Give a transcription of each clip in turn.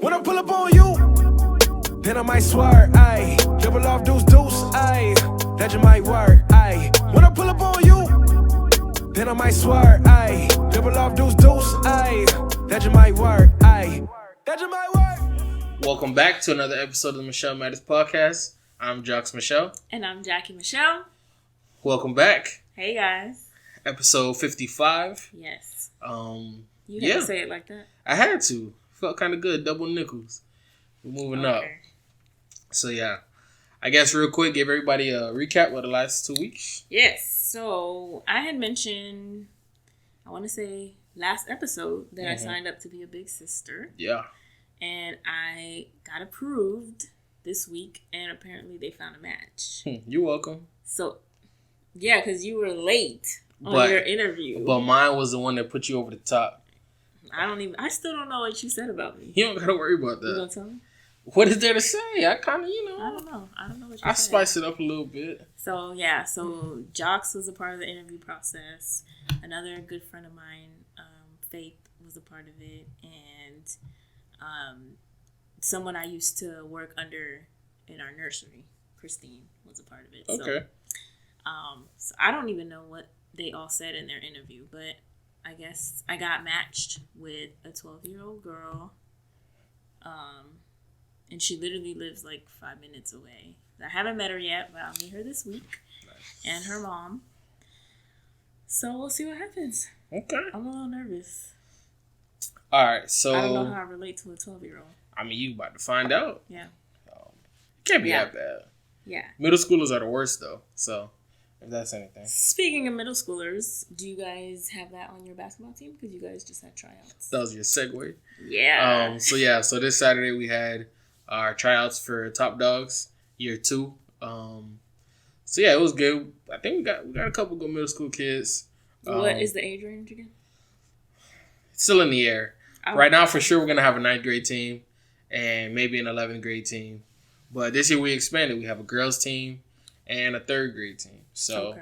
When I pull up on you, then I might swear, ayy. Double off deuce, ayy. That just might work, ayy. When I pull up on you, then I might swear, ayy. Double off deuce, ayy. That just might work, ayy. That just might work. Welcome back to another episode of the Michel Matters Podcast. I'm Jocks Michel. And I'm Jackie Michelle. Welcome back. Hey, guys. Episode 55. Yes. You had to say it like that? I had to. Felt kind of good. Double nickels. We're moving up. So, yeah. I guess real quick, give everybody a recap of the last 2 weeks. Yes. So, I had mentioned, I want to say, last episode that I signed up to be a big sister. Yeah. And I got approved this week, and apparently they found a match. You're welcome. So, yeah, because you were late on your interview. But mine was the one that put you over the top. I still don't know what you said about me. You don't got to worry about that. You gonna tell me? What is there to say? I kind of, I don't know what you said. I spice it up a little bit. So, yeah. So, Jocks was a part of the interview process. Another good friend of mine, Faith, was a part of it. And someone I used to work under in our nursery, Christine, was a part of it. Okay. So I don't even know what they all said in their interview, but I guess I got matched with a 12-year-old girl. And she literally lives like 5 minutes away. I haven't met her yet, but I'll meet her this week. Nice. And her mom. So we'll see what happens. Okay. I'm a little nervous. All right, so... I don't know how I relate to a 12-year-old. I mean, you about to find out. Yeah. It can't be that bad. Yeah. Middle schoolers are the worst, though. So, if that's anything. Speaking of middle schoolers, do you guys have that on your basketball team? Because you guys just had tryouts. That was your segue. Yeah. So this Saturday we had our tryouts for Top Dogs Year 2. So yeah, it was good. I think we got a couple good middle school kids. What is the age range again? It's still in the air. Right now, for sure, we're gonna have a 9th grade team and maybe an 11th grade team. But this year we expanded. We have a girls team and a 3rd grade team. So,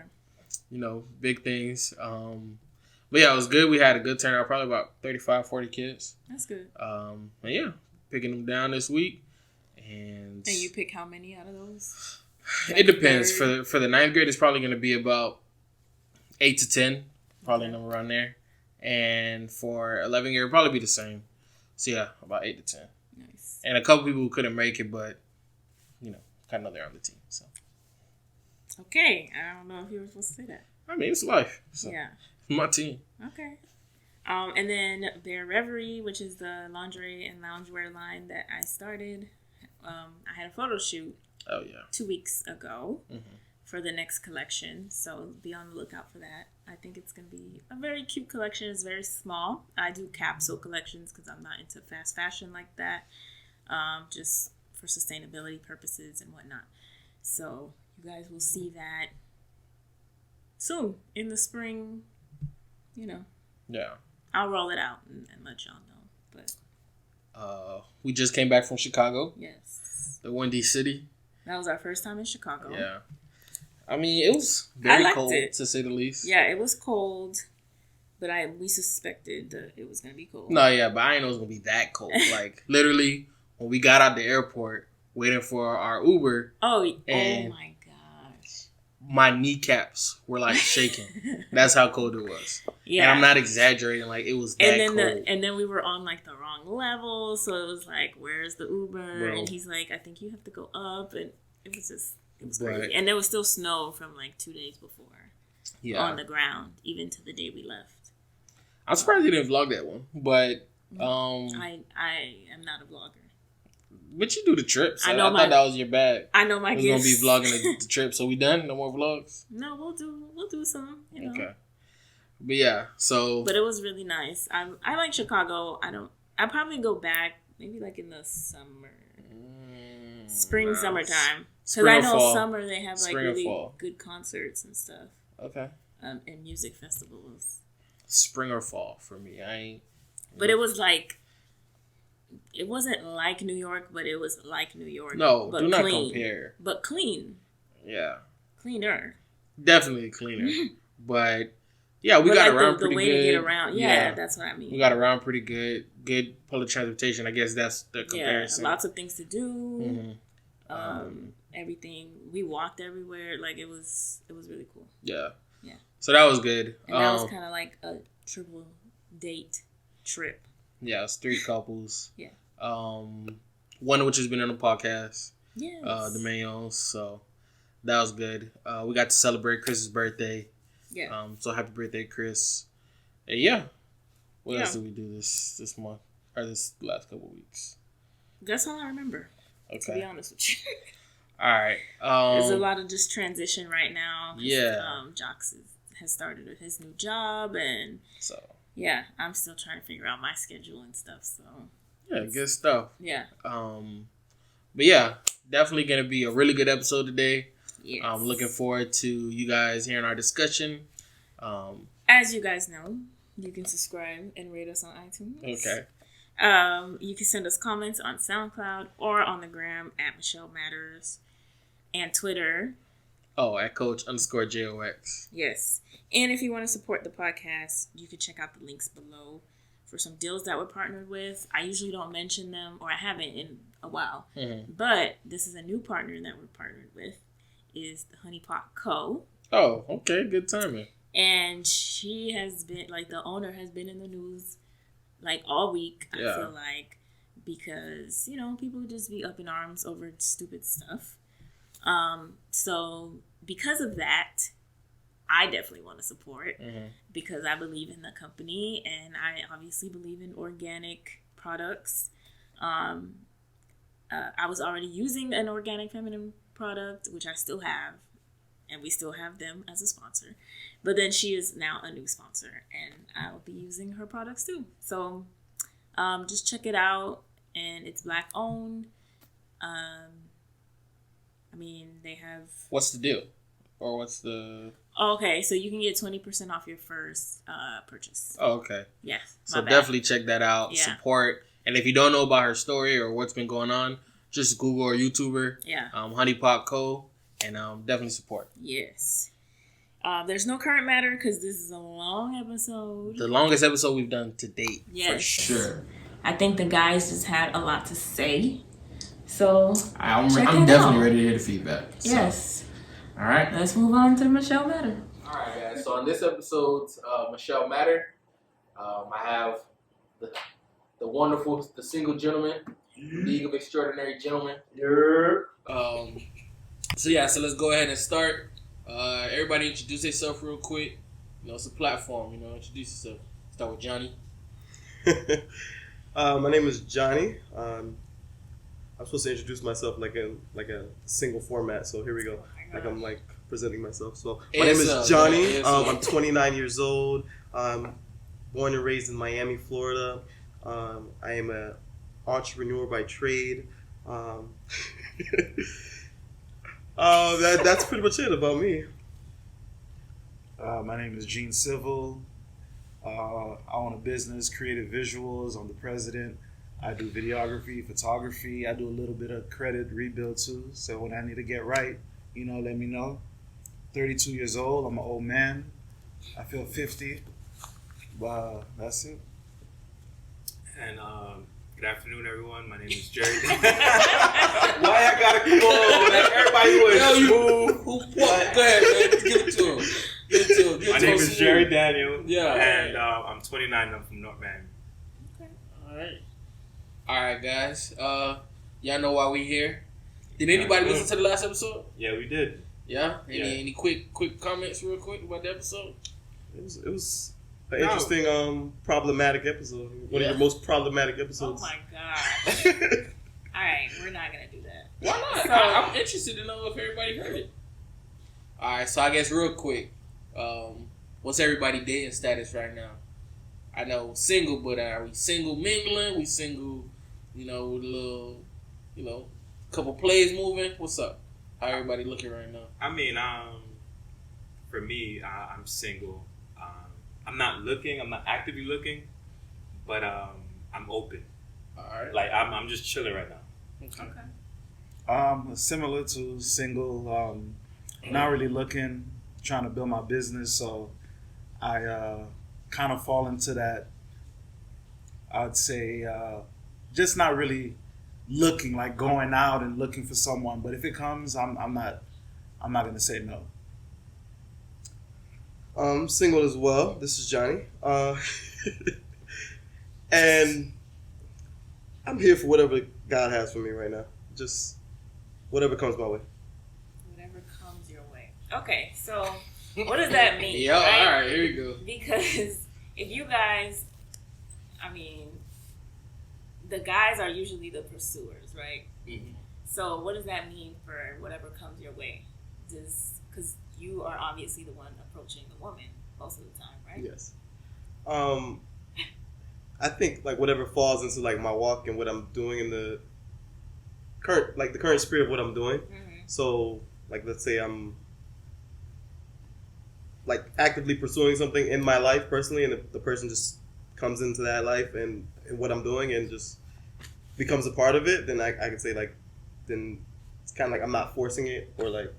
big things. But yeah, it was good. We had a good turnout, probably about 35, 40 kids. That's good. And yeah, picking them down this week. And you pick how many out of those? It depends. For the 9th grade, it's probably going to be about 8 to 10, probably a number around there. And for 11th grade, it'll probably be the same. So yeah, about 8 to 10. Nice. And a couple people who couldn't make it, but kind of they're on the team. So. Okay, I don't know if you were supposed to say that. I mean, it's life. So. Yeah. My team. Okay. And then their Reverie, which is the lingerie and loungewear line that I started. I had a photo shoot. Oh yeah. 2 weeks ago for the next collection, so be on the lookout for that. I think it's gonna be a very cute collection. It's very small. I do capsule collections because I'm not into fast fashion like that. Just for sustainability purposes and whatnot. So you guys will see that soon in the spring. Yeah. I'll roll it out and let y'all know. But we just came back from Chicago. Yes. The Windy City. That was our first time in Chicago. Yeah. I mean, it was very cold, to say the least. Yeah, it was cold, but we suspected that it was going to be cold. No, yeah, but I didn't know it was going to be that cold. Like, literally, when we got out the airport, waiting for our Uber. Oh my gosh. My kneecaps were, like, shaking. That's how cold it was. Yeah. And I'm not exaggerating. Like, it was that cold. And then we were on, like, the wrong level. So it was like, where's the Uber? Bro. And he's like, I think you have to go up. And it was crazy. Right. And there was still snow from, like, 2 days before. Yeah. On the ground, even to the day we left. I'm surprised you didn't vlog that one. But, I am not a vlogger. But you do the trip, so I thought that was your bag. I know my gifts. We're going to be vlogging the trip. So we done? No more vlogs? No, we'll do some, Okay. But yeah, so... But it was really nice. I like Chicago. I'll probably go back maybe like in the summer. Summertime. Because I know fall. Summer they have like really good concerts and stuff. Okay. And music festivals. Spring or fall for me. But it was like... It wasn't like New York, but it was like New York. No, but do not compare. But clean. Yeah. Cleaner. Definitely cleaner. But Yeah, we got around the pretty way good. to get around. Yeah, that's what I mean. We got around pretty good. Good public transportation. I guess that's the comparison. Yeah, lots of things to do. Everything. We walked everywhere. Like it was really cool. Yeah. Yeah. So that was good. And that was kind of like a triple date trip. Yeah, it's 3 couples. Yeah. One which has been on the podcast. Yes. The Mayons. So that was good. We got to celebrate Chris's birthday. Yeah. So happy birthday, Chris. And yeah. What else did we do this month? Or this last couple of weeks? That's all I remember. Okay. To be honest with you. All right. There's a lot of just transition right now. Yeah. Jocks has started his new job, and so yeah, I'm still trying to figure out my schedule and stuff. So yeah, good stuff. Yeah. But yeah, definitely gonna be a really good episode today. Yes. I'm looking forward to you guys hearing our discussion. As you guys know, you can subscribe and rate us on iTunes. Okay. You can send us comments on SoundCloud or on the gram at Michel Matters and Twitter. Oh, at Coach_JOX. Yes. And if you want to support the podcast, you can check out the links below for some deals that we're partnered with. I usually don't mention them, or I haven't in a while. Mm-hmm. But this is a new partner that we're partnered with, is the Honey Pot Co. Oh, okay. Good timing. And she has been, like, the owner has been in the news, like, all week, I feel like, because, you know, people just be up in arms over stupid stuff. So because of that, I definitely want to support because I believe in the company, and I obviously believe in organic products. I was already using an organic feminine product, which I still have, and we still have them as a sponsor. But then she is now a new sponsor, and I'll be using her products too. So just check it out, and it's Black owned. I mean, they have... What's the deal? Or what's the... Okay, so you can get 20% off your first purchase. Oh, okay. Yes. So definitely check that out. Yeah. Support. And if you don't know about her story or what's been going on, just Google or YouTube her. Yeah. Honey Pot Co. And definitely support. Yes. There's no current matter because this is a long episode. The longest episode we've done to date. Yes. For sure. I think the guys just had a lot to say. So I'm definitely ready to hear the feedback. So. Yes. All right. Let's move on to Michel Matter. All right, guys. So on this episode, Michel Matter, I have the wonderful, the single gentleman, League of Extraordinary Gentlemen. So let's go ahead and start. Everybody introduce themselves real quick. You know, it's a platform. You know, introduce yourself. Start with Johnny. My name is Johnny. I'm supposed to introduce myself like a single format, so here we go. Like I'm like presenting myself. So my name is Johnny. I'm 29 years old. Born and raised in Miami, Florida. I am an entrepreneur by trade. That's pretty much it about me. My name is Gene Civil. I own a business, Creative Visuals. I'm the president. I do videography, photography. I do a little bit of credit rebuild too. So when I need to get right, you know, let me know. 32 years old. I'm an old man. I feel 50. That's it. And good afternoon, everyone. My name is Gerry. Why I gotta come on? Like everybody was smooth. Go ahead, man. Give it to him. My name is Gerry Daniel. Yeah. And I'm 29. I'm from North Miami. Okay. All right, guys. Y'all know why we here. Did anybody listen to the last episode? Yeah, we did. Yeah. Any quick comments, real quick, about the episode? It was an interesting, problematic episode. One of your most problematic episodes. Oh my gosh. All right, we're not gonna do that. Why not? So, I'm interested to know if everybody heard it. All right, so I guess real quick, what's everybody dating status right now? I know single, but are we single mingling? We single, you know, with a little, you know, couple plays moving? What's up? How everybody looking right now? I mean, for me, I'm single. I'm not looking. I'm not actively looking, but I'm open. All right. Like I'm just chilling right now. Okay. Similar to single. Not really looking. Trying to build my business, so I kind of fall into that. I'd say just not really looking, like going out and looking for someone. But if it comes, I'm not gonna say no. I'm single as well. This is Johnny. And I'm here for whatever God has for me right now. Just whatever comes my way. Whatever comes your way. Okay, so what does that mean? Yeah, right? all right, here we go. Because if you guys, I mean, the guys are usually the pursuers, right? Mm-hmm. So what does that mean for whatever comes your way? Because you are obviously the one approaching the woman most of the time, right? Yes. I think like whatever falls into like my walk and what I'm doing in the current spirit of what I'm doing. Mm-hmm. So like let's say I'm like actively pursuing something in my life personally, and if the person just comes into that life and what I'm doing and just becomes a part of it, then I could say like then it's kind of like I'm not forcing it, or like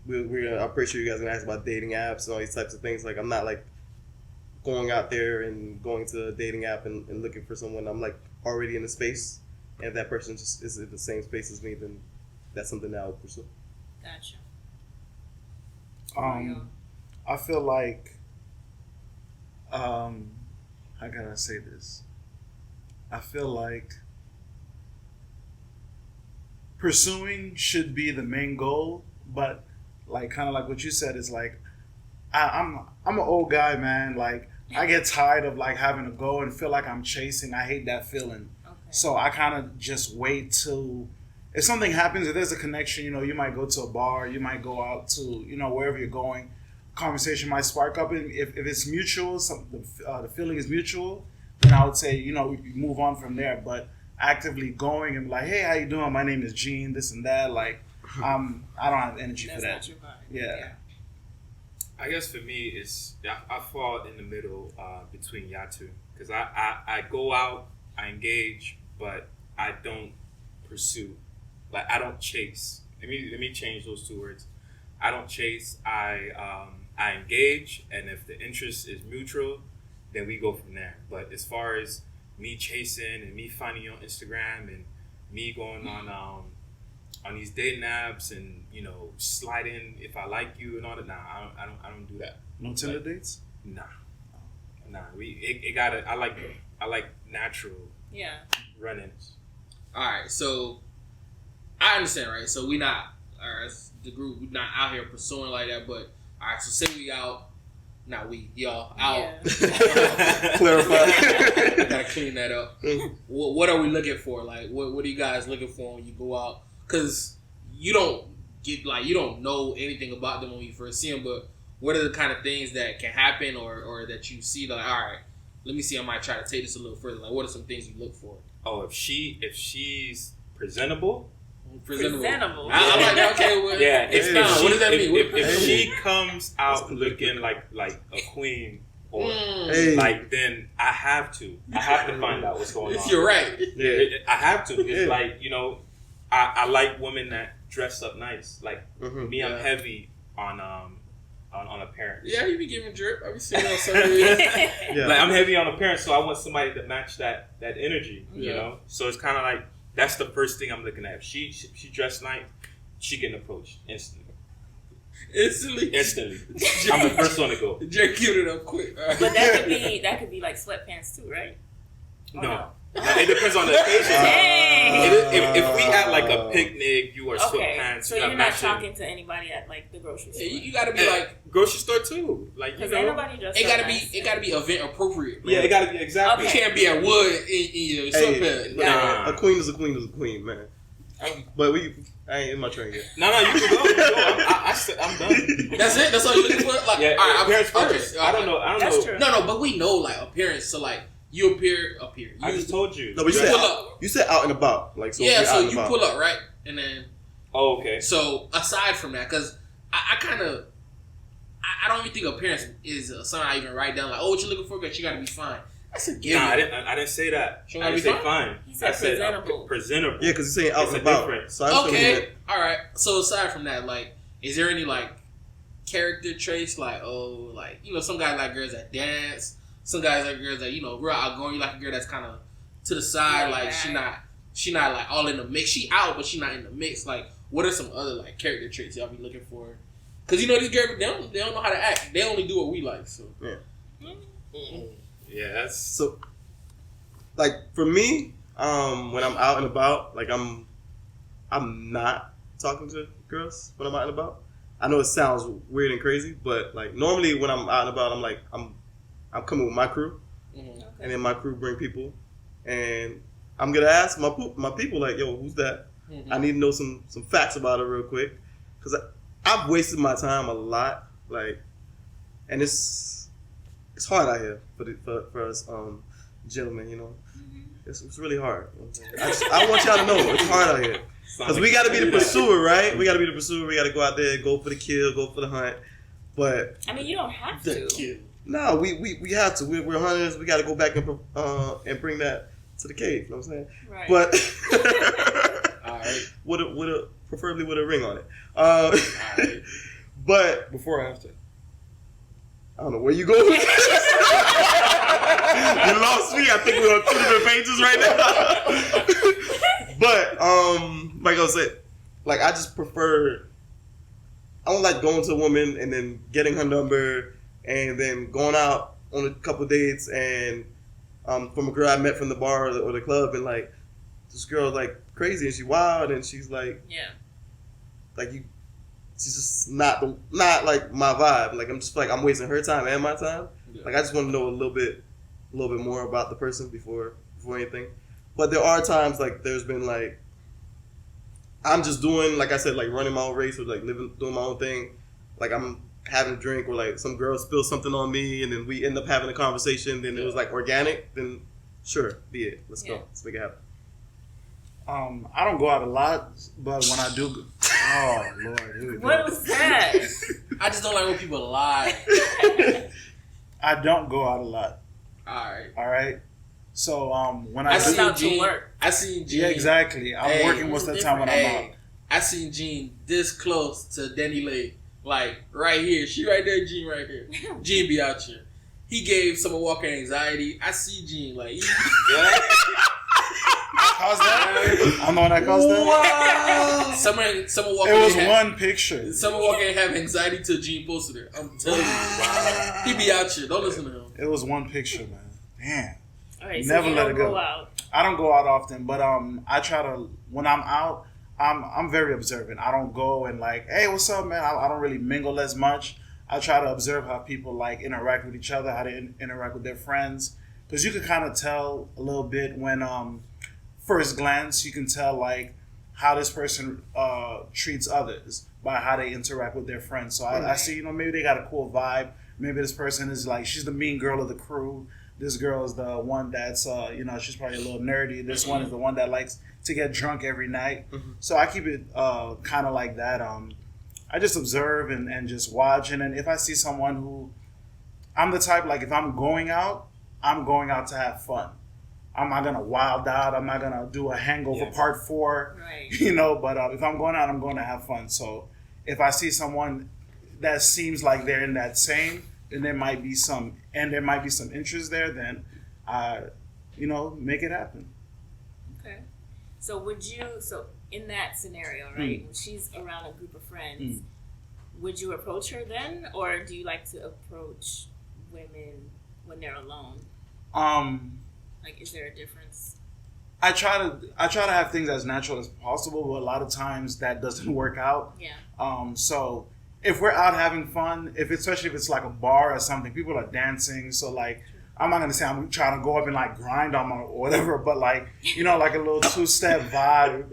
I'm pretty sure you guys are gonna ask about dating apps and all these types of things. Like I'm not like going out there and going to a dating app and looking for someone. I'm like already in the space, and if that person just is in the same space as me, then that's something that I would pursue. Gotcha. I feel like how can I say this? I feel like pursuing should be the main goal, but like kind of like what you said is like I'm an old guy, man. Like I get tired of like having to go and feel like I'm chasing. I hate that feeling. Okay. So I kind of just wait till if something happens, if there's a connection, you might go to a bar, you might go out to, wherever you're going. Conversation might spark up. And if it's mutual, the feeling is mutual, then I would say, we move on from there. But actively going and like, hey, how you doing? My name is Gene, this and that. Like, I don't have energy for that. That's not your vibe. Yeah. I guess for me, I fall in the middle between y'all two. Because I go out, I engage, but I don't pursue. Like, I don't chase. Let me change those two words. I don't chase. I engage, and if the interest is mutual, then we go from there. But as far as me chasing and me finding you on Instagram and me going on these dating apps and sliding if I like you and all that, I don't do that. No Tinder dates? Nah. It gotta. I like natural. Yeah. Run-ins. All right, so I understand, right? So we not, the group, we not out here pursuing like that, but all right, so say we out, not we, y'all out. Yeah. Clarify. Gotta clean that up. What are we looking for? Like, what are you guys looking for when you go out? Because you don't know anything about them when you first see them, but what are the kind of things that can happen or that you see like, all right, let me see, I might try to take this a little further. Like, what are some things you look for? Oh, if she's presentable. Presentable. I'm like, okay, well, yeah. what does that mean? If she comes out looking like a queen, or like, then I have to find out what's going on. You're right. Yeah, I have to. It's like I like women that dress up nice. Like me, I'm heavy on appearance. Yeah, you be giving drip. I be seeing on Sunday. Like I'm heavy on appearance, so I want somebody to match that energy. So it's kind of like that's the first thing I'm looking at. If she dressed nice, she getting approached instantly. I'm the first one to go. Jerry queued it up quick. But that could be like sweatpants too, right? No. It depends on the occasion. If we at like a picnic, you wear sweatpants. So you're not talking to anybody at like the grocery store. You gotta be like grocery store too. Like ain't nobody just it gotta be event appropriate. Man. Yeah, it gotta be exactly. You can't be at Wood in your sweatpants. Nah. A queen is a queen is a queen, man. But I ain't in my train yet. No, you can go. I'm done. That's it. That's all you're looking for. Like, yeah, all right, appearance first. Okay, I don't know. That's true. No, but we know like appearance. So like. You appear. I just told you. No, but you said out and about. Like, so yeah, so you about. pull up, right? And then... Oh, okay. So, aside from that, because I kind of... I don't even think appearance is something I even write down. Like, what you looking for? Because you got to be fine. That's a given. Nah, I didn't say that. I didn't say fine. He said presentable. Presentable. Yeah, because you're saying out and about. Difference. So okay. All right. So, aside from that, like, is there any, like... character traits, like some guys like girls that dance, some guys like girls that real outgoing. You like a girl that's kind of to the side, like she not like all in the mix. She out, but she not in the mix. Like, what are some other like character traits y'all be looking for? Because these girls they don't know how to act. They only do what we like. So yeah, that's so. Like for me, when I'm out and about, like I'm not talking to girls when I'm out and about. I know it sounds weird and crazy, but like normally when I'm out and about, I'm like I'm coming with my crew, and then my crew bring people, and I'm gonna ask my people like, yo, who's that? I need to know some facts about it real quick, because I've wasted my time a lot, like, and it's hard out here for us gentlemen, it's really hard. I want y'all to know it's hard out here. Because we got to be the pursuer, right? We got to be the pursuer. We got to go out there, go for the kill, go for the hunt. But I mean, you don't have to. No, we have to. We're hunters. We got to go back and bring that to the cave. You know what I'm saying? Right. But all right, preferably with a ring on it. All right. But before or after? I don't know where you going with this. You lost me. I think we're on 2 different pages right now. But like I said, like I just prefer. I don't like going to a woman and then getting her number and then going out on a couple dates and from a girl I met from the bar or the club, and like this girl's like crazy and she's wild and she's like she's just not like my vibe. Like I'm just like I'm wasting her time and my time. Yeah. Like I just want to know a little bit more about the person before anything. But there are times like there's been like I'm just doing, like I said, like running my own race or like doing my own thing. Like I'm having a drink or like some girl spills something on me and then we end up having a conversation. Then it was like organic. Then sure, be it. Let's go. Let's make it happen. I don't go out a lot, but when I do, oh Lord, here we go. What was that? I just don't like when people lie. I don't go out a lot. All right. So when I I seen out Gene, to work. I seen Gene. Yeah, exactly. I'm working most of the time when I'm out. I seen Gene this close to Denny Lake, like right here. She right there, Gene right here. Gene be out here. He gave Summer Walker anxiety. I see Gene like. Caused that? I'm the one that caused that. Wow. Summer Walker. It was one picture. Summer Walker ain't have anxiety till Gene posted it. I'm telling you, he be out here. Don't listen to him. It was one picture, man. Damn. All right, Never so you let don't it go. go out. I don't go out often, but I try to when I'm out. I'm very observant. I don't go and like, hey, what's up, man? I don't really mingle as much. I try to observe how people like interact with each other, how they interact with their friends, because you can kind of tell a little bit when first glance you can tell like how this person treats others by how they interact with their friends. So I see, maybe they got a cool vibe. Maybe this person is like, she's the mean girl of the crew. This girl is the one that's, she's probably a little nerdy. This one is the one that likes to get drunk every night. Mm-hmm. So I keep it kind of like that. I just observe and just watch. And then if I see someone who, I'm the type, like if I'm going out to have fun. I'm not going to wild out. I'm not going to do a hangover part 4. Right. But if I'm going out, I'm going to have fun. So if I see someone that seems like they're in that same, then there might be some interest there, then make it happen. Okay. So in that scenario, right, when she's around a group of friends, would you approach her then, or do you like to approach women when they're alone? Like, is there a difference? I try to have things as natural as possible, but a lot of times that doesn't work out. Yeah. So if we're out having fun, especially if it's like a bar or something, people are dancing. So like, I'm not gonna say I'm trying to go up and like grind on them or whatever, but like, like a little 2-step vibe.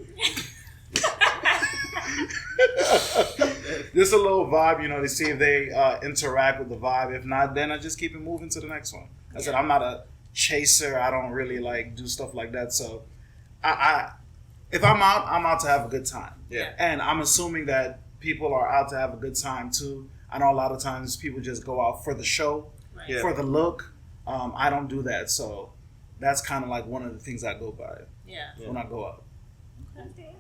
Just a little vibe, to see if they interact with the vibe. If not, then I just keep it moving to the next one. I said I'm not a chaser. I don't really like do stuff like that. So if I'm out to have a good time. Yeah. And I'm assuming that people are out to have a good time too. I know a lot of times people just go out for the show, for the look. I don't do that. So that's kind of like one of the things I go by when I go out. Okay.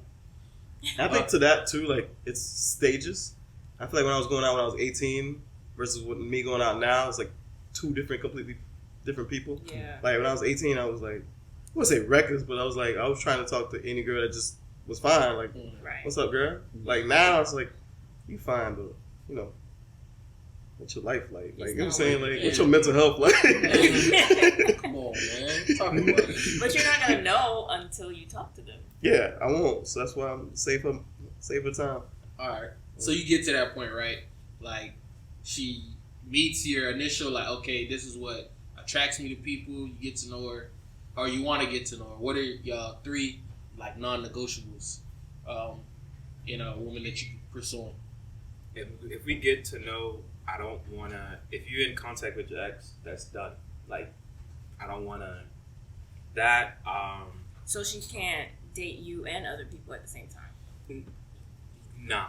I think to that too, like it's stages. I feel like when I was going out when I was 18 versus with me going out now, it's like two completely different people. Yeah. Like when I was 18, I was like, I wouldn't say reckless, but I was trying to talk to any girl that just was fine. Like, right. What's up, girl? Like now it's like, you fine, but you know, what's your life like? Like, you know what I'm saying? Like, what's your mental health like? Come on, man. Talk about it. But you're not gonna know until you talk to them. Yeah, I won't. So that's why I'm save her time. All right. So you get to that point, right? Like, she meets your initial, like, okay, this is what attracts me to people. You get to know her, or you want to get to know her. What are y'all 3 like non-negotiables in a woman that you're pursuing? If we get to know, I don't want to. If you're in contact with your ex, that's done. Like, I don't want to. That. So she can't date you and other people at the same time. Nah.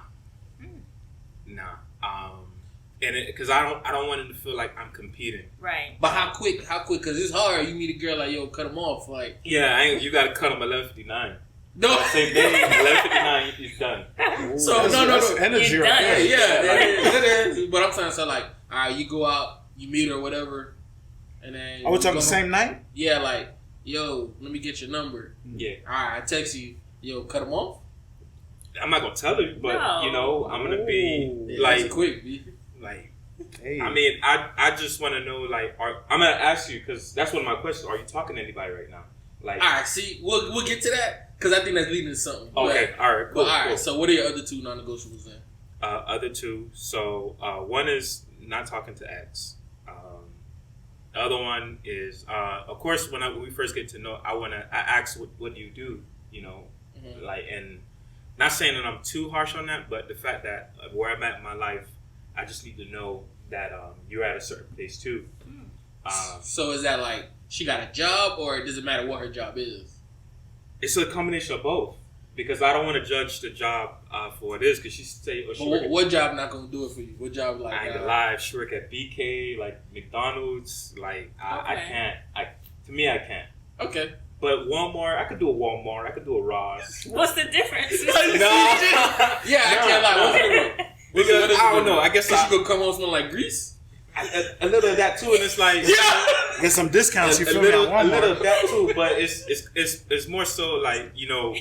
And because I don't want it to feel like I'm competing. Right. But how quick? Because it's hard. You meet a girl like, yo, cut them off. Like, yeah, you got to cut them 11:59. no. Same thing. 11:59, he's done. So no. Energy You're right done. there. Yeah, it is. But I'm saying, so like, all right, you go out, you meet her, or whatever, and then. Are we talking the same night? Yeah, like, yo, let me get your number. Yeah. All right, I text you, yo, cut them off. I'm not gonna tell her, but No. you know, I'm gonna be Yeah, like, that's quick, B. like. Hey. I mean, I just want to know, like, I'm gonna ask you because that's one of my questions. Are you talking to anybody right now? Like, All right, see, we'll get to that because I think that's leading to something. okay, all right, cool. But all right, cool. so what are your other 2 non-negotiables then? Other 2. So one is not talking to ex. The other one is, of course, when we first get to know, I ask, what do you do? You know, like, and not saying that I'm too harsh on that, but the fact that where I'm at in my life, I just need to know that you're at a certain place too. So is that like she got a job, or does it matter what her job is? It's a combination of both. Because I don't want to judge the job for what it is. Because she say, what job not gonna do it for you? What job like? I ain't gonna lie. She work at BK, like McDonald's. Like I can't. To me, I can't. Okay. But Walmart, I could do a Walmart. I could do a Ross. What's the difference? No. Yeah, I can't lie. What's the difference? Because I don't know. I guess she gonna come home smelling like grease. A little of that too, and it's like Get some discounts. You a feel me? little At Walmart. of that too. But it's more so like, you know,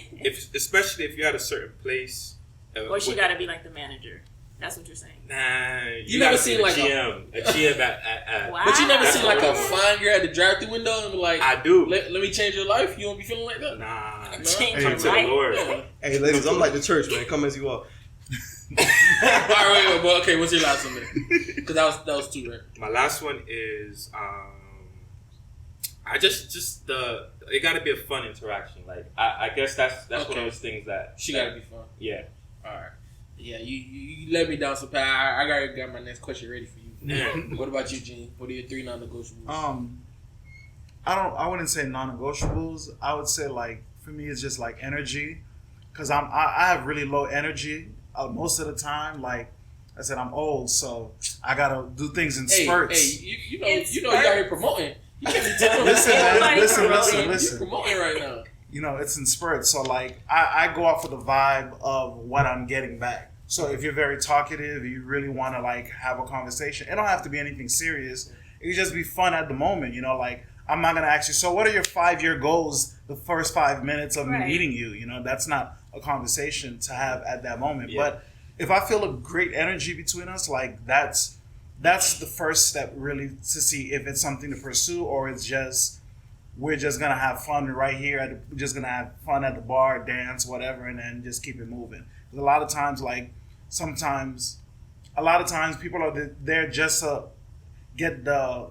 especially if you're at a certain place. Or she got to be like the manager. That's what you're saying. Nah, You never seen like a GM at Wow. But you never That's seen like what a it is. fine girl at the drive-thru window and be like, I do. Let me change your life. You won't be feeling like that. Nah, Change come your to the life. Lord. Yeah. Hey, ladies, I'm like the church, man. Come as you are. All right, wait, okay. What's your last one then? Because that was 2, right? My last one is I just it got to be a fun interaction. Like I guess that's one of those things that She got to be fun. Yeah. All right. Yeah, you let me down some path. I got my next question ready for you. Yeah. What about you, Gene? What are your 3 non-negotiables? I wouldn't say non-negotiables. I would say, like, for me, it's just like energy, because I have really low energy most of the time. Like I said, I'm old, so I gotta do things in spurts. Hey, you know, you out here promoting. You can't be telling Listen, man, Everybody listen. You're promoting right now. You know, it's in spurts. So, like, I go off of the vibe of what I'm getting back. So if you're very talkative, you really want to, like, have a conversation. It don't have to be anything serious. It can just be fun at the moment. You know, like, I'm not going to ask you, so what are your 5-year goals the first 5 minutes of me meeting you? You know, that's not a conversation to have at that moment. Yeah. But if I feel a great energy between us, like, that's the first step, really, to see if it's something to pursue, or it's just, we're just going to have fun right here. We're just going to have fun at the bar, dance, whatever, and then just keep it moving. Because a lot of times, like, a lot of times people are there just to get the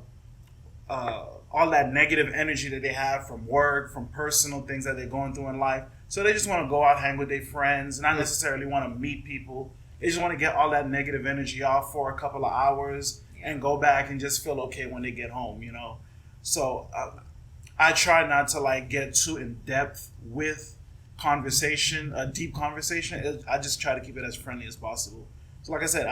all that negative energy that they have from work, from personal things that they're going through in life. So they just want to go out, hang with their friends, not necessarily want to meet people. They just want to get all that negative energy off for a couple of hours and go back and just feel okay when they get home, you know. So I try not to, like, get too in depth with conversation, a deep conversation. I just try to keep it as friendly as possible. So like I said,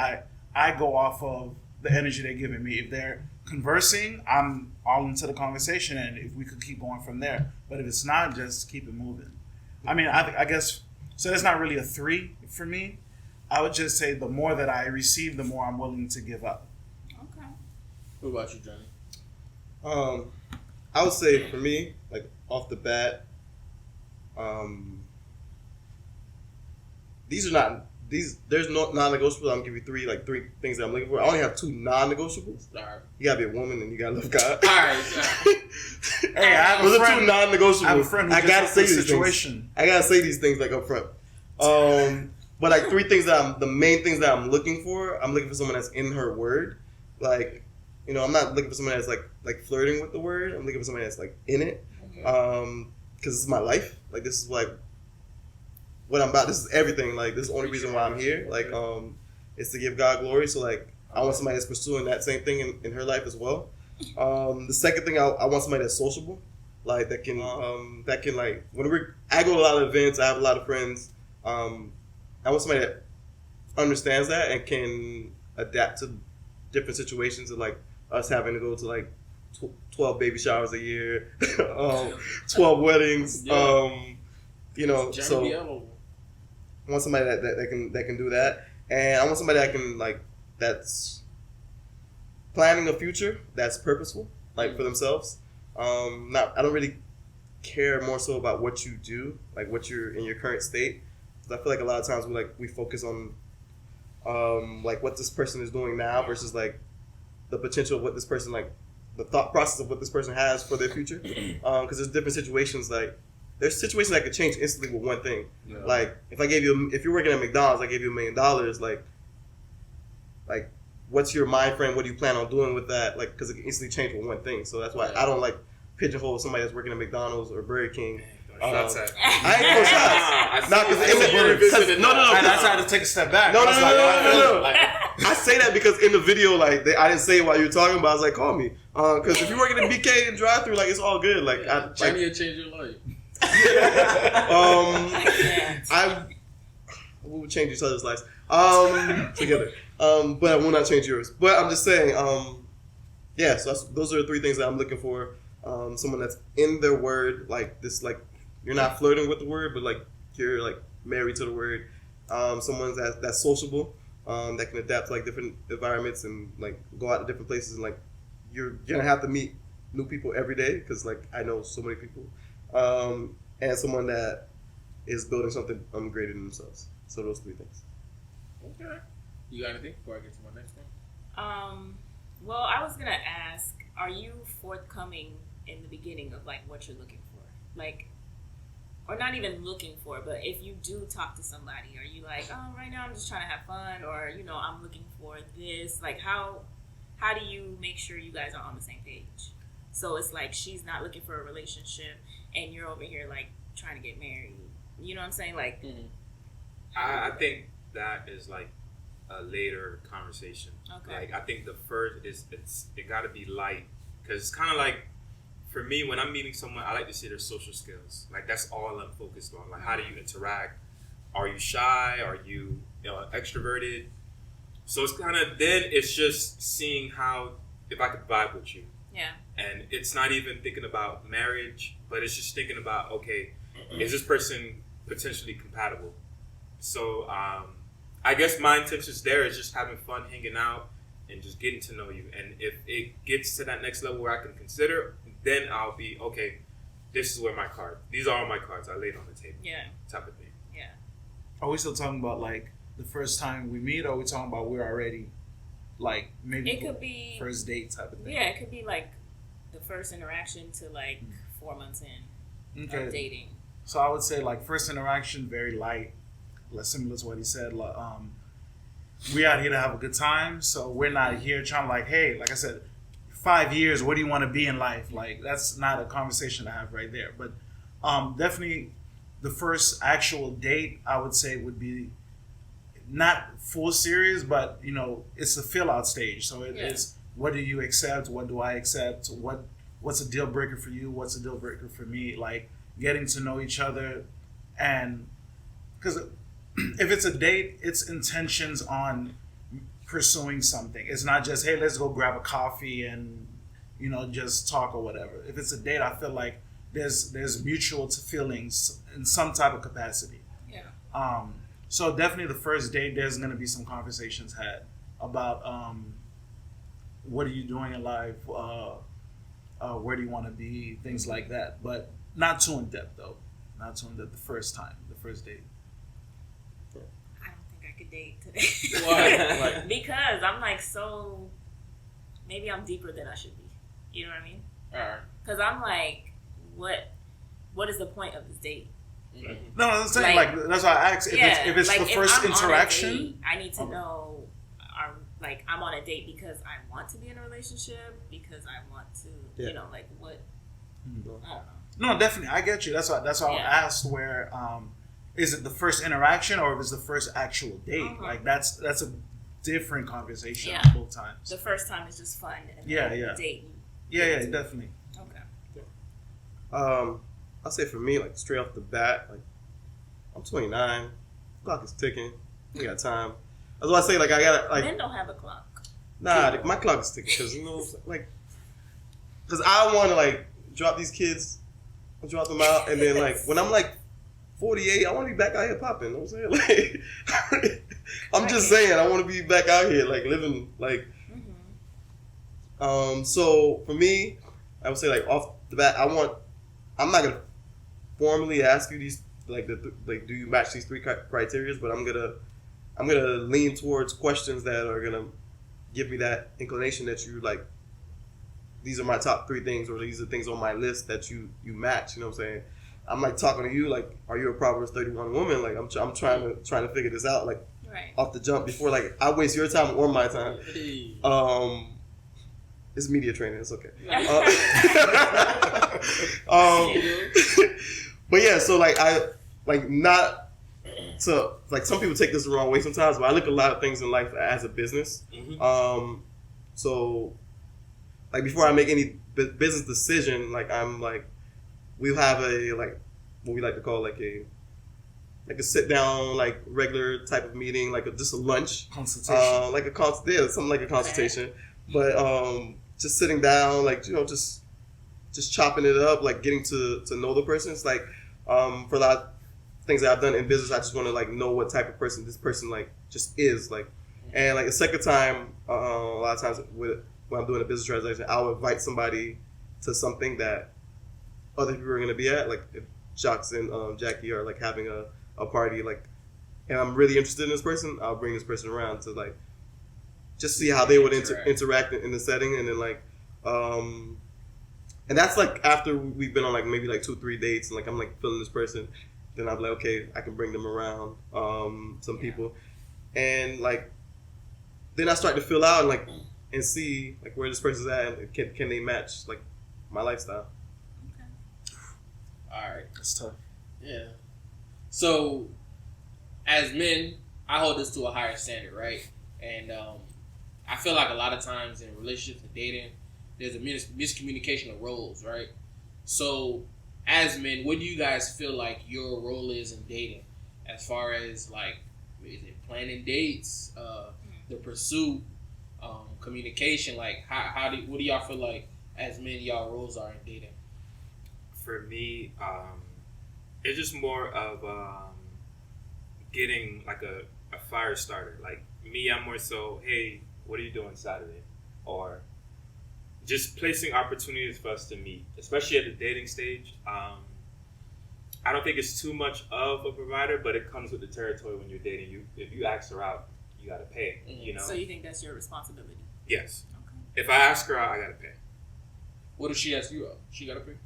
I go off of the energy they're giving me. If they're conversing, I'm all into the conversation, and if we could keep going from there. But if it's not, just keep it moving. I mean, I guess, so that's not really a 3 for me. I would just say the more that I receive, the more I'm willing to give up. Okay. What about you, Johnny? I would say for me, like off the bat, there's no non-negotiables. I'm gonna give you three things that I'm looking for. I only have 2 non-negotiables. All right. You gotta be a woman and you gotta love God. All right. Hey, I have Those a are 2 friend. non-negotiables. I have a friend who I just gotta had say this these situation. things. I gotta say these things like up front. But like 3 things that the main things that I'm looking for. I'm looking for someone that's in her word. Like, you know, I'm not looking for someone that's like flirting with the word. I'm looking for someone that's like in it. Okay. Because this is my life. Like, this is like what I'm about. This is everything. Like, this is the only reason why I'm here. Like, is to give God glory. So like, I want somebody that's pursuing that same thing in her life as well. The second thing, I want somebody that's sociable. Like, that can like, I go to a lot of events. I have a lot of friends. I want somebody that understands that and can adapt to different situations of like us having to go to like 12 baby showers a year, 12 weddings. Yeah. You know, Johnny so Biello. I want somebody that can do that, and I want somebody that can like that's planning a future that's purposeful, like for themselves. I don't really care more so about what you do, like what you're in your current state. Because I feel like a lot of times we focus on like what this person is doing now versus like the potential of what this person, like the thought process of what this person has for their future. Because there's different situations, like there's situations that could change instantly with one thing. Yeah. Like if you're working at McDonald's, I gave you $1 million, like what's your mind frame? What do you plan on doing with that? Like, because it can instantly change with one thing. So that's why I don't like pigeonhole somebody that's working at McDonald's or Burger King. Shots at I ain't no shots. Nah, because No, that's how to take a step back. No. Like, I say that because in the video, like I didn't say it while you were talking, but I was like, call me, because if you're working at BK and drive-through, like it's all good. Like Johnny will change your life. we would change each other's lives together, but I will not change yours. But I'm just saying, yeah. So those are the 3 things that I'm looking for. Someone that's in their word, like this, like you're not flirting with the word, but like you're like married to the word. Someone that's sociable, that can adapt to like different environments and like go out to different places, and like you're gonna have to meet new people every day because like I know so many people, and someone that is building something greater than themselves. So those 3 things. Okay. You got anything before I get to my next thing? Well, I was gonna ask, are you forthcoming in the beginning of like what you're looking for, like, or not even looking for, but if you do talk to somebody, are you like, oh, right now I'm just trying to have fun, or you know, I'm looking for this? Like, how do you make sure you guys are on the same page? So it's like she's not looking for a relationship, and you're over here like trying to get married. You know what I'm saying? Like, I think that is like a later conversation. Okay. Like, I think the first it got to be light, because it's kind of like, for me, when I'm meeting someone, I like to see their social skills. Like, that's all I'm focused on. Like, how do you interact? Are you shy? Are you extroverted? So it's kind of, then it's just seeing if I could vibe with you. yeah. And it's not even thinking about marriage, but it's just thinking about, okay, is this person potentially compatible? So I guess my intentions there is just having fun, hanging out, and just getting to know you. And if it gets to that next level where I can consider, then I'll be, okay, this is where these are all my cards I laid on the table. Yeah. Type of thing. Yeah. Are we still talking about like the first time we meet, or are we talking about we're already like maybe It could be first date type of thing? Yeah, it could be like the first interaction to like 4 months in of dating. So I would say like first interaction, very light, similar to what he said. Like, we out here to have a good time, so we're not here trying to like, hey, like I said, 5 years, what do you want to be in life? Like, that's not a conversation to have right there. But definitely the first actual date, I would say, would be not full serious, but you know, it's the fill out stage. So it's what do you accept? What do I accept? What's a deal breaker for you? What's a deal breaker for me? Like, getting to know each other, and because if it's a date, it's intentions on pursuing something. It's not just, hey, let's go grab a coffee and, you know, just talk or whatever. If it's a date, I feel like there's mutual feelings in some type of capacity. Yeah. So definitely the first date, there's going to be some conversations had about what are you doing in life, where do you want to be, things like that. But not too in depth though. Not too in depth the first date. I don't think I could date today. Why? Because I'm like maybe I'm deeper than I should be. You know what I mean? Alright. Because I'm like, what is the point of this date? No, I'm saying like that's why I asked if it's the first interaction. Date, I need to know. I'm on a date because I want to be in a relationship, because I want to, like what? I don't know. No, definitely, I get you. That's why I asked where is it the first interaction or if it's the first actual date? Uh-huh. Like that's a different conversation both times. The first time is just fun. And the date. Yeah, definitely. Okay. I'll say for me, like straight off the bat, like I'm 29, clock is ticking, we got time. That's why I say like I gotta like. Men don't have a clock. Nah, my clock is ticking because because I want to like drop these kids, drop them out, and then like when I'm like 48, I want to be back out here popping. You know what I'm saying? Like, I'm just saying I want to be back out here like living like. Mm-hmm. So for me, I would say like off the bat, I'm not gonna formally ask you these do you match these 3 criteria, but I'm gonna lean towards questions that are gonna give me that inclination that you like. These are my top 3 things, or these are things on my list that you match. You know what I'm saying? I'm like talking to you like, are you a Proverbs 31 woman? Like I'm trying to figure this out like off the jump before like I waste your time or my time. It's media training. It's okay. But yeah, so like not to like some people take this the wrong way sometimes, but I look at a lot of things in life as a business. Mm-hmm. So like before I make any business decision, like I'm like we'll have a like what we like to call like a sit down like regular type of meeting, like just a lunch consultation, like a something like a consultation, but just sitting down, like just chopping it up, like getting to know the person. It's like for a lot of things that I've done in business, I just want to like know what type of person this person like just is like. And like the second time, a lot of times when I'm doing a business transaction, I'll invite somebody to something that other people are going to be at. Like if Jacques and Jackie are like having a party, like, and I'm really interested in this person, I'll bring this person around to like just see how they would interact in the setting. And then like and that's like after we've been on like maybe like 2-3 dates, and like I'm like feeling this person, then I'm like, okay, I can bring them around some people, and like then I start to fill out and like and see like where this person's at, and can they match like my lifestyle. Okay. All right, that's tough. Yeah. So as men, I hold this to a higher standard, right? And I feel like a lot of times in relationships and dating, there's a miscommunication of roles, right? So as men, what do you guys feel like your role is in dating, as far as like, is it planning dates, the pursuit, communication? Like what do y'all feel like as men y'all roles are in dating? For me, it's just more of getting like a fire starter. Like me, I'm more so, hey, what are you doing Saturday? Or just placing opportunities for us to meet, especially at the dating stage. I don't think it's too much of a provider, but it comes with the territory when you're dating. If you ask her out, you got to pay. You know. So you think that's your responsibility? Yes. Okay. If I ask her out, I got to pay. What if she asks you out? She got to pay?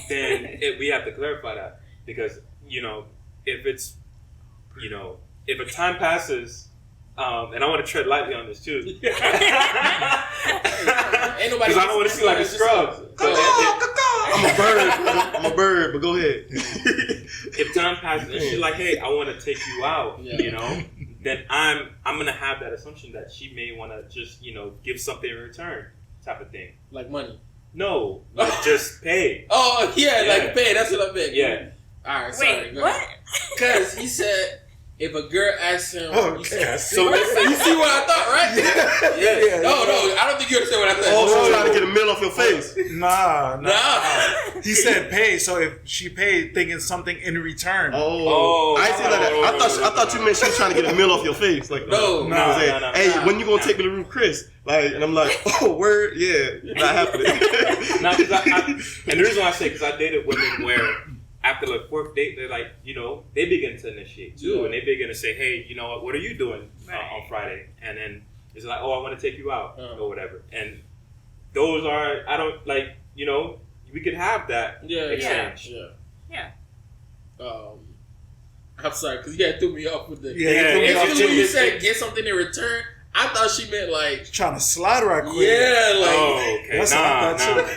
Then we have to clarify that, because if it's if a time passes. And I want to tread lightly on this too. Ain't nobody. Because I don't want to see like a scrub. I'm a bird, but go ahead. If time passes and she's like, "Hey, I want to take you out," then I'm gonna have that assumption that she may want to just give something in return, type of thing. Like money. No, like just pay. Oh yeah, like pay. That's what I meant. Yeah. All right. Sorry. Wait, what? Because he said. If a girl asks him, okay, so you see what I thought, right? Yeah. No, I don't think you understand what I thought. Oh, so trying to get a meal off your face. Nah. He said pay, so if she paid, thinking something in return. I see that. I thought you meant she was trying to get a meal off your face. Like, no. Hey, when you gonna take me to Roof Chris? Like, and I'm like, oh, word, yeah, not happening. And the reason why I say, because I dated women where after the fourth date, they're like, they begin to initiate too, and they begin to say, hey, you know what are you doing on Friday? And then it's like, oh, I want to take you out or whatever. And those are, I don't like, we could have that exchange. Yeah. I'm sorry, because you threw me off with the. When you said get something in return, I thought she meant like trying to slide right quick. Yeah, like okay.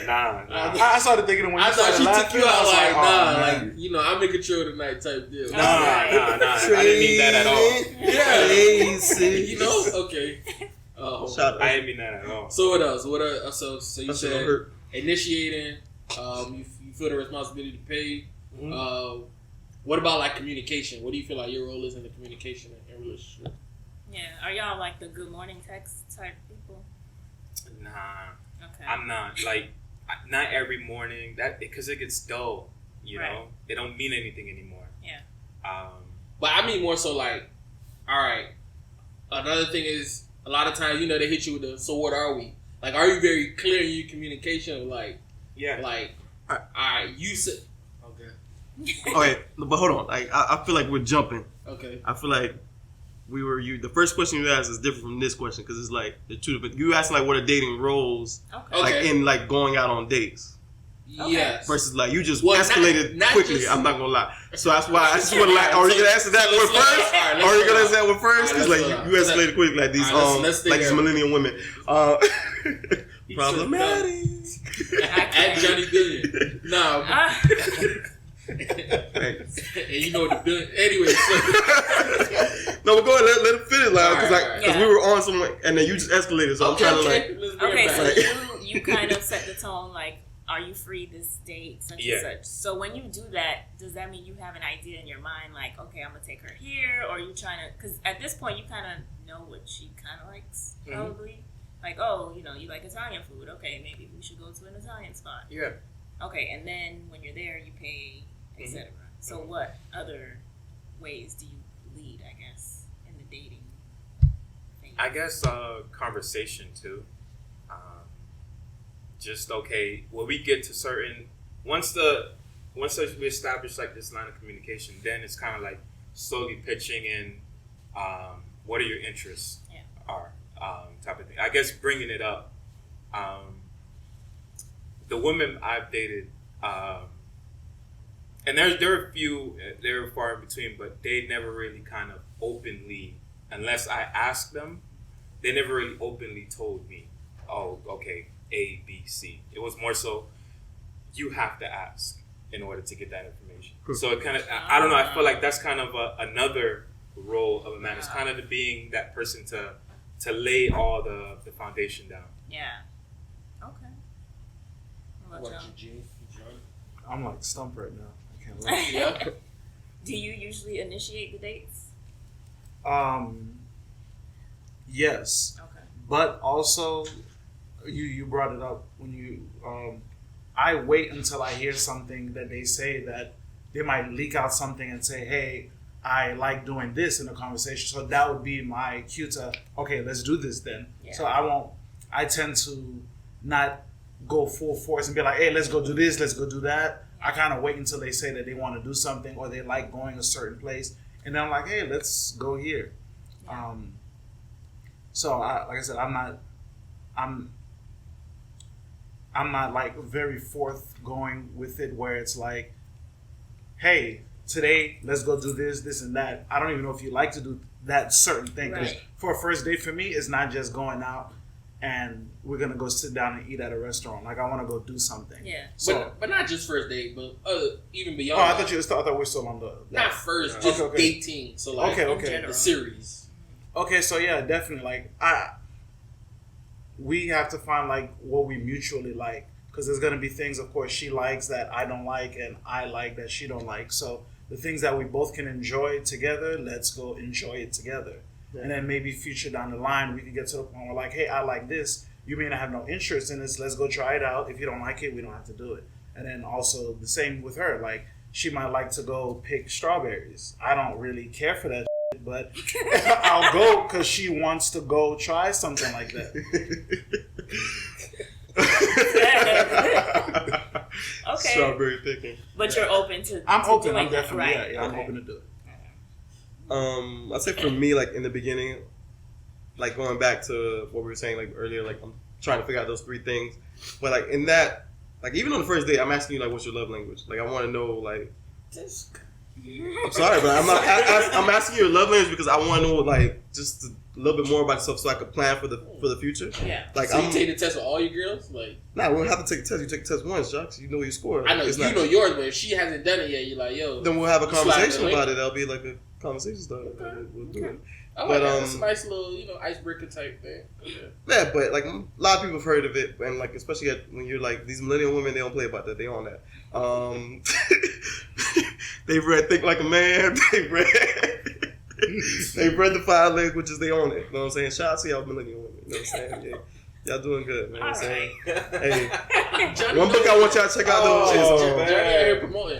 Nah. I started thinking when I you thought she took you out like nah, I'm in control tonight type deal. Nah. I didn't mean that at all. Yeah, okay. I didn't mean that at all. So what else? So you said initiating. You feel the responsibility to pay. Mm-hmm. What about like communication? What do you feel like your role is in the communication in relationship? Yeah, are y'all like the good morning text type people? Nah. Okay. I'm not. Like, not every morning. Because it gets dull, you know? It don't mean anything anymore. Yeah. But I mean more so like, all right, another thing is a lot of times, they hit you with the, so what are we? Like, are you very clear in your communication? Like, like, all right, you said, Okay, but hold on. Like, I feel like we're jumping. Okay. I feel like the first question you asked is different from this question because it's like the two. But you asking like what are dating roles? Okay. Like in like going out on dates. Yes. Versus like you just escalated not quickly. just, I'm not gonna lie. So that's why I just want to like. Are you gonna answer that one first? Are you gonna answer that one first? Because like you escalated quickly like these like these millennial women. Problematic. At Johnny Billion. No. And you know the billion. Anyway, so. No, but go ahead. Let him finish, loud, because we were on some, and then you just escalated. So I'm trying to like. Okay, so you kind of set the tone. Like, are you free this date, such and such? So when you do that, does that mean you have an idea in your mind, like, okay, I'm gonna take her here, or you trying to? Because at this point, you kind of know what she kind of likes, probably. Like, oh, you like Italian food. Okay, maybe we should go to an Italian spot. Yeah. Okay, and then when you're there, you pay, etc. So what other ways do you lead, I guess, in the dating phase? I guess conversation too. Just when we get to certain once we establish like this line of communication, then it's kind of like slowly pitching in what are your interests are type of thing. I guess bringing it up. The women I've dated, and there are a few, they're far in between, but they never really kind of openly, unless I asked them, they never really openly told me, oh, okay, A, B, C. It was more so, you have to ask in order to get that information. So it kind of, I don't know, I feel like that's kind of another role of a man. It's kind of being that person to lay all the foundation down. Yeah. Okay. What you, I'm like stumped right now. I can't lie. Yeah. Do you usually initiate the dates? Yes. Okay. But also, you brought it up when you. I wait until I hear something that they say that they might leak out something and say, "Hey, I like doing this in a conversation." So that would be my cue to, okay, let's do this then. Yeah. So I tend to not go full force and be like, hey, let's go do this, let's go do that. I kind of wait until they say that they want to do something or they like going a certain place. And then I'm like, hey, let's go here. Yeah. So like I said, I'm not like very forthgoing with it where it's like, hey, today, let's go do this and that. I don't even know if you like to do that certain thing. Because for a first date for me, it's not just going out and we're going to go sit down and eat at a restaurant. Like, I want to go do something. Yeah. So, but not just first date, but even beyond. Oh, I thought we were still on the... Not first, just dating. So, like, the series. Okay, so yeah, definitely. Like, we have to find, like, what we mutually like. Because there's going to be things, of course, she likes that I don't like and I like that she don't like. So the things that we both can enjoy together, let's go enjoy it together. Yeah. And then maybe future down the line, we can get to the point where like, hey, I like this. You may not have no interest in this. Let's go try it out. If you don't like it, we don't have to do it. And then also the same with her. Like, she might like to go pick strawberries. I don't really care for that shit, but I'll go because she wants to go try something like that. Okay. Strawberry picking. But you're open to I'm open. doing I'm definitely, that, right? I'm open to do it. I'd say for me, like in the beginning, like going back to what we were saying like earlier, like I'm trying to figure out those 3 things. But like in that, like even on the first date, I'm asking you like, what's your love language? Like I want to know like. I'm sorry, but I'm not. I'm asking you your love language because I want to know like just a little bit more about yourself so I can plan for the future. Yeah. Like so you take the test with all your girls, like. Nah, we don't have to take the test. You take the test once, Jocks. You know your score. I know know yours, but if she hasn't done it yet, you're like, yo. Then we'll have a conversation about it. That'll be like a conversation starter. Okay. We'll do it. I like that. It's a nice little, icebreaker type thing. Yeah, but like a lot of people have heard of it, and like especially when you're like these millennial women, they don't play about that. They on that. They've read Think Like a Man. They've read the 5 languages. They own it. You know what I'm saying? Shout out to y'all millennial women. You know what I'm saying? Yeah. Y'all doing good, man. You know what I'm saying? Hey, one book I want y'all to check out though is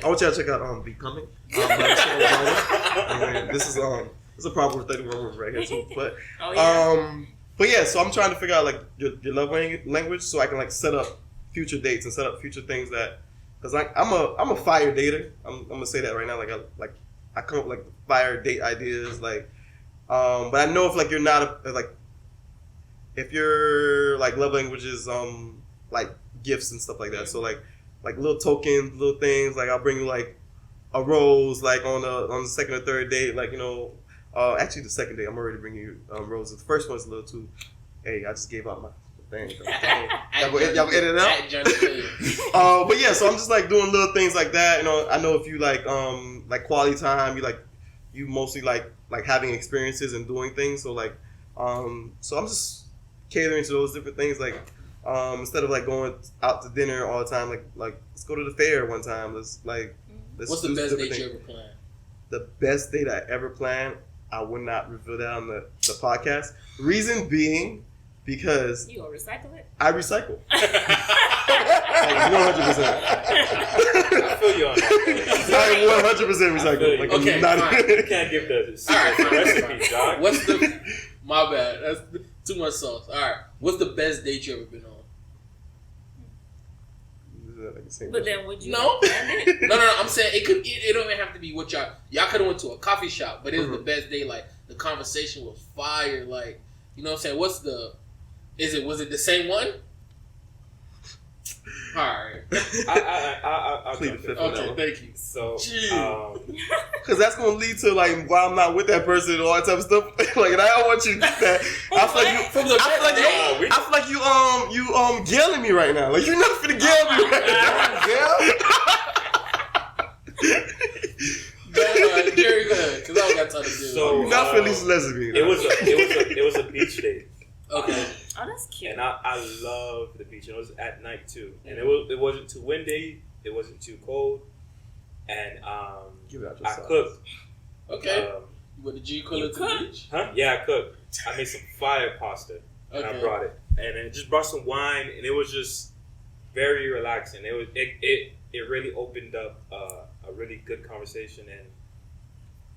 I want y'all to check out Becoming. This is it's a Proverbs 31 right here too. But but yeah, so I'm trying to figure out like your love language so I can like set up future dates and set up future things that because like I'm a fire dater. I'm gonna say that right now. Like I come up with like fire date ideas like but I know if like you're not if your like love language is like gifts and stuff like that. So like little tokens, little things like I'll bring you like a rose like on the second or third date like actually the second date I'm already bringing you roses. The first one's a little too. Hey, I just gave out my thing. Y'all edit it out. But yeah, so I'm just like doing little things like that. I know if you like quality time, you mostly like having experiences and doing things. So like so I'm just catering to those different things like instead of like going out to dinner all the time like let's go to the fair one time. Let's what's the best date you ever planned? The best date I ever planned, I would not reveal that on the podcast. Reason being because you gonna recycle it? I recycle. Like 100%. I feel you on that. I 100% recycle. Like okay, I'm not you can't give the recipe, dog. What's the my bad. That's too much sauce. All right. What's the best date you ever been on? But then would you No. No. I'm saying it don't even have to be what y'all could have went to a coffee shop, but it was the best day. Like the conversation was fire. Like you know what I'm saying. Was it the same one? All right. I'll plead the fifth. Okay, thank you. So, because that's gonna lead to like why I'm not with that person and all that type of stuff. Like, and I don't want you to do that. I feel like you yelling me right now. Like you're not finna yell me right now. Gerry, go ahead, because I don't got time to do it. So you're not for Lisa lesbian. It was a beach date. Okay. Oh, that's cute. And I love the beach. And it was at night too, and it wasn't too windy. It wasn't too cold, and I cooked. Okay. What did you cook at the beach? Huh? Yeah, I cooked. I made some fire pasta, and I brought it, and I just brought some wine, and it was just very relaxing. It really opened up a really good conversation, and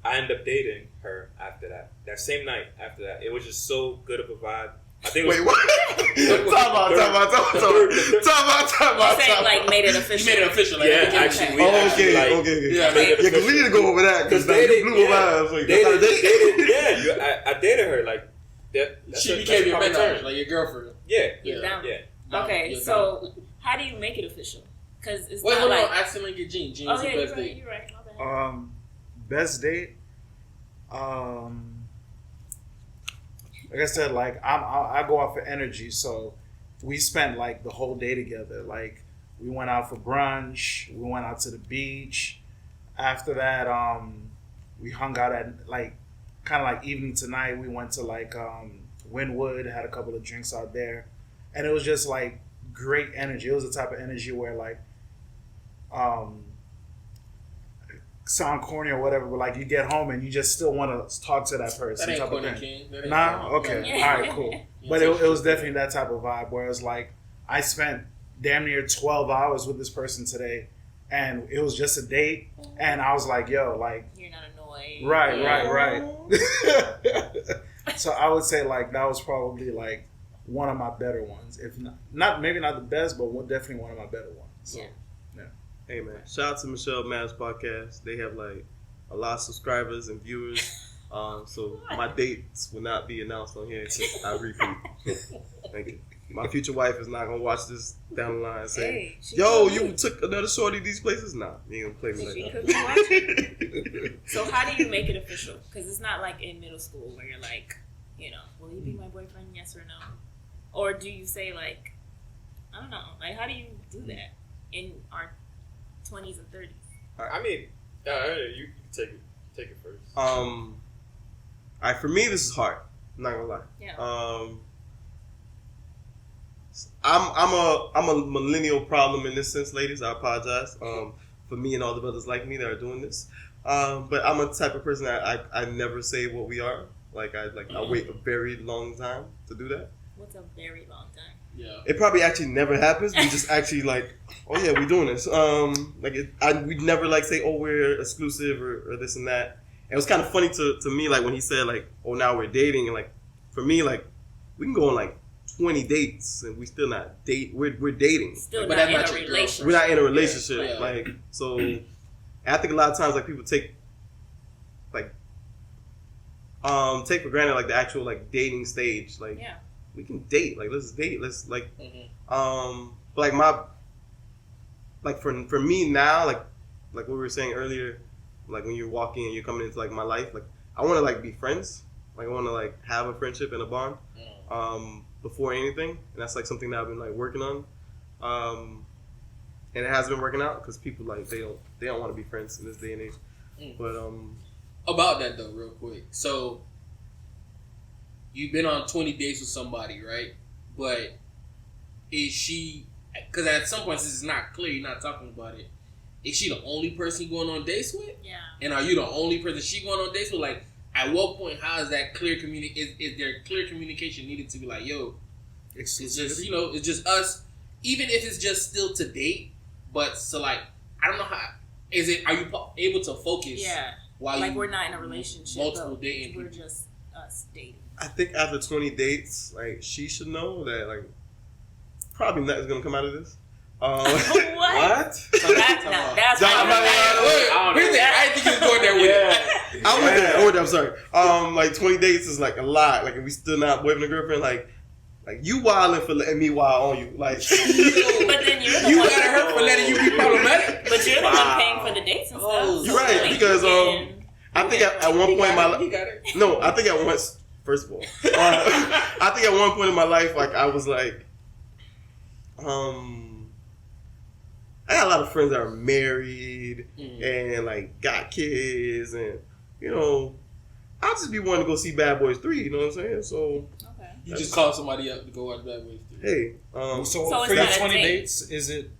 I ended up dating her after that. That same night after that, it was just so good of a vibe. I think. Wait, what? Talk about. Saying like made it official. You made it official. Like, yeah, actually. Okay. Yeah, because we need to go over that because you blew my eyes. Like, I dated her like that. She became your mentor, like your girlfriend. Yeah. Okay, so how do you make it official? Because it's hold like... on. Accidentally get Gene. Gene was the best date. You're right. My bad. Best date. Like I said, like I go off of energy, so we spent like the whole day together. Like we went out for brunch, we went out to the beach. After that, we hung out at like kind of like evening tonight. We went to like Wynwood, had a couple of drinks out there, and it was just like great energy. It was the type of energy where like sound corny or whatever, but like you get home and you just still want to talk to that person. That ain't type corny, of King. thing. Nah, okay, all right, cool. But it was definitely that type of vibe where it's like I spent damn near 12 hours with this person today, and it was just a date, and I was like, yo, like, you're not annoyed. Right. So I would say like that was probably like one of my better ones, if not maybe not the best, but definitely one of my better ones. So, yeah. Hey man, shout out to Michel Matters Podcast. They have like a lot of subscribers and viewers. So my dates will not be announced on here. I repeat. So, thank you. My future wife is not gonna watch this down the line and say, "Yo, you took another shorty these places." Nah, you ain't gonna play me like that. So how do you make it official? Because it's not like in middle school where you're like, you know, will you be my boyfriend? Yes or no? Or do you say like, I don't know, like how do you do that in our 20s and 30s? I mean, you take it first. All right, for me this is hard. I'm not gonna lie. Yeah. I'm a millennial problem in this sense, ladies. I apologize. For me and all the brothers like me that are doing this. But I'm a type of person that I never say what we are. Like I wait a very long time to do that. What's a very long time? Yeah. It probably actually never happens. We just actually like, oh yeah, we're doing this. We'd never like say, oh, we're exclusive or this and that. And it was kind of funny to me, like when he said like, oh, now we're dating, and like for me, like we can go on like 20 dates and we still not date. We're dating. Still but not in that's a not your relationship. We're not in a relationship. Yeah. Like so, I think a lot of times like people take for granted like the actual like dating stage. Like we can date. Like let's date. Let's like but like for me now, like what we were saying earlier, like when you're walking and you're coming into like my life, like I want to like be friends. Like I want to like have a friendship and a bond before anything, and that's like something that I've been like working on, and it has been working out because people like they don't want to be friends in this day and age. But about that though, real quick. So you've been on 20 dates with somebody, right? But is she? Because at some points this is not clear. You're not talking about it. Is she the only person you're going on dates with? Yeah. And are you the only person she going on dates with? Like, at what point, how is that clear is there clear communication needed to be like, yo, it's just, it's just us, even if it's just still to date, but so like, I don't know how, are you able to focus? Yeah. While like we're not in a relationship. Multiple dating. We're just us dating. I think after 20 dates, like she should know that like probably nothing's gonna come out of this. What? So that's I didn't think you was going there with it. I went there. I'm sorry. Like 20 dates is like a lot. Like if we still not boyfriend and girlfriend, like you wilding for letting me wild on you. Like, but then you got her for letting you be problematic. But you're the one paying for the dates and stuff. You're right, because I think at one point in my life, no, I think at once. First of all, I think at one point in my life, like I was like, I got a lot of friends that are married and like got kids, and I'll just be wanting to go see Bad Boys 3. You know what I'm saying? So you just call somebody up to go watch Bad Boys 3. Hey, so for your 20 dates, is it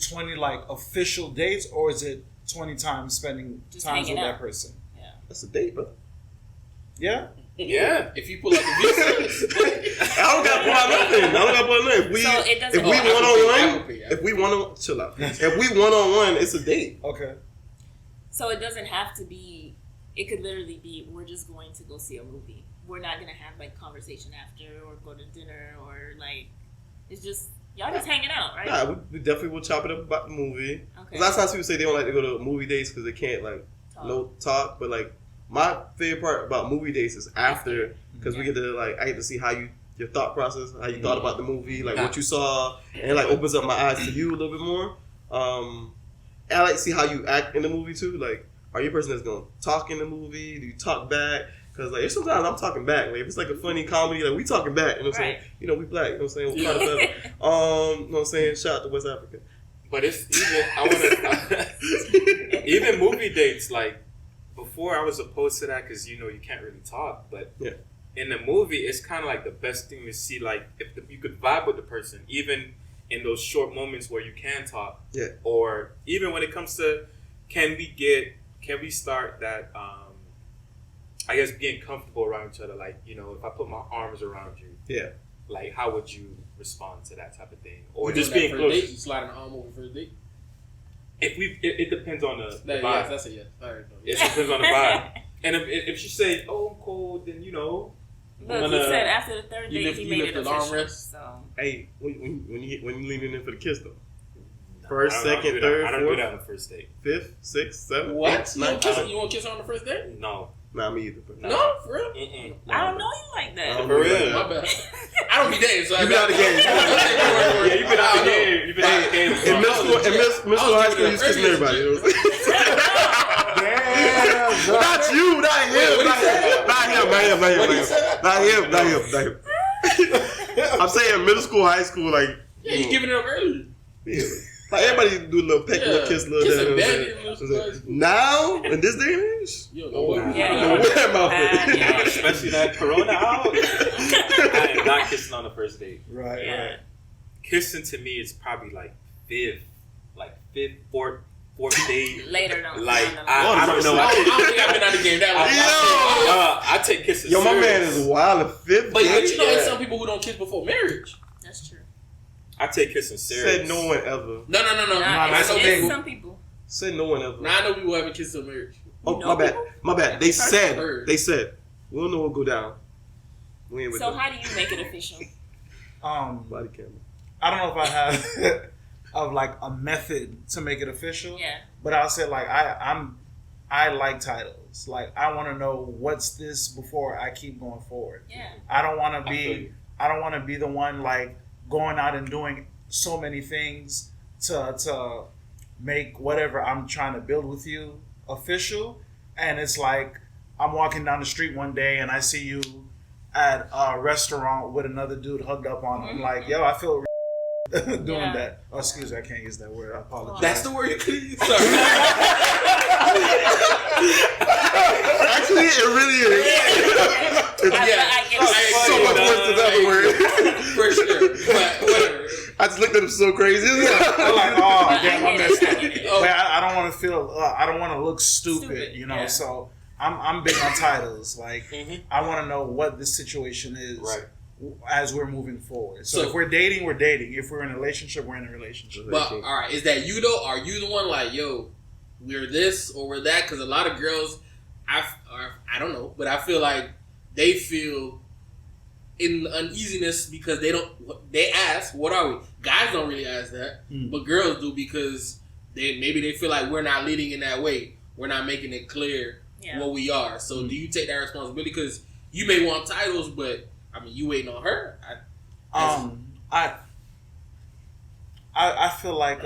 20 like official dates, or is it 20 times spending times with that person? Yeah, that's a date, bro. Yeah. Yeah, if you pull up the view, I don't got to pull out nothing. If we one on one, it's a date. Okay. So it doesn't have to be. It could literally be we're just going to go see a movie. We're not gonna have like conversation after or go to dinner or like it's just y'all just hanging out, right? Nah, we definitely will chop it up about the movie. Okay. A lot of times people say they don't like to go to movie dates because they can't like talk, but like. My favorite part about movie dates is after, because we get to I get to see how your thought process, how you thought about the movie, like what you saw, and it like opens up my eyes to you a little bit more. And I like to see how you act in the movie too. Like, are you a person that's gonna talk in the movie? Do you talk back? Because like sometimes I'm talking back. Like if it's like a funny comedy, like we talking back. You know what I'm saying? We black. You know what I'm saying? We're kind of better. You know what I'm saying? Shout out to West Africa. But it's even movie dates like. Before I was opposed to that because you can't really talk, but in the movie it's kind of like the best thing to see. Like if you could vibe with the person, even in those short moments where you can talk, or even when it comes to can we start that I guess getting comfortable around each other. Like if I put my arms around you, like how would you respond to that type of thing, or You just doing being that first close. date? You sliding the arm over first date? It depends on the vibe. Yes, that's a yes. I already know. It depends on the vibe. And if she say, "Oh, I'm cold," then you know. Look, he said after the third date he made it the official. armrest. So Hey, when you leaning in for the kiss though, No, first, I don't second, do that. third, I don't fourth, do that on the first date. fifth, sixth, seventh. What? eighth, You ninth? want to kiss her on the first date? No. Nah, me either. But No, for real? Mm-mm. I don't know you like that. Um, For real. My bad. I don't be dating, so You been out the game. Yeah, you've been out the game. You've been out the game. In middle school, middle school, high school, you was kissing everybody. Not you, not him, not him. I'm saying middle school, high school, like Yeah, you giving it up early. yeah, like everybody do a little peck, little kiss, little Kissing that. daddy in middle school, high school. Now in this day and age, You don't know what we Yeah, no, where am I? yeah. Especially that Corona out. I am not kissing on the first date. Right, Yeah. right. Kissing to me is probably like fifth, fourth date. Later though. Like No. I don't know. I don't think I've been out the game that long. I take kisses. Yo, my serious. man is wild at fifth. But you know, grade. there's some people who don't kiss before marriage. That's true. I take kissing serious. Said no one ever. No. Nah, I know it's people. some people. Said no one ever. Now I know people who haven't kissed till marriage. Oh, You know my bad. people? My bad. They said. heard. They said. We don't know what go down. We ain't with So them. how do you make it official? Body camera. I don't know if I have of like a method to make it official. Yeah. But I'll say like I like titles. Like I want to know what's this before I keep going forward. Yeah. I don't want to I feel be you. I don't want to be the one like going out and doing so many things to make whatever I'm trying to build with you official. And it's like I'm walking down the street one day and I see you at a restaurant with another dude hugged up on him. I'm like, yo, I feel doing Yeah. that. Oh, excuse me, I can't use that word. I apologize. That's the word you could use. Sorry. Actually, it really is. I get it. It's so much worse than that word. For sure. But whatever. I just looked at him so crazy. I'm like, oh, But damn, I I messed get up. it. Oh. But I don't want to feel. I don't want to look stupid, you know. Yeah. So I'm big on titles. Like Mhm. I want to know what this situation is Right. as we're moving forward. So, So- if we're dating, we're dating. If we're in a relationship, we're in a relationship. But all right, is that you though? Are you the one like, yo, we're this or we're that? Because a lot of girls, I don't know, but I feel like they feel in uneasiness because they ask, what are we? Guys don't really ask that, but girls do because they feel like we're not leading in that way. We're not making it clear Yeah. what we are. So do you take that responsibility? Because you may want titles, but I mean, you waiting on her. I feel like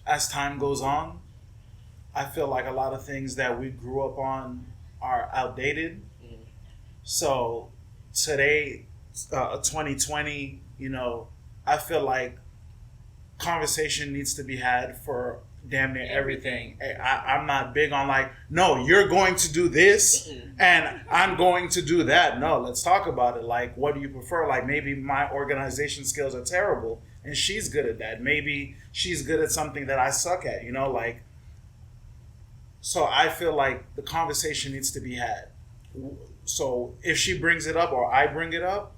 as time goes on, I feel like a lot of things that we grew up on are outdated. Mhm. So today, 2020, you know, I feel like conversation needs to be had for damn near everything. I'm not big on like, no, you're going to do this and I'm going to do that. No, let's talk about it. Like, what do you prefer? Like, maybe my organization skills are terrible and she's good at that. Maybe she's good at something that I suck at, you know, like. So I feel like the conversation needs to be had. So if she brings it up or I bring it up,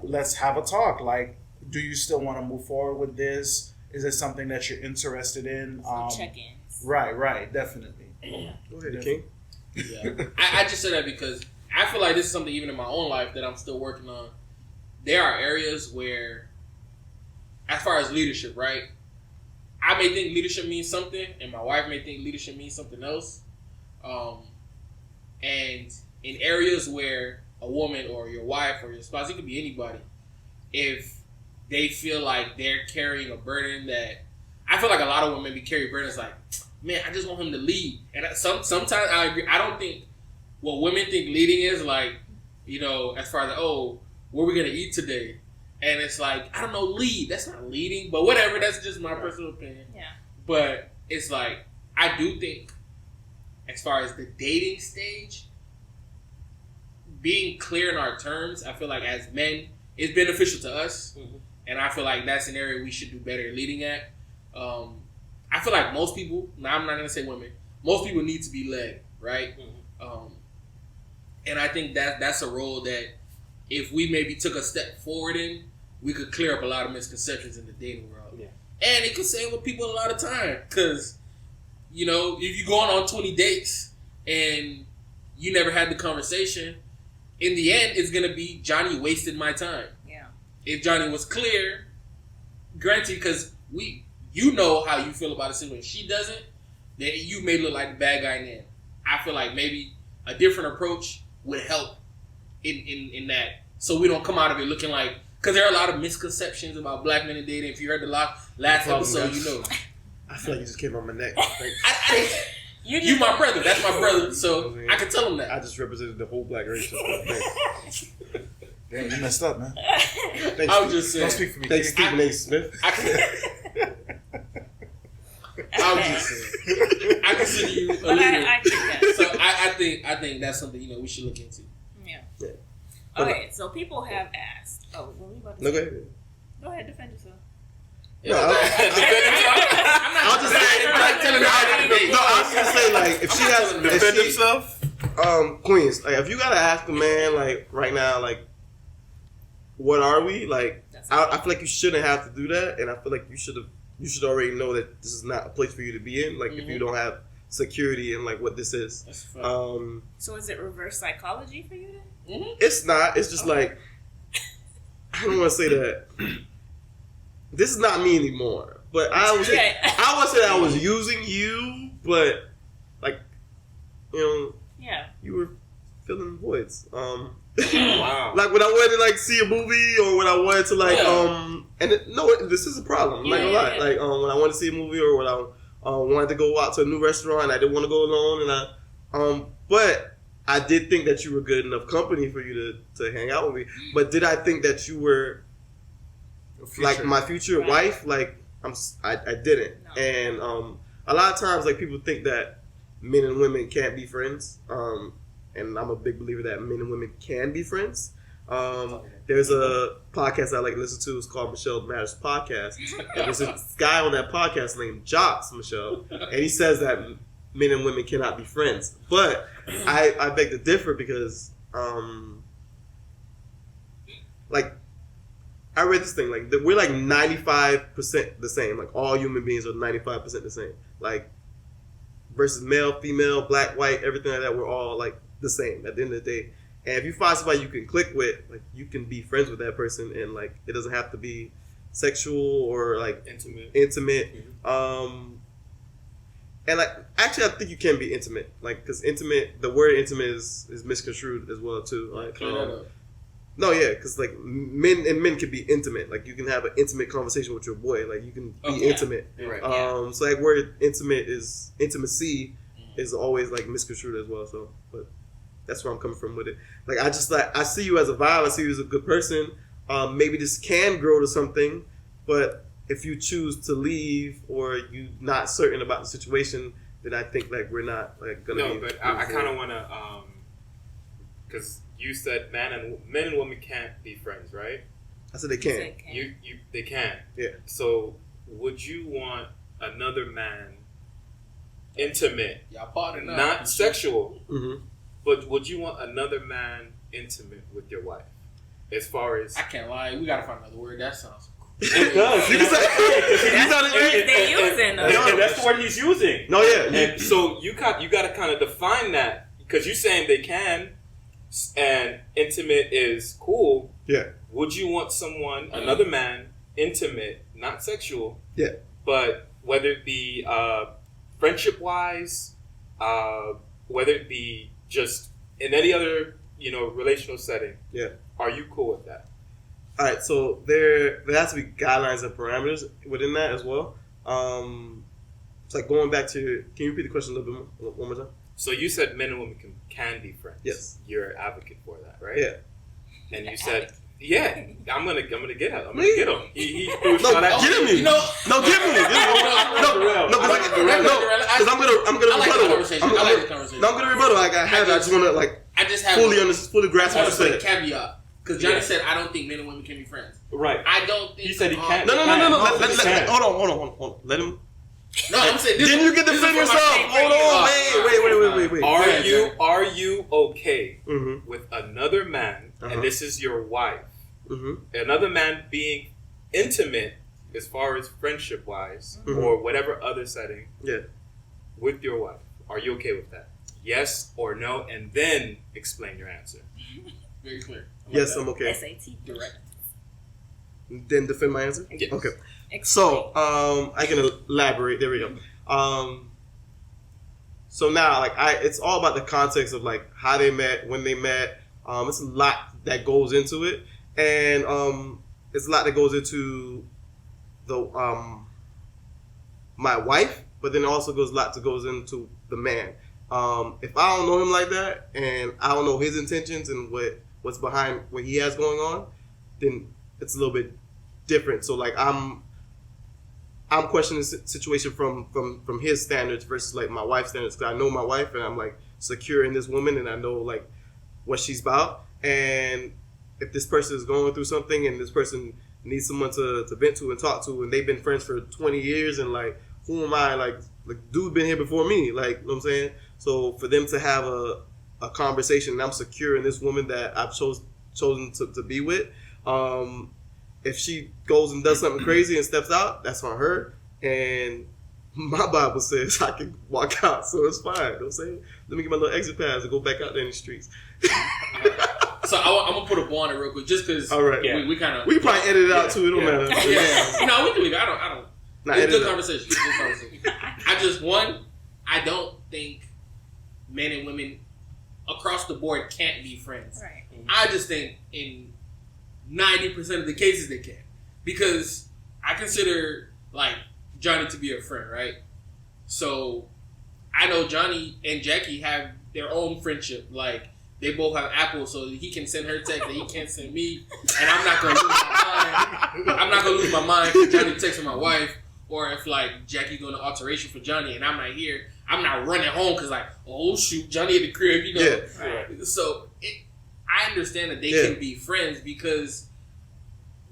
let's have a talk. Like, do you still want to move forward with this? Is it something that you're interested in? Check-ins. Right, definitely. Go ahead, King. Yeah. I just say that because I feel like this is something even in my own life that I'm still working on. There are areas where, as far as leadership, right? I may think leadership means something, and my wife may think leadership means something else. And in areas where a woman or your wife or your spouse, it could be anybody, if they feel like they're carrying a burden that, I feel like a lot of women be carrying burdens like, man, I just want him to lead. And sometimes I agree. I don't think what women think leading is like, you know, as far as, oh, what are we going to eat today? And it's like, I don't know, lead. That's not leading, but whatever. That's just my personal opinion. Yeah. But it's like, I do think as far as the dating stage, being clear in our terms, I feel like as men, is beneficial to us. Mm-hmm. And I feel like that's an area we should do better leading at. I feel like most people, now I'm not going to say women, most people need to be led, right? Mm-hmm. And I think that's a role that if we maybe took a step forward in, we could clear up a lot of misconceptions in the dating world. Yeah. And it could save with people a lot of time. Because, you know, if you're going on 20 dates and you never had the conversation, in the end, it's going to be Johnny wasted my time. Yeah. If Johnny was clear, granted, because you know how you feel about a situation. She doesn't, then you may look like the bad guy in the end. I feel like maybe a different approach would help in that. So we don't come out of it looking like, because there are a lot of misconceptions about black men and dating. If you heard the last episode, you know. I feel like you just came on my neck. You my brother. That's my brother. So I can tell him that. I just represented the whole black race. Damn, you messed up, man. Thanks, I was just saying. Don't speak for me. Thanks, Stephen A. Smith. I was just saying. I consider you a leader. I get that. So I think that's something, you know, we should look into. Yeah. Okay, so people have asked. Oh, what were you about to say? No, go ahead. Go ahead, defend yourself. No, I'll just say. No, I was gonna say, like, if she has to defend himself, Queens, like, if you gotta ask a man, like, right now, like, what are we? Like, I feel like you shouldn't have to do that, and I feel like you should already know that this is not a place for you to be in. Like, if you don't have security in like what this is. So is it reverse psychology for you then? Mm-hmm. It's not. It's just like, I don't want to say that. This is not me anymore. But I would say I was using you, but like, you know, you were filling voids. Wow. Like when I wanted to like see a movie, or when I wanted to like this is a problem. I'm not gonna lie. Like when I wanted to see a movie, or when I wanted to go out to a new restaurant, and I didn't want to go alone, and but I did think that you were good enough company for you to hang out with me. But did I think that you were like my future wife? Like I didn't. No. And a lot of times like people think that men and women can't be friends. And I'm a big believer that men and women can be friends. There's a podcast I like to listen to. It's called Michel Matters Podcast. And there's a guy on that podcast named Jocks Michel, and he says that men and women cannot be friends. But I beg to differ because, like, I read this thing, like, we're like 95% the same. Like, all human beings are 95% the same. Like, versus male, female, black, white, everything like that, we're all, like, the same at the end of the day. And if you find somebody you can click with, like, you can be friends with that person, and like it doesn't have to be sexual or like intimate. Mm-hmm. And like actually I think you can be intimate, like, because intimate, the word intimate is misconstrued as well too. Like no, yeah, because like men can be intimate. Like you can have an intimate conversation with your boy. Like you can be intimate. Right. So like word intimate is intimacy is always like misconstrued as well. So, but that's where I'm coming from with it. Like I just like I see you as a vibe. I see you as a good person. Maybe this can grow to something, but if you choose to leave or you not certain about the situation, then I think like we're not like gonna. No, but I kind of want to, because you said men and women can't be friends, right? I said they can. They can. Yeah. So would you want another man intimate, not sexual? Mm-hmm. But would you want another man intimate with your wife? As far as I can't lie, we gotta find another word. That sounds cool. It does. That's the word he's using. No, yeah. And so you got to kind of define that, because you're saying they can, and intimate is cool. Yeah. Would you want someone, another man, intimate, not sexual? Yeah. But whether it be friendship wise, whether it be just in any other, relational setting. Yeah. Are you cool with that? All right. So there has to be guidelines and parameters within that as well. It's like going back to. Can you repeat the question a little bit more, one more time? So you said men and women can be friends. Yes. You're an advocate for that, right? Yeah. And you said, yeah, I'm gonna get him. I'm gonna get him. He get him. No, get me. Because I'm gonna rebuttal. I'm gonna rebuttal. Like I just want to fully grasp what you said. Caveat. Because Johnny said, I don't think men and women can be friends. Right. I don't think... He said he can't. No. Hold on. Let him... No, I'm saying... Then you get to defend yourself. Hold on. Wait. Are you okay with another man, and this is your wife, another man being intimate as far as friendship wise or whatever other setting with your wife, are you okay with that? Yes or no, and then explain your answer. Very clear. Yes, I'm okay. SAT. Direct. Then defend my answer? Yes. Okay. Explain. So, I can elaborate. There we go. So now, like, it's all about the context of like how they met, when they met. It's a lot that goes into it, and it's a lot that goes into the my wife, but then it also goes a lot that goes into the man. If I don't know him like that, and I don't know his intentions and what's behind what he has going on, then it's a little bit different. So like I'm questioning the situation from his standards versus like my wife's standards, because I know my wife and I'm like secure in this woman and I know like what she's about. And if this person is going through something and this person needs someone to vent to and talk to, and they've been friends for 20 years and like, who am I? Like dude been here before me, like, you know what I'm saying? So for them to have a conversation, and I'm secure in this woman that I've chosen to be with, if she goes and does something crazy and steps out, that's on her. And my Bible says I can walk out, so it's fine. You know what I'm saying? Let me get my little exit pass and go back out there in the streets. So I'm going to put a ball on it real quick, just because we kind of... We probably edit it out too, it don't matter. Yeah. No, we can leave it. I don't. It's good conversation. I don't think men and women across the board can't be friends. Right. I just think in 90% of the cases they can. Because I consider, like, Johnny to be a friend, right? So, I know Johnny and Jackie have their own friendship. Like, they both have Apple, so he can send her text and he can't send me. And I'm not going to lose my mind. I'm not going to lose my mind if Johnny texts my wife. Or if, like, Jackie doing an alteration for Johnny and I'm not here, I'm not running home because, like, oh, shoot, Johnny at the crib, you know. Yeah. Right. So, I understand that they can be friends because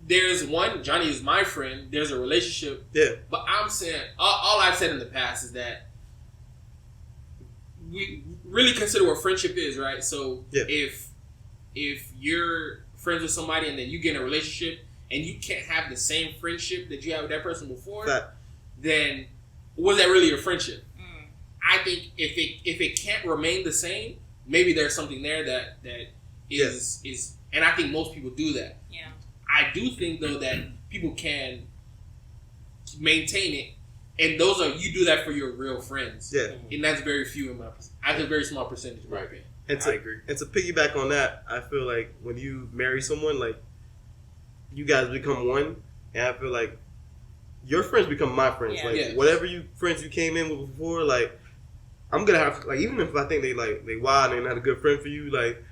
there's one, Johnny is my friend, there's a relationship. Yeah. But I'm saying, all I've said in the past is that we really consider what friendship is, right? So, if you're friends with somebody and then you get in a relationship and you can't have the same friendship that you had with that person before, then was that really a friendship? I think if it can't remain the same, maybe there's something there that is, and I think most people do that. Yeah. I do think though that people can maintain it, and those are, you do that for your real friends. Yeah. And that's very few in my, that's a very small percentage in my opinion. I agree. And to piggyback on that, I feel like when you marry someone, like, you guys become one, and I feel like your friends become my friends. Yeah. Like, whatever friends you came in with before, like, I'm gonna have, like, even if I think they wild and they're not a good friend for you, like,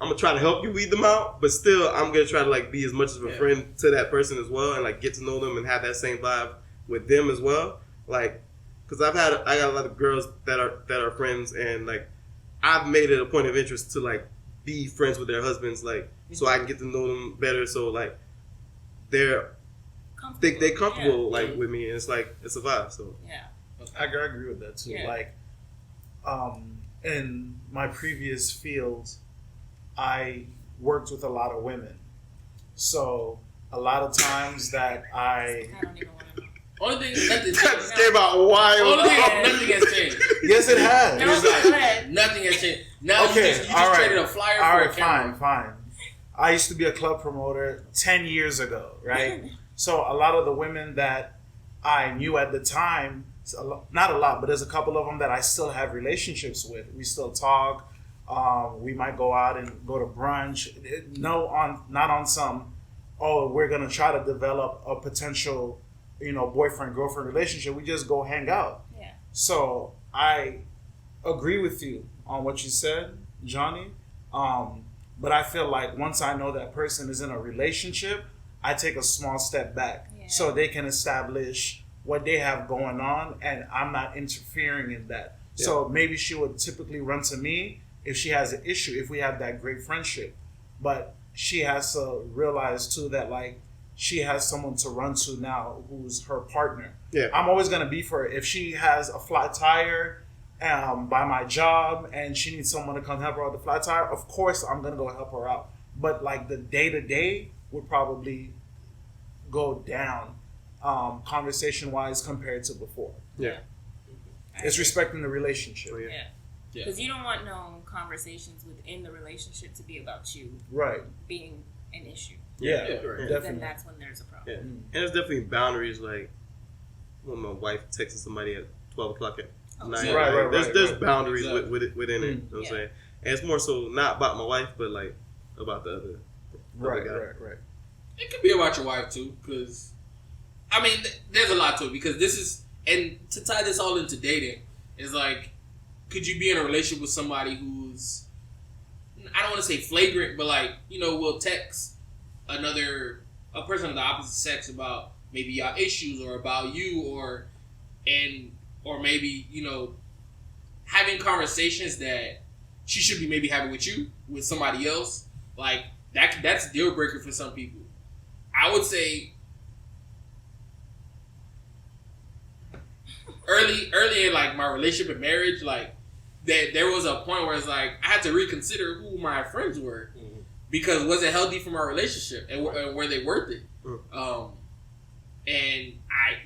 I'm gonna try to help you weed them out, but still, I'm gonna try to, like, be as much of a friend to that person as well, and, like, get to know them and have that same vibe with them as well. Like, because I got a lot of girls that are friends, and, like, I've made it a point of interest to, like, be friends with their husbands, like, so I can get to know them better. So, like, they're comfortable like with me, and it's like, it's a vibe. So I agree with that too. Like, in my previous field, I worked with a lot of women, so a lot of times that I don't even want to know. Only thing, nothing came out wild. Nothing has changed. Yes, it has. Nothing has changed. Now you just traded a flyer for a camera. Fine. I used to be a club promoter 10 years ago, right? So a lot of the women that I knew at the time, not a lot, but there's a couple of them that I still have relationships with. We still talk. We might go out and go to brunch. Not on some, we're going to try to develop a potential, boyfriend-girlfriend relationship. We just go hang out. Yeah. So I agree with you on what you said, Johnny. But I feel like once I know that person is in a relationship, I take a small step back so they can establish what they have going on, and I'm not interfering in that. Yeah. So maybe she would typically run to me if she has an issue, if we have that great friendship. But she has to realize too that, like, she has someone to run to now who's her partner. Yeah. I'm always going to be for her. If she has a flat tire by my job and she needs someone to come help her out with the flat tire, of course I'm going to go help her out. But, like, the day-to-day, would probably go down conversation-wise compared to before. Yeah. It's respecting the relationship. Yeah. Because you don't want no conversations within the relationship to be about you being an issue. Yeah, definitely. Then that's when there's a problem. Yeah. And there's definitely boundaries, like when my wife texts somebody at 12 o'clock at night. Right. There's boundaries exactly. within it. You know what I'm saying? And it's more so not about my wife, but like about the other guy. It could be about your wife too, because I mean, there's a lot to it. Because this is, and to tie this all into dating, is like, could you be in a relationship with somebody who's, I don't want to say flagrant, but like, you know, will text a person of the opposite sex about maybe y'all issues or about you, or maybe, you know, having conversations that she should be maybe having with you with somebody else. Like that's a deal breaker for some people. I would say early in like my relationship and marriage, like that there was a point where it's like I had to reconsider who my friends were, because was it healthy for my relationship, and were they worth it? And I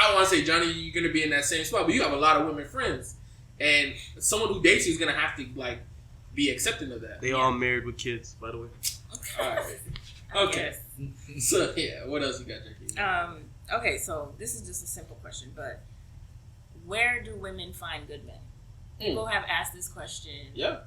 don't want to say, Johnny, you're gonna be in that same spot, but you have a lot of women friends, and someone who dates you is gonna have to like be accepting of that. They all married with kids, by the way. All right. Okay. So what else you got, Jackie? Okay, so this is just a simple question, but where do women find good men? People have asked this question. Yeah.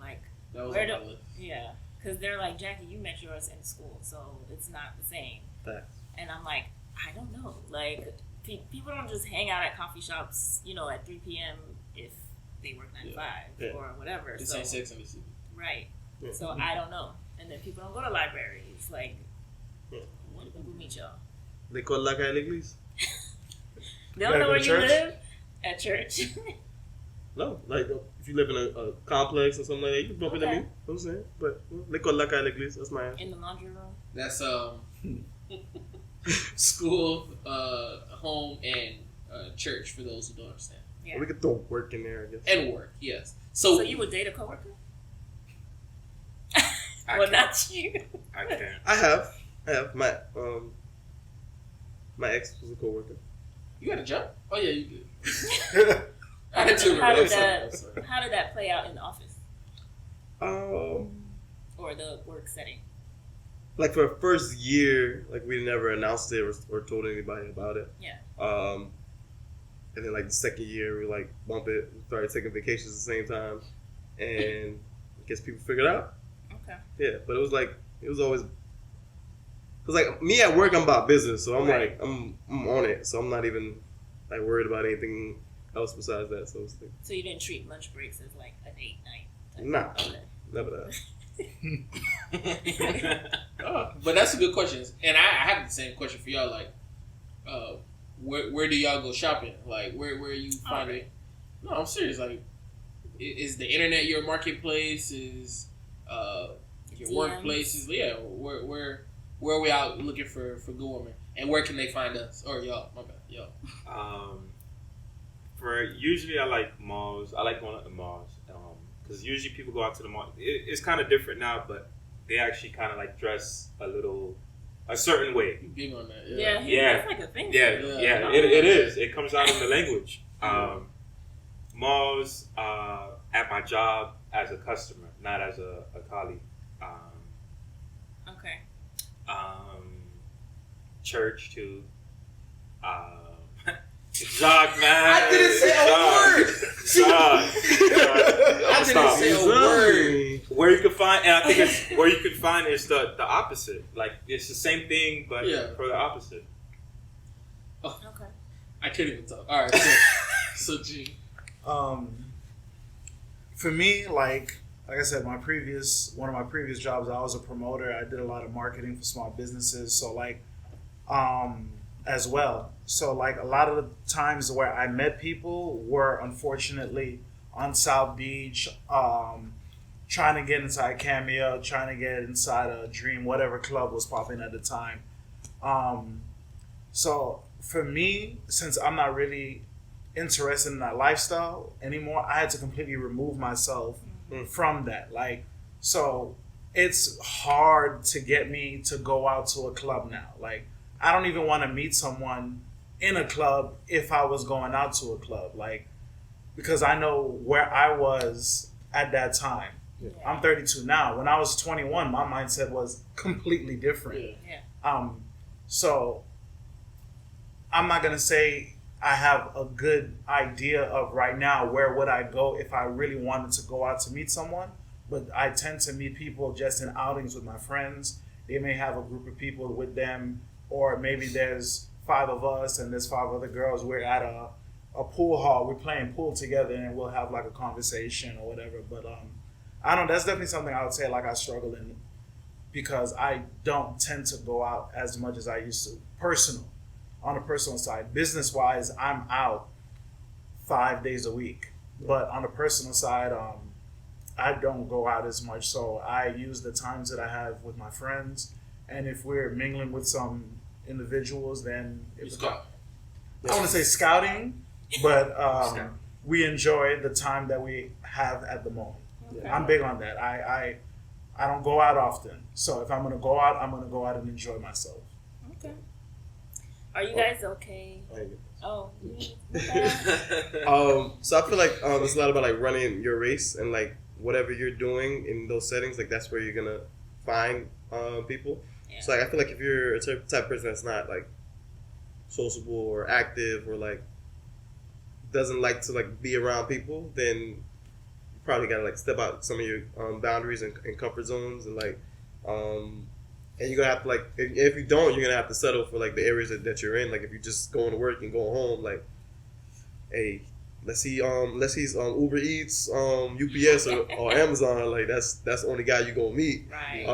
Like, That was where on my list. Yeah, because they're like, Jackie, you met yours in school, so it's not the same. Facts. And I'm like, I don't know. Like, people don't just hang out at coffee shops, you know, at 3 p.m. if they work 9 to 5 or whatever. This so, ain't Sex and the City. Right. Yeah. So I don't know. And then people don't go to libraries. Like, when we meet y'all? They call La Calle Iglesia. They don't know where you live? At church. No, like if you live in a complex or something like that, you can bump into me. You know what I'm saying? But they call La Calle Iglesia. That's my answer. In the laundry room? That's school, home, and church for those who don't understand. Yeah. Or we could throw work in there, I guess. And work, yes. So you would date a coworker? Well, not you. I can't. I have my ex was a coworker. You had a job? Oh yeah, you did. I had to remember. How did that play out in the office? Or the work setting? Like for the first year, like we never announced it or told anybody about it. Yeah. And then like the second year, we like bump it, started taking vacations at the same time, and I guess people figured it out. Okay. Yeah, but it was always. Cause like me at work, I'm about business, so I'm like I'm on it, so I'm not even like worried about anything else besides that. So it's like, so you didn't treat lunch breaks as like a date night? Nah, never that. But that's a good question, and I have the same question for y'all. Like, where do y'all go shopping? Like, where you find it? No, I'm serious. Like, is the internet your marketplace? Is your workplaces? Yeah, where are we out looking for good women? And where can they find us? Or y'all, my bad, y'all. For usually I like malls. I like going out to malls. Because usually people go out to the mall. It's kind of different now, but they actually kind of like dress a certain way. You big on that, yeah. That's like a thing. Yeah. It is. It comes out in the language. Malls, at my job as a customer, not as a colleague. Okay. Church too. Jog, man. I didn't say a word. I didn't say a word. Where you can find, and I think it's where you can find is the opposite. Like it's the same thing, but for the opposite. Oh, okay. I can't even talk. All right. So G. For me, like I said, one of my previous jobs, I was a promoter. I did a lot of marketing for small businesses. So like, as well. So like a lot of the times where I met people were unfortunately on South Beach, trying to get inside Cameo, trying to get inside a Dream, whatever club was popping at the time. So for me, since I'm not really interested in that lifestyle anymore, I had to completely remove myself from that. Like, so it's hard to get me to go out to a club now. Like, I don't even want to meet someone in a club if I was going out to a club. Like, because I know where I was at that time. Yeah. I'm 32 now. When I was 21, my mindset was completely different. Yeah. So I'm not going to say I have a good idea of right now where would I go if I really wanted to go out to meet someone. But I tend to meet people just in outings with my friends. They may have a group of people with them, or maybe there's 5 of us and there's 5 other girls. We're at a pool hall. We're playing pool together, and we'll have like a conversation or whatever. But I don't. That's definitely something I would say like I struggle in, because I don't tend to go out as much as I used to. On a personal side, business wise, I'm out 5 days a week. But on the personal side, I don't go out as much, so I use the times that I have with my friends, and if we're mingling with some individuals, then it's I want to say scouting, but we enjoy the time that we have at the moment. Okay. I'm big on that. I don't go out often, so if I'm gonna go out, I'm gonna go out and enjoy myself. Okay. Are you guys okay? Oh. So I feel like it's a lot about like running your race and like whatever you're doing in those settings, like that's where you're gonna find people. Yeah. So like I feel like if you're a type of person that's not like sociable or active or like doesn't like to like be around people, then you probably gotta like step out some of your boundaries and comfort zones, and like and you're gonna have to like if you don't, you're gonna have to settle for like the areas that you're in. Like if you're just going to work and going home, like hey, let's see Uber Eats, UPS or Amazon. Like that's the only guy you gonna meet. Right.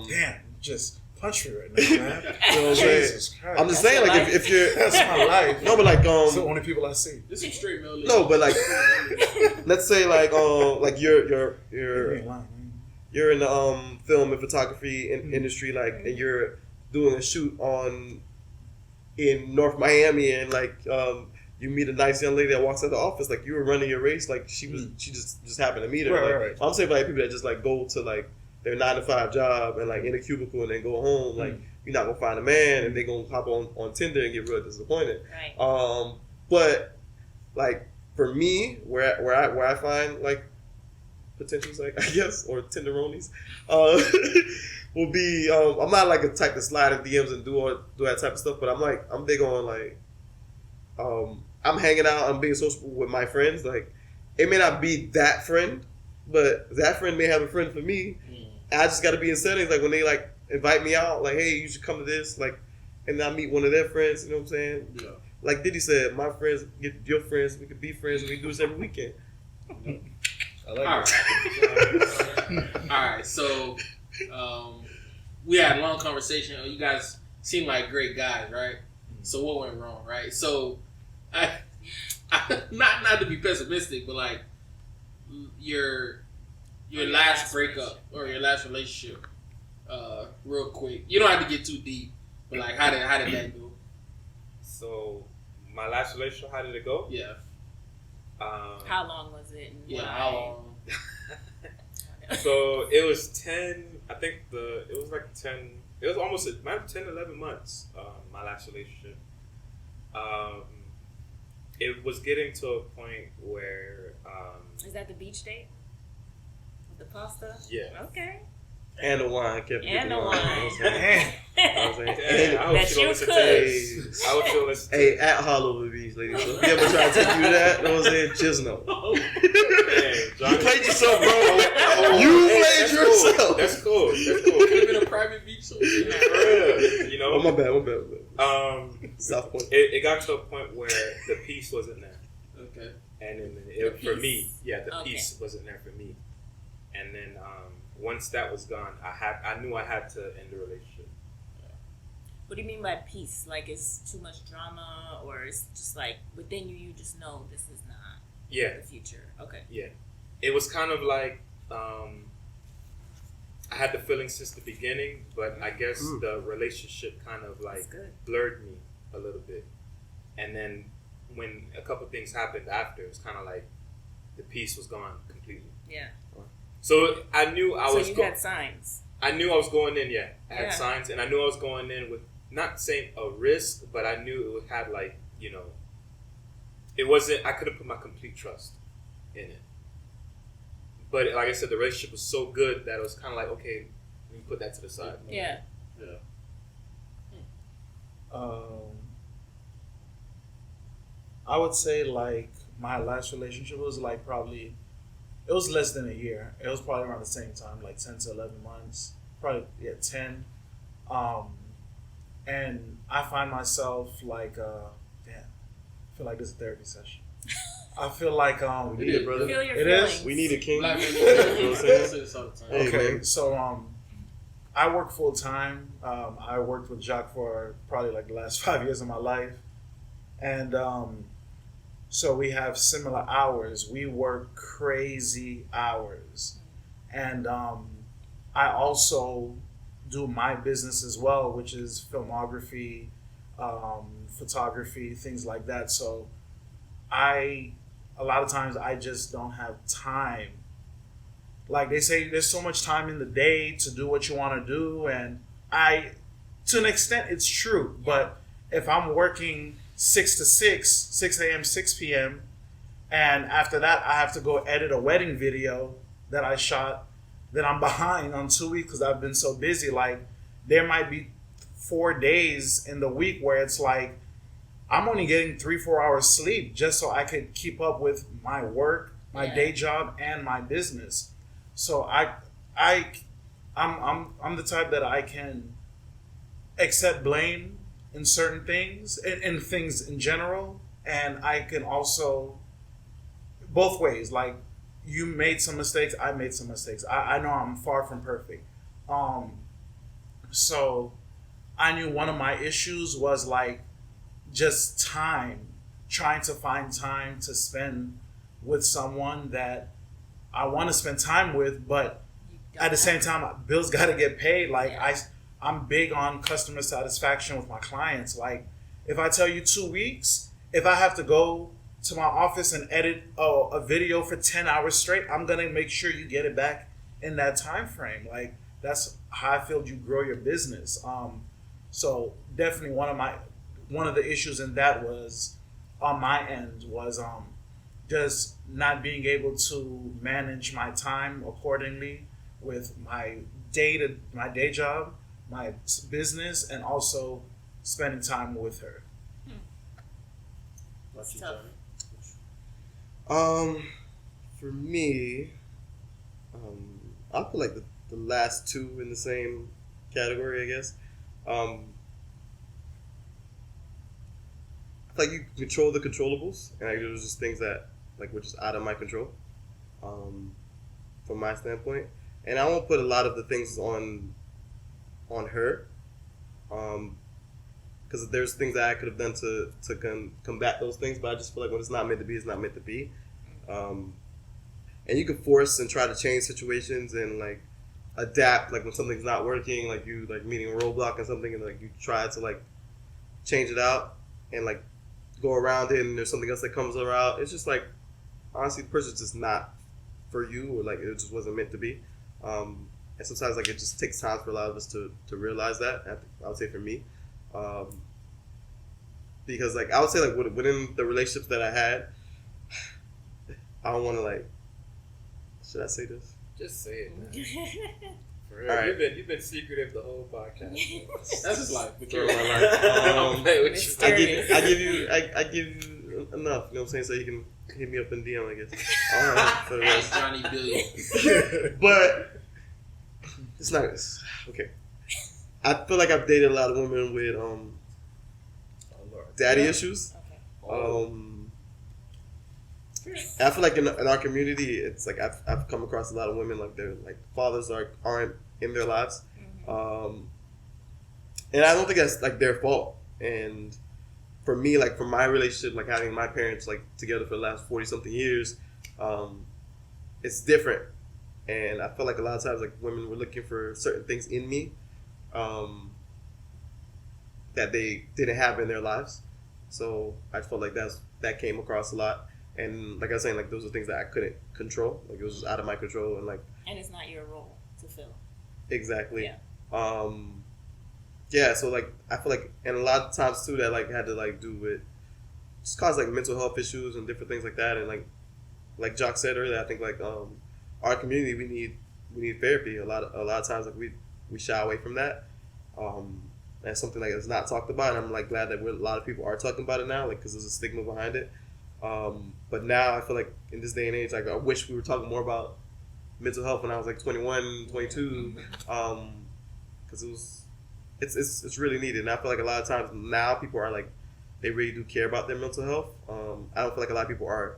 Damn, just punch me right now, man. You know what I'm saying? I'm just saying, like if you're that's my life. No, but like it's the only people I see. This is straight middle. No, but like let's say like you're in the film and photography industry, like, and you're doing a shoot in North Miami, and like you meet a nice young lady that walks out the office, like you were running your race, like she just happened to meet her. Right. I'm saying like people that just like go to like their 9-to-5 job and like in a cubicle and then go home, like you're not gonna find a man, and they gonna hop on Tinder and get real disappointed. Right. But like for me, where I find like potentials, like I guess, or tenderonis, will be I'm not like a type to slide in DMs and do that type of stuff, but I'm big on like I'm hanging out, I'm being social with my friends. Like it may not be that friend, but that friend may have a friend for me. I just got to be in settings like when they like invite me out, like hey, you should come to this, like, and I meet one of their friends. You know what I'm saying? Yeah. Like Diddy said, my friends get your friends. We could be friends, and we do this every weekend. I like it. All right. So we had a long conversation. You guys seem like great guys, right? So what went wrong, right? So I not to be pessimistic, but like your last breakup or your last relationship, real quick. You don't have to get too deep, but like how did that go? So my last relationship, how did it go? Yeah. How long was it? Yeah, how long? So it was 10. I think it was like 10. It was almost 10, 11 months. My last relationship. It was getting to a point where. Is that the beach date? With the pasta? Yeah. Okay. And the wine. And the wine. That you could. I would feel this. Hey, at Hollow Beach, ladies. So if you ever try to take you to that, you know what I'm saying? Just know. You played yourself, bro. You played yourself. That's cool. Could have been a private beach. You know? Oh, my bad. South Point. It got to a point where the peace wasn't there. Okay. And then for me, the peace wasn't there for me. And then once that was gone, I knew I had to end the relationship. What do you mean by peace? Like it's too much drama, or it's just like within you just know this is not the future. Okay. Yeah. It was kind of like I had the feeling since the beginning, but I guess the relationship kind of like blurred me a little bit. And then when a couple things happened after, it's kind of like the peace was gone completely. Yeah. So I knew I was. So you had signs. I knew I was going in. Yeah, I had Yeah. signs, and I knew I was going in with not saying a risk, but I knew it had like it wasn't. I couldn't put my complete trust in it. But like I said, the relationship was so good that it was kind of like, okay, let me put that to the side. Yeah. I would say like my last relationship was like probably, it was less than a year. It was probably around the same time, like 10 to 11 months. Probably, 10. And I find myself like, damn, I feel like this is a therapy session. I feel like, We need it, brother. Feel your It feelings. is? We need a king. Black men, You know what I'm saying? say this all the time. Hey, okay, man. so I work full time. I worked with Jacques for probably like the last 5 years of my life, and so we have similar hours. We work crazy hours, and I also do my business as well, which is filmography, photography, things like that. So a lot of times I just don't have time. Like they say, there's so much time in the day to do what you want to do, and to an extent, it's true. But if I'm working 6 to 6 a.m., 6 p.m., and after that I have to go edit a wedding video that I shot, then I'm behind on 2 weeks because I've been so busy. Like there might be 4 days in the week where it's like I'm only getting 3-4 hours sleep just so I could keep up with my work, my day job, and my business. So I'm the type that I can accept blame in certain things, in things in general, and I can also both ways. Like you made some mistakes, I made some mistakes. I know I'm far from perfect. So I knew one of my issues was like just time, trying to find time to spend with someone that I want to spend time with, but at the same time, bills got to get paid. Like I'm big on customer satisfaction with my clients. Like if I tell you 2 weeks, if I have to go to my office and edit a video for 10 hours straight, I'm going to make sure you get it back in that time frame. Like that's how I feel you grow your business. So definitely one of the issues in that was on my end was just not being able to manage my time accordingly with my day job, my business, and also spending time with her. It's tough. For me, I'll put like the last two in the same category, I guess. I feel like you control the controllables, and like, there's just things that like were just out of my control, from my standpoint. And I won't put a lot of the things on her, because there's things that I could have done to combat those things. But I just feel like when it's not meant to be, it's not meant to be. And you can force and try to change situations and like adapt. Like when something's not working, like you like meeting a roadblock and something, and like you try to like change it out and like go around it, and there's something else that comes around. It's just like honestly, the person's just not for you, or like it just wasn't meant to be. And sometimes like it just takes time for a lot of us to realize that. I would say for me, because like I would say like within the relationships that I had, I don't want to like. Should I say this? Just say it, man. For real. All right. You've been secretive the whole podcast. That's his life. Through my life. Don't play with you. I give you enough. You know what I'm saying? So you can hit me up in DM, I guess. All right. For the rest. Johnny Billion. But it's not okay. I feel like I've dated a lot of women with daddy issues. Okay. I feel like in our community, it's like I've come across a lot of women like their like fathers aren't in their lives, and I don't think that's like their fault. And for me, like for my relationship, like having my parents like together for the last 40-something years, it's different. And I feel like a lot of times like women were looking for certain things in me, that they didn't have in their lives. So I felt like that came across a lot. And like I was saying, like those are things that I couldn't control. Like it was just out of my control, and like. And it's not your role to fill. Exactly. Yeah. Yeah, so like I feel like, and a lot of times too that like had to like do with just cause like mental health issues and different things like that, and like Jock said earlier, I think like our community we need therapy a lot of times, like we shy away from that. That's something like that's not talked about, and I'm like glad that a lot of people are talking about it now, like because there's a stigma behind it. But now I feel like in this day and age, like I wish we were talking more about mental health when I was like 21, 22, because it's really needed. And I feel like a lot of times now people are like, they really do care about their mental health. I don't feel like a lot of people are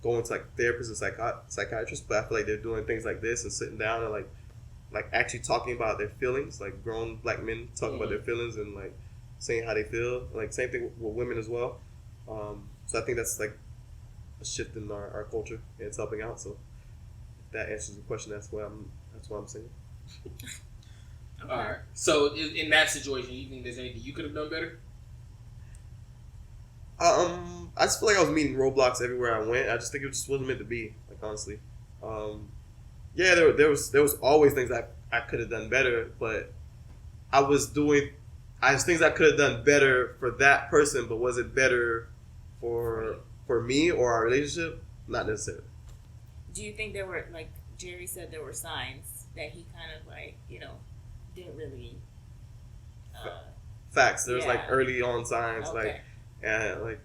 going to like therapists and psychiatrists, but I feel like they're doing things like this and sitting down and like actually talking about their feelings, like grown black men talking about their feelings and like saying how they feel. Like same thing with women as well. So I think that's like a shift in our culture, and it's helping out. So if that answers the question, that's what I'm saying. Okay. All right. So in that situation, you think there's anything you could have done better? I just feel like I was meeting roadblocks everywhere I went. I just think it just wasn't meant to be. Like honestly, yeah, there was always things I could have done better, but I was things I could have done better for that person, but was it better for me or our relationship? Not necessarily. Do you think there were, like Gerry said, there were signs that he kind of like, didn't really facts. There's like early on signs, okay. like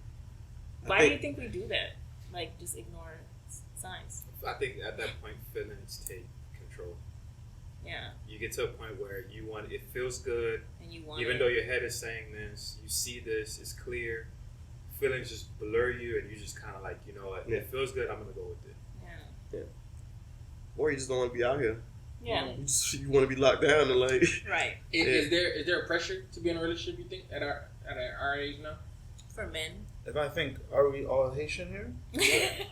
why do you think we do that? Like just ignore signs? I think at that point feelings take control. Yeah. You get to a point where it feels good, and you want even though your head is saying this, you see this, it's clear. Feelings just blur you, and you just kind of like, you know what, it feels good, I'm gonna go with it. Yeah. Or you just don't want to be out here. Yeah. You want to be locked down and like. Right. Is there a pressure to be in a relationship? You think at our age now? For men. If I think, are we all Haitian here?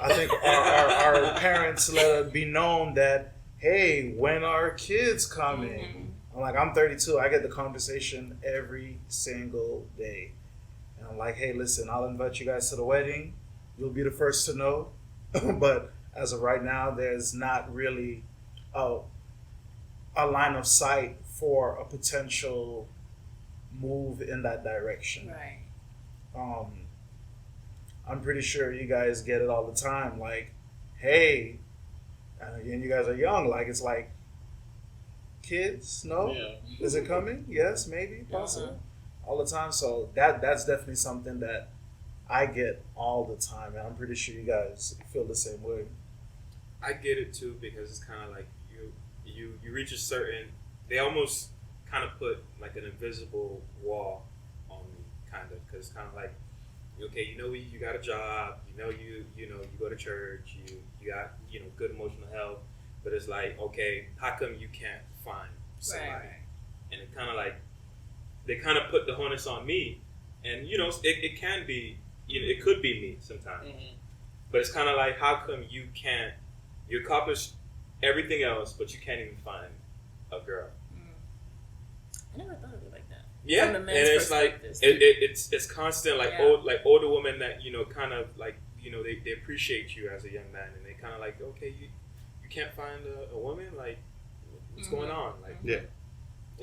I think our parents let it be known that, hey, when are kids coming? I'm like, I'm 32. I get the conversation every single day. And I'm like, hey, listen, I'll invite you guys to the wedding. You'll be the first to know. But as of right now, there's not really a line of sight for a potential move in that direction. Right. I'm pretty sure you guys get it all the time. Like, hey, and again, you guys are young. Like, it's like, kids, no? Yeah. Is it coming? Yes, maybe, possibly. All the time. So that's definitely something that I get all the time, and I'm pretty sure you guys feel the same way. I get it too, because it's kind of like you reach a certain. They almost kind of put like an invisible wall on me, kind of, because it's kind of like, okay, you got a job, you go to church, you got good emotional health, but it's like, okay, how come you can't find somebody? Right. And it kind of like they kind of put the onus on me, and it can be, it could be me sometimes, but it's kind of like, how come you accomplish everything else, but you can't even find a girl? I never thought of it like that. Yeah, and it's like it's constant, like older women that kind of like they appreciate you as a young man, and they kind of like, okay, you can't find a woman, like what's going on, like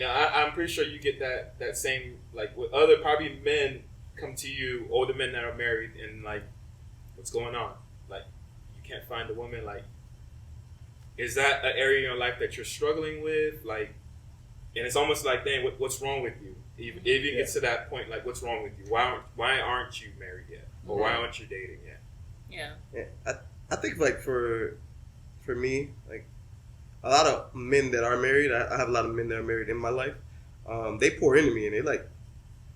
I'm pretty sure you get that same, like with other probably men come to you, older men that are married, and like what's going on, like you can't find a woman, like is that an area in your life that you're struggling with, like, and it's almost like, dang, what's wrong with you? If it gets to that point, like, what's wrong with you? Why aren't you married yet? Or why aren't you dating yet? Yeah. I think like for me, like a lot of men that are married, I have a lot of men that are married in my life. They pour into me, and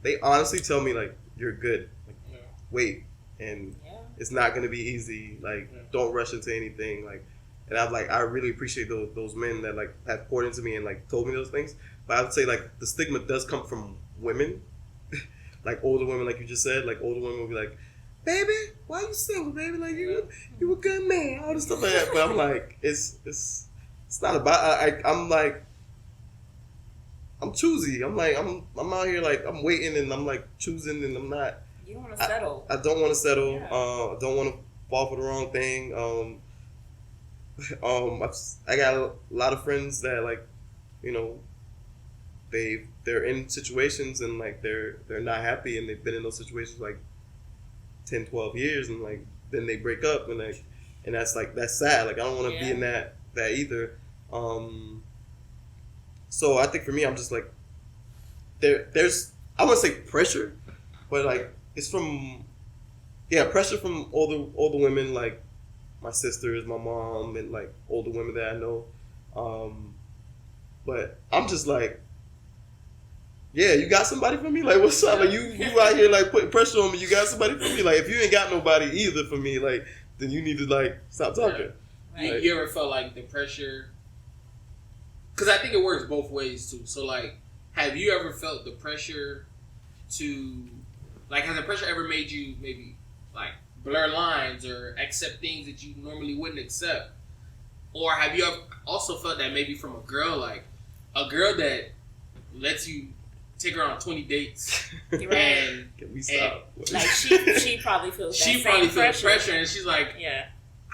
they honestly tell me like, you're good. Like, wait, and it's not gonna be easy. Like, don't rush into anything. Like, and I really appreciate those men that like have poured into me and like told me those things. But I would say like the stigma does come from women, like older women, like you just said. Like older women will be like, "Baby, why you single, baby? Like you a good man," all this stuff like that. But I'm like, it's not about. I'm like, I'm choosy. I'm like, I'm out here like I'm waiting and I'm like choosing and I'm not. You don't want to settle. I don't want to settle. Yeah. I don't want to fall for the wrong thing. I got a lot of friends that like you know, they're in situations and like they're not happy, and they've been in those situations like 10, 12 years, and like then they break up, and like, and that's sad. Like I don't want to be in that either. So I think for me, I'm just like there's I wouldn't say pressure, but like it's from pressure from older women like my sisters, my mom, and like older women that I know. But I'm just like, yeah, you got somebody for me? Like, what's up? Like, you out here, like, putting pressure on me. You got somebody for me? Like, if you ain't got nobody either for me, like, then you need to, like, stop talking. Yeah. Like, you ever felt, like, the pressure? Because I think it works both ways, too. So, like, have you ever felt the pressure to, like, has the pressure ever made you maybe, like, blur lines or accept things that you normally wouldn't accept? Or have you also felt that maybe from a girl, like, a girl that lets you take her on 20 dates, Right. Can we stop? Like she probably feels that she probably feels pressure, and she's like, yeah,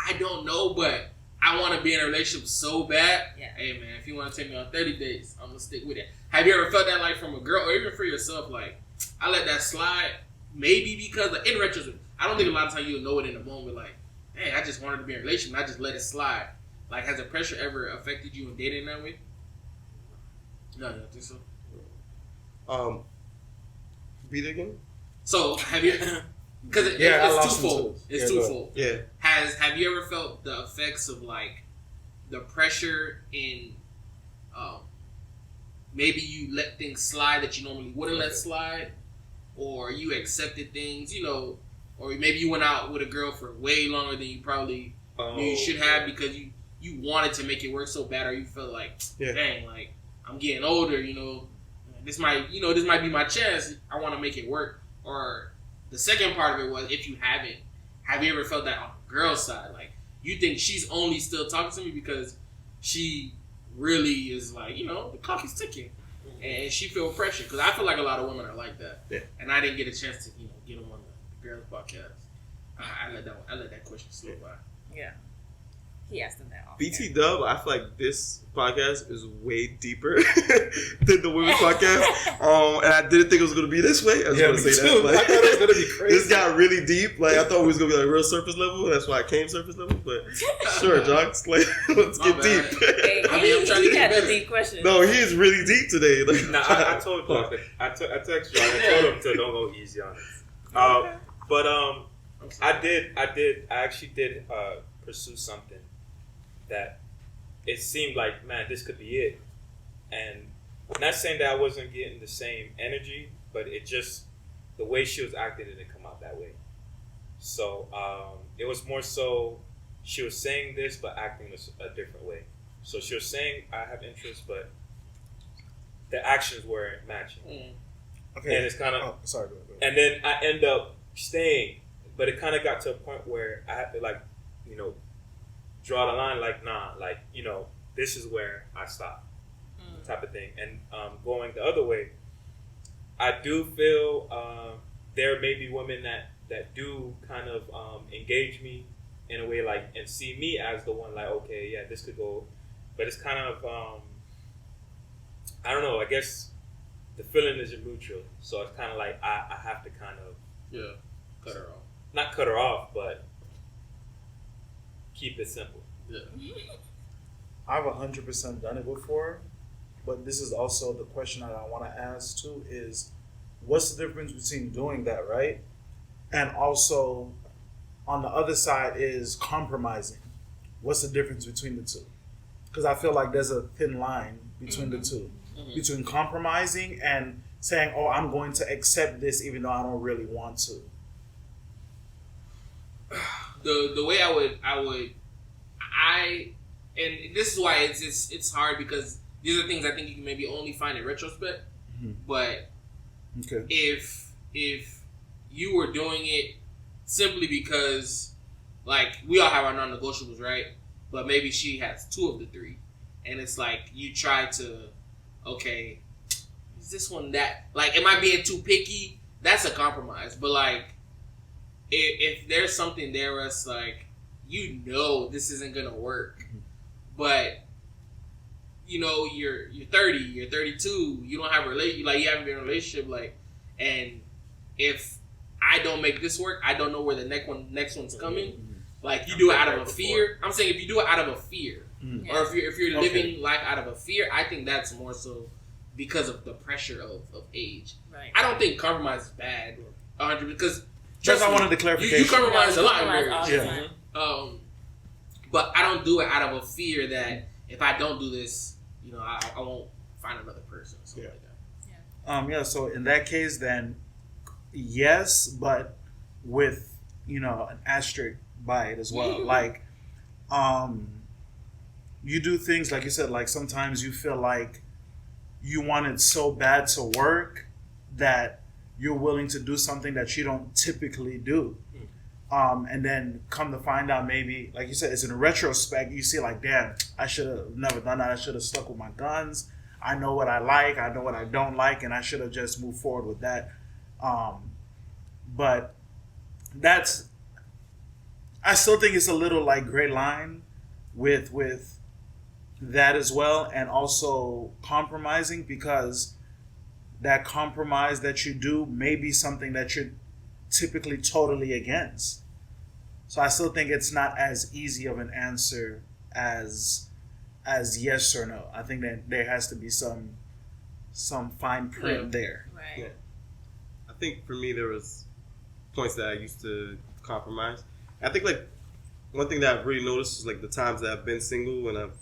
I don't know, but I want to be in a relationship so bad. Yeah. Hey man, if you want to take me on 30 dates, I'm gonna stick with it. Have you ever felt that, like, from a girl, or even for yourself, like, I let that slide, maybe because, like, in retrospect, I don't think a lot of times you'll know it in the moment, like, hey, I just wanted to be in a relationship, I just let it slide. Like, has the pressure ever affected you in dating that way? No, you don't think so? Read it again? So, have you... Because it's twofold. It's twofold. Yeah. Have you ever felt the effects of, like, the pressure in... maybe you let things slide that you normally wouldn't let slide, or you accepted things, you know, or maybe you went out with a girl for way longer than you probably knew you should have because you wanted to make it work so bad, or you felt like, dang, like, I'm getting older, you know, this might be my chance, I want to make it work. Or the second part of it was, if you haven't, have you ever felt that on the girl's side? Like, you think she's only still talking to me because she really is like, you know, the clock is ticking, and she feel pressure? Because I feel like a lot of women are like that, and I didn't get a chance to, you know, get them on the girls podcast. I let that question slip by. Yeah, he asked him that. BT Dub, I feel like this podcast is way deeper than the women's podcast. And I didn't think it was going to be this way. I just want to say that. Like, I thought it was going to be crazy. This got really deep. Like, I thought it was going to be like real surface level. That's why I came surface level. But sure, Jocks, like, let's get deep. Hey, I'm trying to get better. Deep question. No, he is really deep today. Like, I told Clark, I texted you, I told him to don't go easy on it. But I actually did pursue something that it seemed like, man, this could be it. And not saying that I wasn't getting the same energy, but it just, the way she was acting didn't come out that way. So it was more so she was saying this, but acting a different way. So she was saying, I have interest, but the actions weren't matching. Okay. And it's kind of, sorry, go ahead. And then I end up staying, but it kind of got to a point where I had to, like, you know, draw the line, like, nah, like, you know, this is where I stop, type of thing. And going the other way, I do feel there may be women that do kind of engage me in a way, like, and see me as the one, like, okay, yeah, this could go, but it's kind of, I don't know, I guess the feeling isn't mutual, so it's kind of like I have to kind of cut her off. Not cut her off, but keep it simple. Yeah. I've 100% done it before, but this is also the question that I want to ask too is, what's the difference between doing that, right? And also, on the other side is compromising. What's the difference between the two? Because I feel like there's a thin line between the two. Between compromising and saying, oh, I'm going to accept this even though I don't really want to. The way and this is why it's hard, because these are things I think you can maybe only find in retrospect. But if you were doing it simply because, like, we all have our non-negotiables, right? But maybe she has 2 of the 3, and it's like you try to, okay, is this one that, like, am I being too picky? That's a compromise. But, like, if there's something there where it's like, you know this isn't gonna work, but you know, you're 30, you're 32, you don't have you haven't been in a relationship, like, and if I don't make this work, I don't know where the next one's coming. Mm-hmm. Like, you do it out of a fear. I'm saying if you do it out of a fear, or if you're living life out of a fear, I think that's more so because of the pressure of age. Right. I don't think compromise is bad, 100, because just I wanted the clarification. You compromise a lot in marriage. But I don't do it out of a fear that if I don't do this, you know, I won't find another person or something like that. Yeah. So in that case, then yes, but with, you know, an asterisk by it as well. Like, you do things like you said. Like sometimes you feel like you want it so bad to work that you're willing to do something that you don't typically do. And then come to find out, maybe, like you said, it's in retrospect, you see like, damn, I should have never done that. I should have stuck with my guns. I know what I like. I know what I don't like. And I should have just moved forward with that. But I still think it's a little like gray line with that as well. And also compromising, because that compromise that you do may be something that you're typically totally against. So I still think it's not as easy of an answer as yes or no. I think that there has to be some fine print there. Right. Yeah. I think for me there was points that I used to compromise. I think like one thing that I've really noticed is like the times that I've been single and I've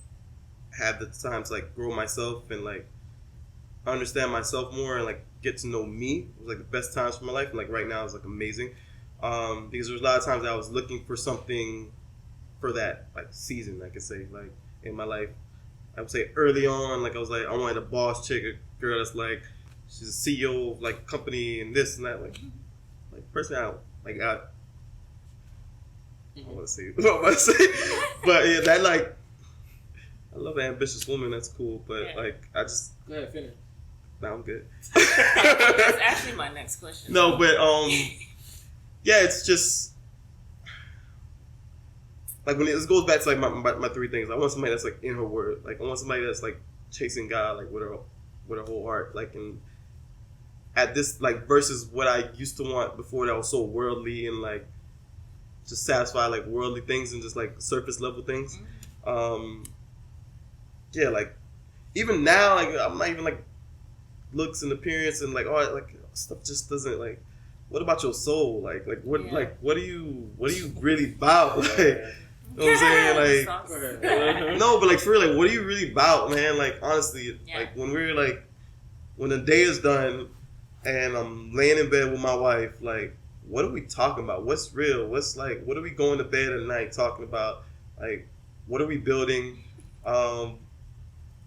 had the time to like grow myself and like understand myself more and like get to know me. It was like the best times for my life, and like right now it's like amazing, because there's a lot of times that I was looking for something for that like season, I could say, like in my life. I would say early on, like I was like, I wanted a boss chick, a girl that's like, she's a CEO of like company and this and that, like personally, I want to say what I want to say, but yeah, that like, I love an ambitious woman. That's cool, but like I just go ahead, finish. No, I'm good. That's actually my next question. No, but yeah, it's just like when this goes back to like my three things. I want somebody that's like in her word. Like I want somebody that's like chasing God, like with her whole heart. Like, and at this, like, versus what I used to want before that was so worldly and like just satisfy like worldly things and just like surface level things. Yeah, like even now, like I'm not even like looks and appearance and like all like stuff just doesn't like. What about your soul? Like what? Yeah. Like what are you really about? Like, you know what I'm saying? Like no, but like for real, like what are you really about, man? Like honestly, like when the day is done and I'm laying in bed with my wife, like what are we talking about? What's real? What's like? What are we going to bed at night talking about? Like what are we building?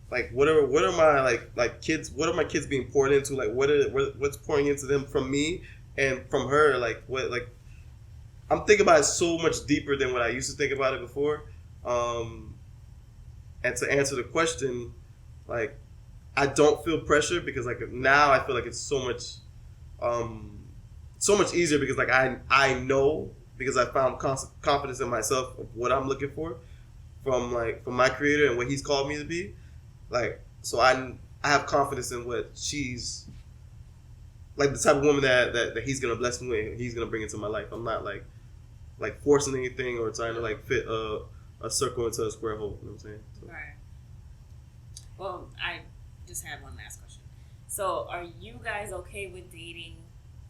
Like what are my like kids? What are my kids being poured into? Like what's pouring into them from me and from her? Like what? Like I'm thinking about it so much deeper than what I used to think about it before. And to answer the question, like I don't feel pressure because like now I feel like it's so much easier because like I know because I found confidence in myself of what I'm looking for from my creator and what he's called me to be. Like, so I have confidence in what she's like, the type of woman that he's gonna bless me with, he's gonna bring into my life. I'm not like forcing anything or trying to like fit a circle into a square hole. You know what I'm saying? So. Right. Well, I just had one last question. So, are you guys okay with dating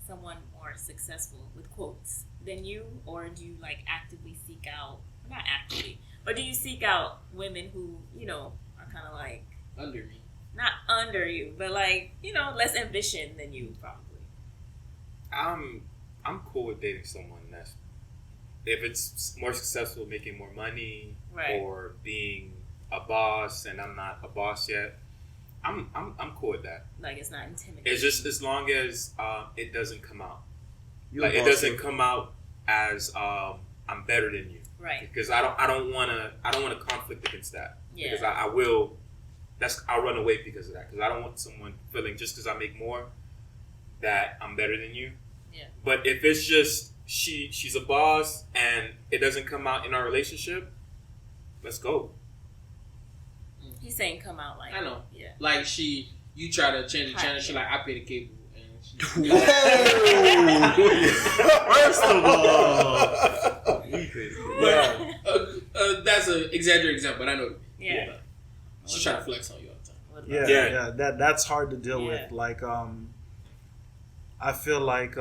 someone more successful with quotes than you, or do you like actively seek out? Not actively, but do you seek out women who are kind of like under me? Not under you, but like less ambition than you probably. I'm cool with dating someone that's if it's more successful, making more money, right, or being a boss, and I'm not a boss yet. I'm cool with that. Like it's not intimidating. It's just as long as it doesn't come out. Like it doesn't come out as I'm better than you. Right. Because I don't want to conflict against that. Yeah. Because I'll run away because of that. Because I don't want someone feeling just because I make more that I'm better than you. Yeah. But if it's just she's a boss and it doesn't come out in our relationship, let's go. He's saying come out like. I know. Yeah. Like you try to change the channel. She like, I pay the cable. And First of all, that's an exaggerated example, but I know. Yeah. She's trying to flex on you all the time. Yeah. That's hard to deal with. Like, I feel like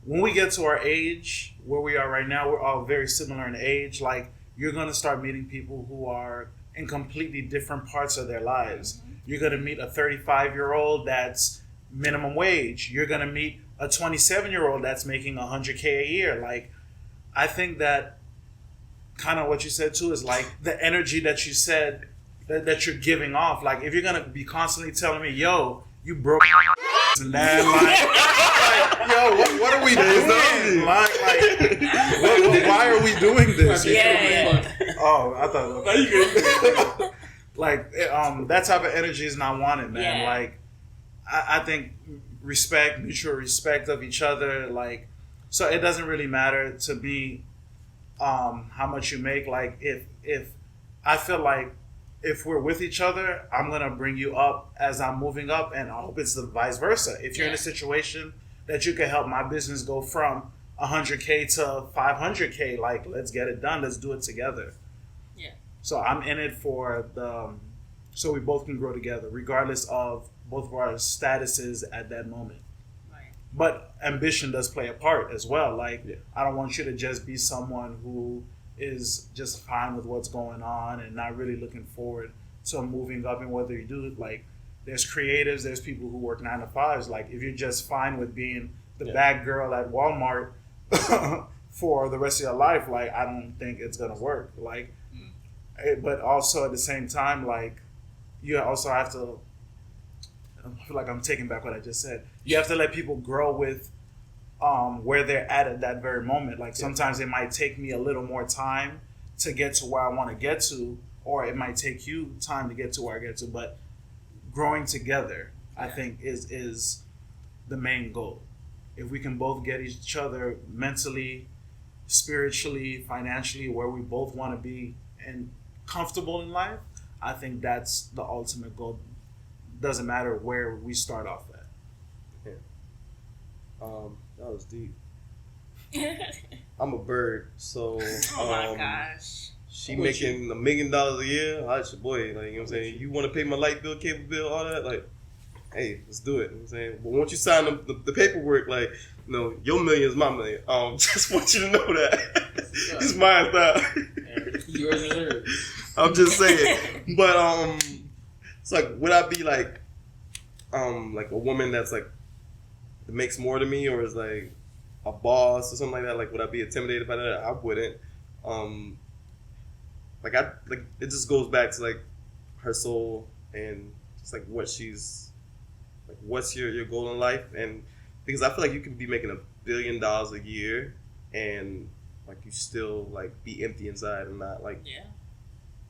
when we get to our age, where we are right now, we're all very similar in age. Like, you're going to start meeting people who are in completely different parts of their lives. Mm-hmm. You're going to meet a 35-year-old that's minimum wage. You're going to meet a 27-year-old that's making $100K a year. Like, I think that kind of what you said too is like the energy that you said that you're giving off. Like, if you're going to be constantly telling me, yo, you broke and that, like yo, what are we doing? Why are we doing this? Oh, I thought. No, you good. Like, that type of energy is not wanted, man. Yeah. Like, I think mutual respect of each other. Like, so it doesn't really matter to me, how much you make. Like, if I feel like if we're with each other, I'm going to bring you up as I'm moving up, and I hope it's the vice versa. If you're in a situation that you can help my business go from 100K to 500K, like, let's get it done. Let's do it together. Yeah. So I'm in it for so we both can grow together, regardless of both of our statuses at that moment. Right. But ambition does play a part as well. Like, I don't want you to just be someone who is just fine with what's going on and not really looking forward to moving up. And whether you do, like, there's creatives, there's people who work 9 to 5s. Like, if you're just fine with being the bag girl at Walmart for the rest of your life, like, I don't think it's gonna work. Like, but also at the same time, like, you also have to, I feel like I'm taking back what I just said. You have to let people grow with where they're at that very moment. Like, sometimes it might take me a little more time to get to where I want to get to, or it might take you time to get to where I get to. But growing together, I think, is the main goal. If we can both get each other mentally, spiritually, financially, where we both want to be and comfortable in life, I think that's the ultimate goal. Doesn't matter where we start off at. That was deep. I'm a bird, so oh my gosh. She making $1 million a year. That's your boy. Like, you know what I'm saying? You want to pay my light bill, cable bill, all that? Like, hey, let's do it. You know what I'm saying? But once you sign the paperwork, like, you know, your million is my million. Just want you to know that. It's mine now. Yours is hers. I'm just saying. But it's like, would I be like a woman that's like that makes more than me, or is like a boss or something like that? Like, would I be intimidated by that? I wouldn't. Like, it just goes back to like her soul and just like what she's like. What's your goal in life? And because I feel like you can be making $1 billion a year and like you still like be empty inside and not like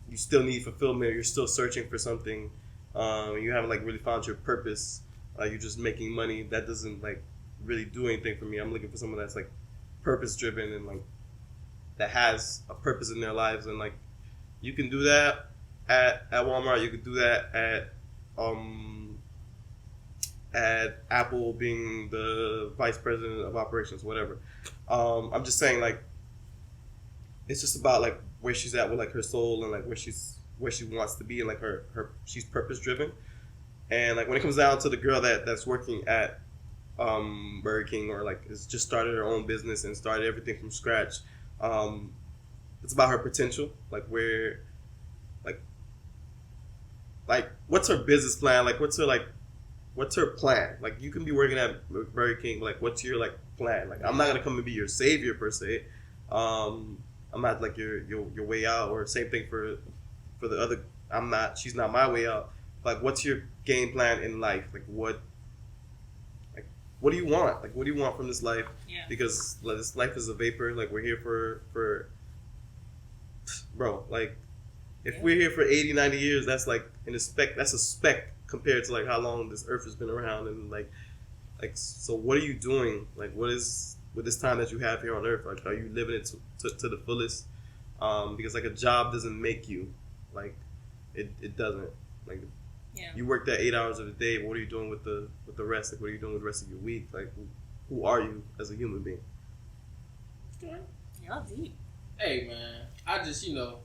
you still need fulfillment. You're still searching for something. You haven't like really found your purpose. You're just making money. That doesn't like really do anything for me. I'm looking for someone that's like purpose driven and like that has a purpose in their lives. And like you can do that at Walmart. You could do that at Apple, being the vice president of operations, whatever. I'm just saying, like, it's just about like where she's at with like her soul and like where she wants to be, and like her she's purpose driven. And like when it comes down to the girl that's working at Burger King, or like has just started her own business and started everything from scratch, it's about her potential. Like where, like what's her business plan? Like what's her plan? Like you can be working at Burger King, but like what's your like plan? Like I'm not gonna come and be your savior per se. I'm not like your way out, or same thing for the other. She's not my way out. Like what's your game plan in life? Like what do you want? Like what do you want from this life? Yeah. Because like, this life is a vapor. Like we're here for bro, like if we're here for 80, 90 years, that's like that's a speck compared to like how long this earth has been around. And like so what are you doing? Like what is with this time that you have here on earth? Like are you living it to the fullest? because like a job doesn't make you, like it doesn't. Like you work that 8 hours of the day. But what are you doing with the rest? Like what are you doing with the rest of your week? Like who are you as a human being? Y'all deep. Hey man, I just the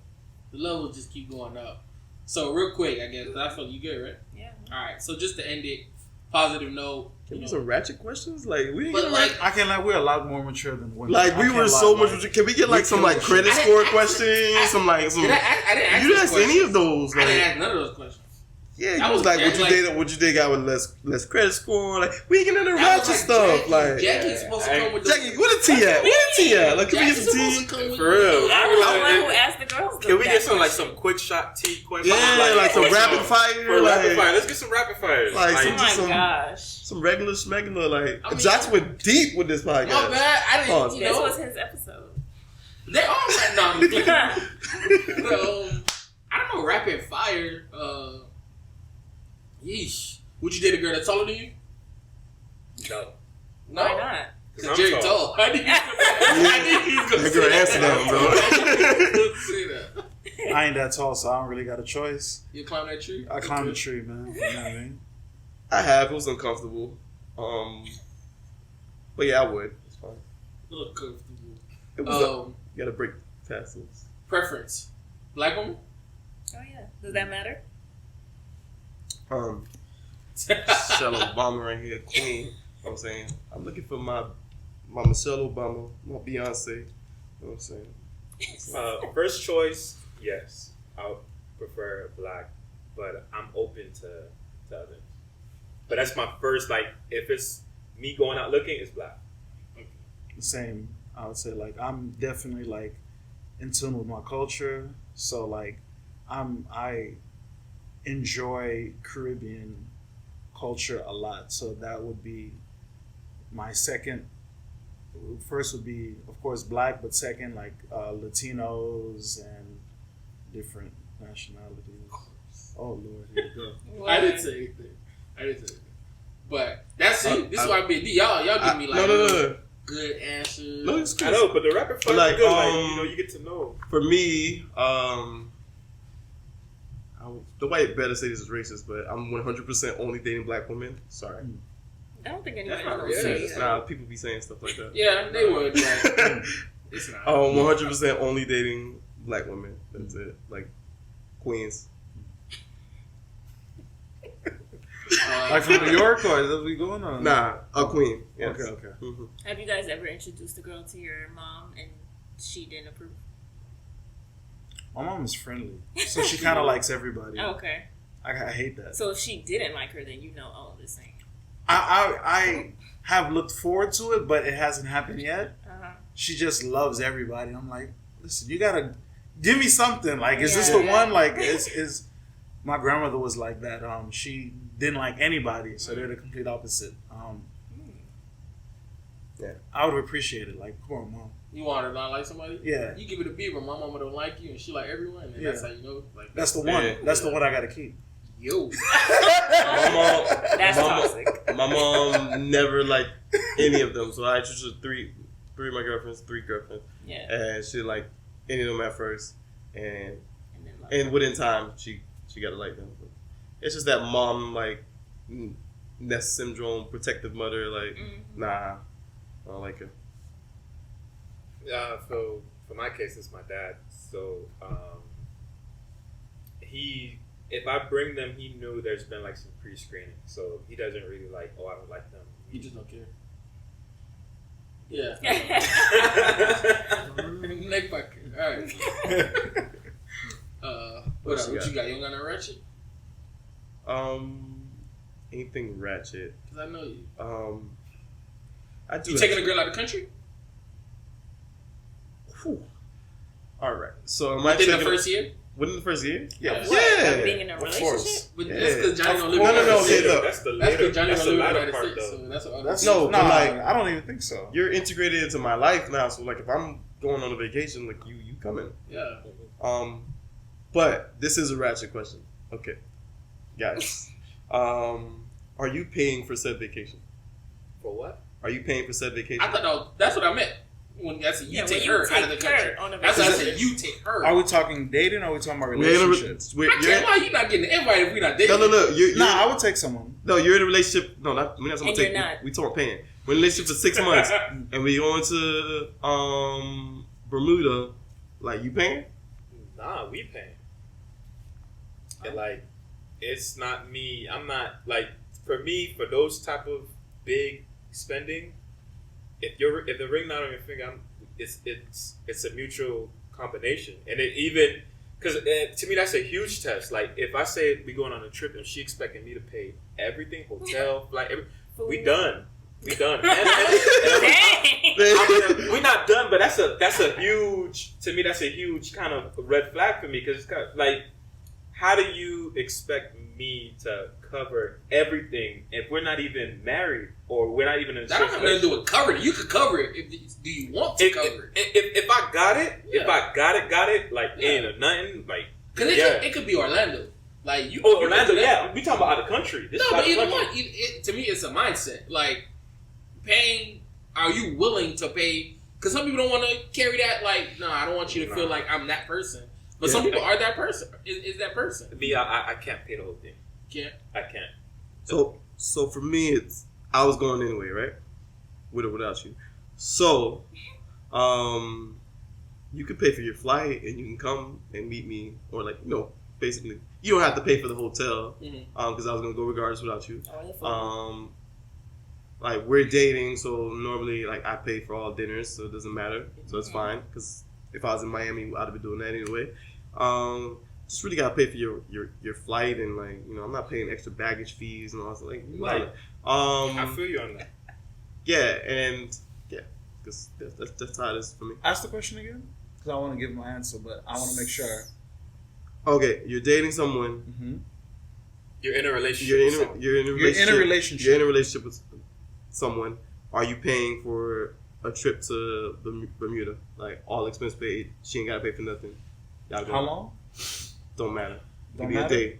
levels just keep going up. So real quick, I guess I feel you good, right? Yeah. All right. So just to end it, positive note. Can we get some ratchet questions? Like we, but like I can't. Like we're a lot more mature than women. Like we were so much. Can we get like some like credit score questions? Some like some. I didn't ask you didn't ask any of those. I like, didn't ask none of those questions. Yeah, you was like, would you date out with less credit score? Like, we ain't getting into ratchet stuff. Like, Jackie's supposed to come with Jackie, what a T at? What a T at? Like, can we get some T? For real. I'm the one who asked the girls. Can we get some quick shot T questions? Yeah, like some rapid fire. Rapid fire. Let's get some rapid fires. Like, oh my gosh. Some regular schmegular. Like, Josh went deep with this podcast. My bad. I didn't. This was his episode. They all right now. I don't know. Rapid fire. Yeesh. Would you date a girl that's taller than you? No. Why not? Because Gerry tall. I need you to Make her answer that, bro. I ain't that tall, so I don't really got a choice. You climb that tree? I climbed the tree, man. You know what I mean? I have. It was uncomfortable. But yeah, I would. It's fine. Look comfortable. It was you gotta break past this. Preference. Black woman? Oh yeah. Does that matter? Michelle Obama right here, queen. You know what I'm saying? I'm looking for my Michelle Obama, my Beyonce. You know what I'm saying? First choice, yes. I would prefer black, but I'm open to others. But that's my first, like, if it's me going out looking, it's black. Same. I would say, like, I'm definitely, like, in tune with my culture. So, like, I enjoy Caribbean culture a lot, so that would be my second. First would be, of course, black, but second, like Latinos and different nationalities. Oh Lord, here we go. I didn't say anything. But that's it. This is why I be y'all give me like no. good answers. No, it's good. I know, but the rapid fire like, is good. Like, you get to know. For me, nobody better say this is racist, but I'm 100% only dating black women. Sorry. I don't think anybody's not gonna say that. Nah, people be saying stuff like that. Yeah, they would. Like, it's not. 100% only dating black women. That's it. Like, queens. Like from New York, or is that we going on? Nah, a queen. Yes. Okay. Mm-hmm. Have you guys ever introduced a girl to your mom and she didn't approve? My mom is friendly, so she kind of likes everybody. Okay. I hate that. So if she didn't like her, then you know, oh, this ain't. I have looked forward to it, but it hasn't happened yet. Uh-huh. She just loves everybody. I'm like, listen, you gotta give me something. Like, is this Yeah. the one? Like, is my grandmother was like that. She didn't like anybody, so they're the complete opposite. Yeah, I would appreciate it. Like, come on, mom. You want her to not like somebody? Yeah. You give it a Beaver. My mama don't like you, and she like everyone, and that's how you know. Like that's the one. That's the one I gotta keep. Yo. That's toxic. My mom never liked any of them, so I introduced three of my girlfriends, 3 girlfriends. Yeah. And she didn't like any of them at first, and then within time she got to like them. It's just that mom like nest syndrome, protective mother. Like, nah, I don't like her. So for my case, it's my dad. So if I bring them, he knew there's been like some pre-screening, so he doesn't really like. Oh, I don't like them. You just don't care. Yeah. Neck back. All right. What else? What you got? You don't got no ratchet? Anything ratchet? Cause I know you. I do. You taking a girl out of the country? Whew. All right. So am I within the first year? Within the first year? Yeah. Like being in a relationship? Course. But yeah. that's because Johnny don't live No. in the United States. Okay, look. That's the That's Johnny don't live in the latter United part, States. though. So that's what That's No, but like, I don't even think so. You're integrated into my life now, so like if I'm going on a vacation, like you coming. Yeah. But this is a ratchet question. Okay. Guys. Are you paying for said vacation? For what? Are you paying for said vacation? I thought that's what I meant. When I said you take her out of the country. That's what I said. You take her. Are we talking dating or are we talking about relationships? I can't lie. You're not getting the invite if we're not dating. No. I would take someone. No, you're in a relationship. No, we're not talking about we talking paying. We're in a relationship for 6 months, and we going to Bermuda. Like, you paying? Nah, we paying. And like, it's not me. I'm not like, for me, for those type of big spending. If the ring not on your finger, it's a mutual combination, and it even because to me that's a huge test. Like if I say we going on a trip and she expecting me to pay everything, hotel, flight, we done. We done. We're not done, but that's a huge kind of red flag for me because it's kind of like, how do you expect me to cover everything if we're not even married or we're not even in a situation? That doesn't have nothing to do with cover it. You could cover it. Do you want to cover it? If I got it, got it, like ain't nothing, like because it could be Orlando. Like Orlando, yeah. We talking about out of country. But either one, to me, it's a mindset. Like paying, are you willing to pay? Because some people don't want to carry that. Like, no, I don't want you to feel like I'm that person. But some people are that person. Is that person? Me, I can't pay the whole thing. Can't? I can't. So for me, I was going anyway, right? With or without you. So, you can pay for your flight and you can come and meet me, or like, basically, you don't have to pay for the hotel because I was gonna go regardless without you. Like we're dating, so normally like I pay for all dinners, so it doesn't matter, so it's fine because. If I was in Miami, I'd be doing that anyway. Just really gotta pay for your flight and like I'm not paying extra baggage fees and all that. Like I feel you on that. Because that's how it is for me. Ask the question again, because I want to give my answer, but I want to make sure. Okay, you're dating someone. Mm-hmm. You're in a relationship. You're in a relationship. You're in a relationship with someone. Are you paying for a trip to Bermuda, like all expense paid? She ain't gotta pay for nothing. How long? Don't matter. Maybe a day.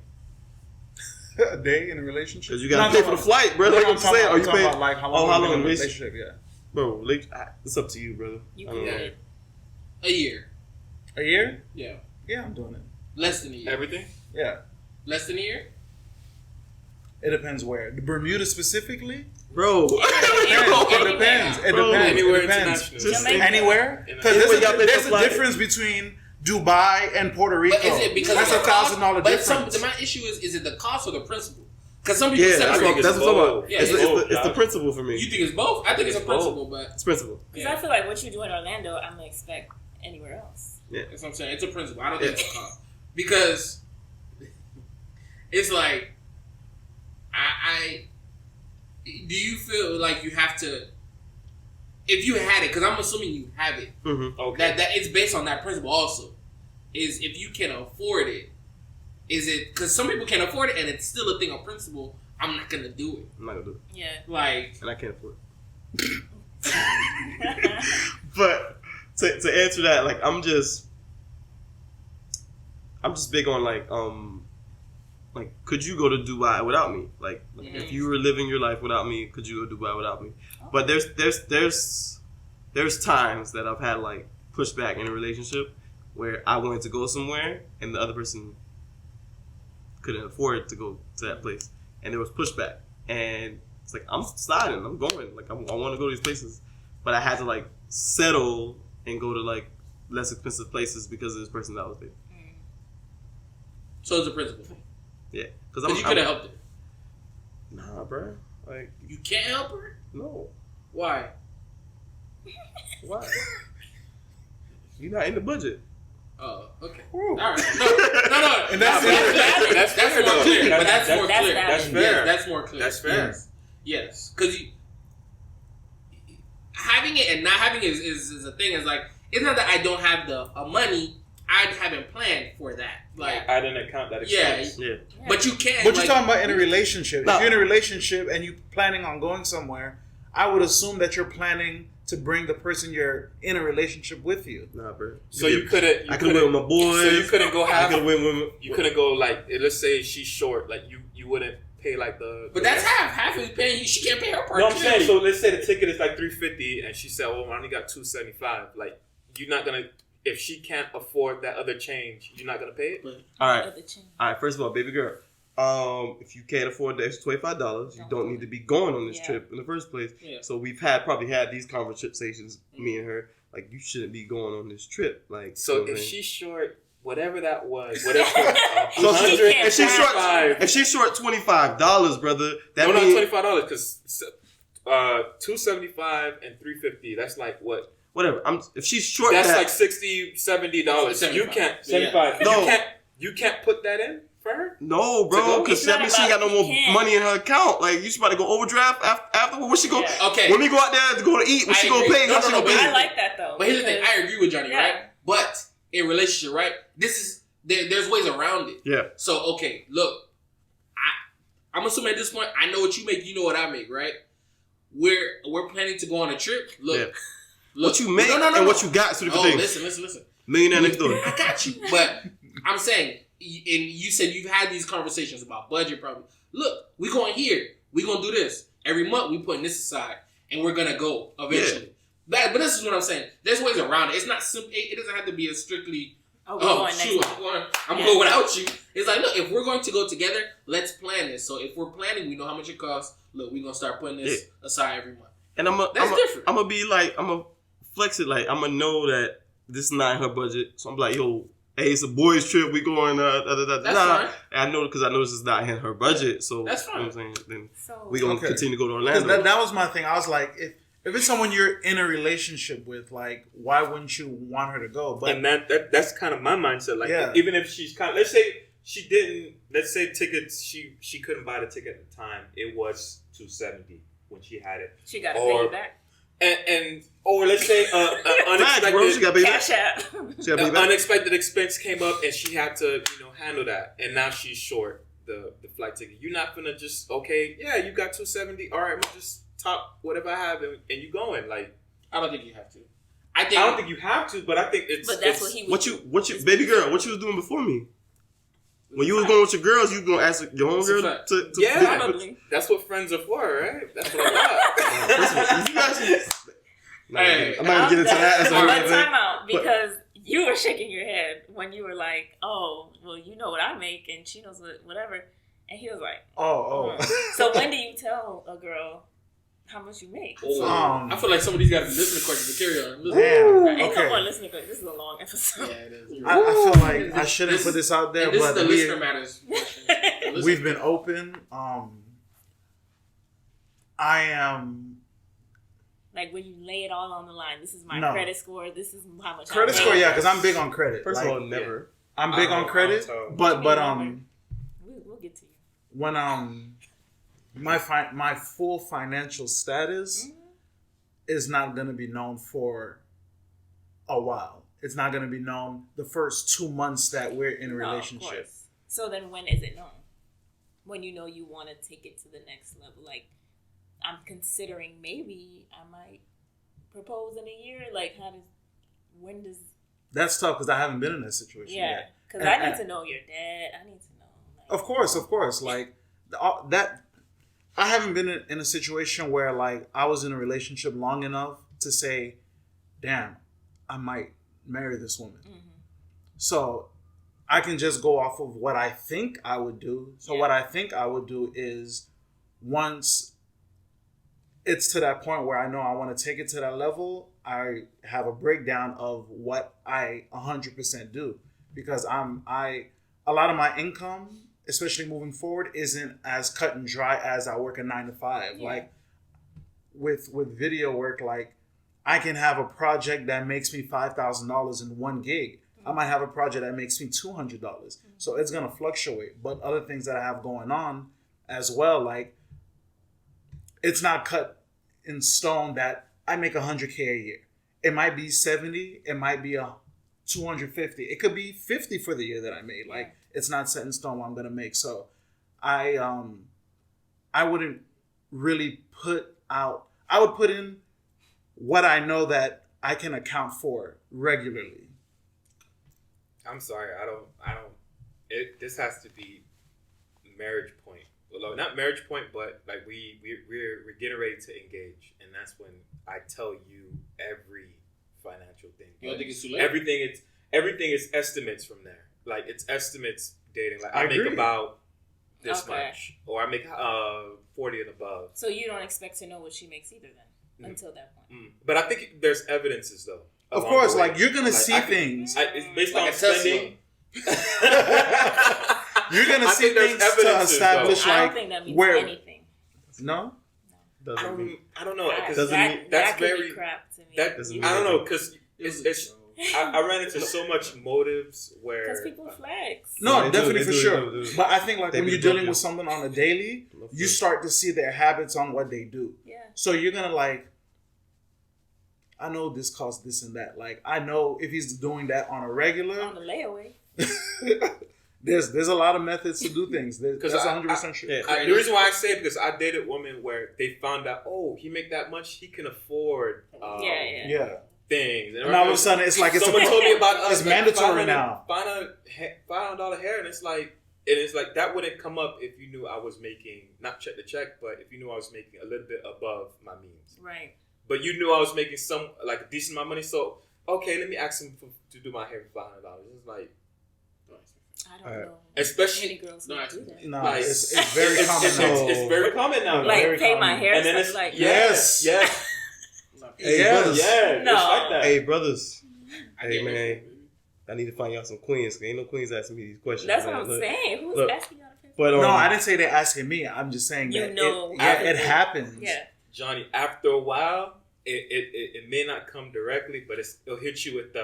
A day in a relationship? Because you gotta pay for the flight, bro. Like I'm saying, are you paying? About, like, how long in a relationship? Yeah, bro. It's up to you, brother. You can get it. A year. A year? Yeah. Yeah, I'm doing it. Less than a year. Everything? Yeah. Less than a year? It depends where. The Bermuda specifically? Bro. It depends. Anywhere international. Just anywhere? Because there's a difference between Dubai and Puerto Rico. But is it because that's $1,000 difference? But my issue is it the cost or the principle? Because some people that's what I'm talking about. It's the principle for me. You think it's both? I think it's a principle, but it's principle. Because I feel like what you do in Orlando, I'm gonna expect anywhere else. Yeah, that's what I'm saying. It's a principle. I don't think it's a cost because it's like I do you feel like you have to, if you had it, because I'm assuming you have it, okay. that it's based on that principle also, is if you can afford it, is it, because some people can't afford it and it's still a thing of principle, I'm not going to do it. I'm not going to do it. Yeah. Like. And I can't afford it. But to answer that, like, I'm just big on like, could you go to Dubai without me? Like if you were living your life without me, could you go to Dubai without me? Oh. But there's times that I've had like pushback in a relationship where I wanted to go somewhere and the other person couldn't afford to go to that place, and there was pushback. And it's like I'm sliding, I'm going, like I want to go to these places, but I had to like settle and go to like less expensive places because of this person that was there. So it's a principle thing. Yeah, because you could have helped it. Nah, bro. Like you can't help her. No. Why? Why? You're not in the budget. Oh, okay. Ooh. All right. No. And that's more clear. But that's more clear. That's fair. Yes, that's more clear. That's fair. Yes. Because having it and not having it is a thing. It's like, it's not that I don't have the money. I haven't planned for that. Like I didn't account that expense. Yeah. But you can't. But you're talking about in a relationship. No. If you're in a relationship and you're planning on going somewhere, I would assume that you're planning to bring the person you're in a relationship with you. Nah, bro. So you couldn't. I could went with my boys. So you couldn't go half. I could went with. You couldn't go like, let's say she's short. Like you wouldn't pay like the. But that's half. Half is paying you. She can't pay her part. No, I'm saying. So let's say the ticket is like $350, and she said, "Well, I only got $275." Like, you're not gonna. If she can't afford that other change, you're not gonna pay it. All right. All right. First of all, baby girl, if you can't afford the extra $25, you don't need to be going on this trip in the first place. Yeah. So we've probably had these conversations, me and her. Like, you shouldn't be going on this trip. Like, so if she's short, whatever that was, so if she's short $25, brother, that means $25 because $275 and $350. That's like what? Whatever. If she's short, that's like $60, $70. You can't $75. No, you can't put that in for her. No, bro, because that means she ain't got no more money in her account. Like, you about to go overdraft after. Where she go? Yeah. Okay. When we go out there to go to eat, what she gonna pay? No, I like that though. But here's the thing. I agree with Johnny, right? But in relationship, right? There's ways around it. Yeah. So okay, look, I'm assuming at this point I know what you make, you know what I make, right? We're planning to go on a trip. Look. Yeah. What you make and what you got. So listen. Millionaire next door. I got you. But I'm saying, and you said you've had these conversations about budget probably. Look, we going here. We going to do this. Every month we putting this aside. And we're going to go eventually. Yeah. But this is what I'm saying. There's ways around it. It's not simple. It doesn't have to be a strictly, I'm going without you. It's like, look, if we're going to go together, let's plan this. So if we're planning, we know how much it costs. Look, we're going to start putting this aside every month. And that's different. I'm going to be like, I'm going to flex it. Like, I'm going to know that this is not in her budget. So I'm like, yo, hey, it's a boys trip. We going, That's fine. And I know, because I know this is not in her budget. So that's fine. You know what I'm saying? Then we going to continue to go to Orlando. That was my thing. I was like, if it's someone you're in a relationship with, like, why wouldn't you want her to go? But and that's kind of my mindset. Like, even if she's kind of, let's say she didn't, let's say tickets, she couldn't buy the ticket at the time. It was $270 when she had it. She got to pay you back. Or let's say unexpected expense came up and she had to handle that, and now she's short the flight ticket. You're not gonna just you got $270. All right, I'm just top whatever I have and you going. Like, I don't think you have to. I don't think you have to, but I think it's. But that's what he. What you baby girl? What you was doing before me? When you was going with your girls, you gonna ask your own girl to probably. That's what friends are for, right? That's what I got. I'm not gonna get into that. But time out, because you were shaking your head when you were like, "Oh, well, you know what I make, and she knows whatever," and he was like, "Oh." So when do you tell a girl how much you make? I feel like somebody's got to listen to questions to carry on. Ain't no more listening to this is a long episode. Yeah, it is. I feel like I shouldn't put this out there, but this is the listener matters. We've been open. I am. Like, when you lay it all on the line, this is my credit score. This is how much credit score. Yeah, because I'm big on credit. First of all, never. I'm big on credit, but we'll get to you. When my full financial status is not going to be known for a while. It's not going to be known the first 2 months that we're in a relationship. So then, when is it known? When you know you want to take it to the next level, like. I'm considering maybe I might propose in a year. Like, when does... That's tough because I haven't been in that situation yet. Yeah, because I need to know your dad. I need to know. Like, of course. Like, that... I haven't been in a situation where, like, I was in a relationship long enough to say, damn, I might marry this woman. Mm-hmm. So, I can just go off of what I think I would do. So, what I think I would do is, once... it's to that point where I know I want to take it to that level, I have a breakdown of what I 100% do, because a lot of my income, especially moving forward, isn't as cut and dry as I work a 9 to 5. Yeah. Like with video work, like I can have a project that makes me $5,000 in one gig. I might have a project that makes me $200. So it's going to fluctuate. But other things that I have going on as well, like it's not cut in stone that I make $100K a year. It might be 70. It might be 250. It could be 50 for the year that I made. Like, it's not set in stone what I'm gonna make. So, I wouldn't really put out. I would put in what I know that I can account for regularly. I'm sorry, I don't. This has to be marriage point not marriage point, but like we're getting ready to engage, and that's when I tell you every financial thing. You don't think it's too late? Everything is estimates from there. Like it's estimates dating. Like I make agree. about this much, or I make 40 and above. So you don't expect to know what she makes either then, until that point. But I think there's evidences though. Of course, like you're gonna see things. It's based Like on a Tesla. spending. You're gonna see things to establish I don't like think that means where. anything. No. I don't know because That that's could very be crap to me. I don't know because it's I ran into so much motives where Because people flex. No, They do, definitely they for do, sure. they do. But I think like They when be you're dealing joking. with someone on a daily, you start to see their habits on what they do. Yeah. So you're gonna like, I know this costs this and that. Like I know if he's doing that on a regular, On the layaway. there's a lot of methods to do things. That's 100% true. Yeah. the reason why I say it because I dated women where they found out, he make that much, he can afford Yeah. things. And all of a sudden, it's like it's someone told me about it's mandatory now. $500 hair, and it's like that wouldn't come up if you knew I was making not check to check, but if you knew I was making a little bit above my means. Right. But you knew I was making some like a decent amount of money, so okay, let me ask him to do my hair for $500. It's like. I don't know. Especially any girls would do that. No, like, it's very common now. It's very common now. Like very pay my common. hair. And then Stuff it's like yes. Hey, Yes. brothers. Yeah, No. it's like that. Hey, brothers. I Hey, get man. it. I need to find y'all some queens. 'Cause ain't no queens asking me these questions. That's man. what I'm Look. saying. Who's look. asking y'all to pay? But No, I didn't say they're asking me. I'm just saying You that know. it happens. Yeah. Johnny, after a while, it may not come directly, but it'll hit you with the,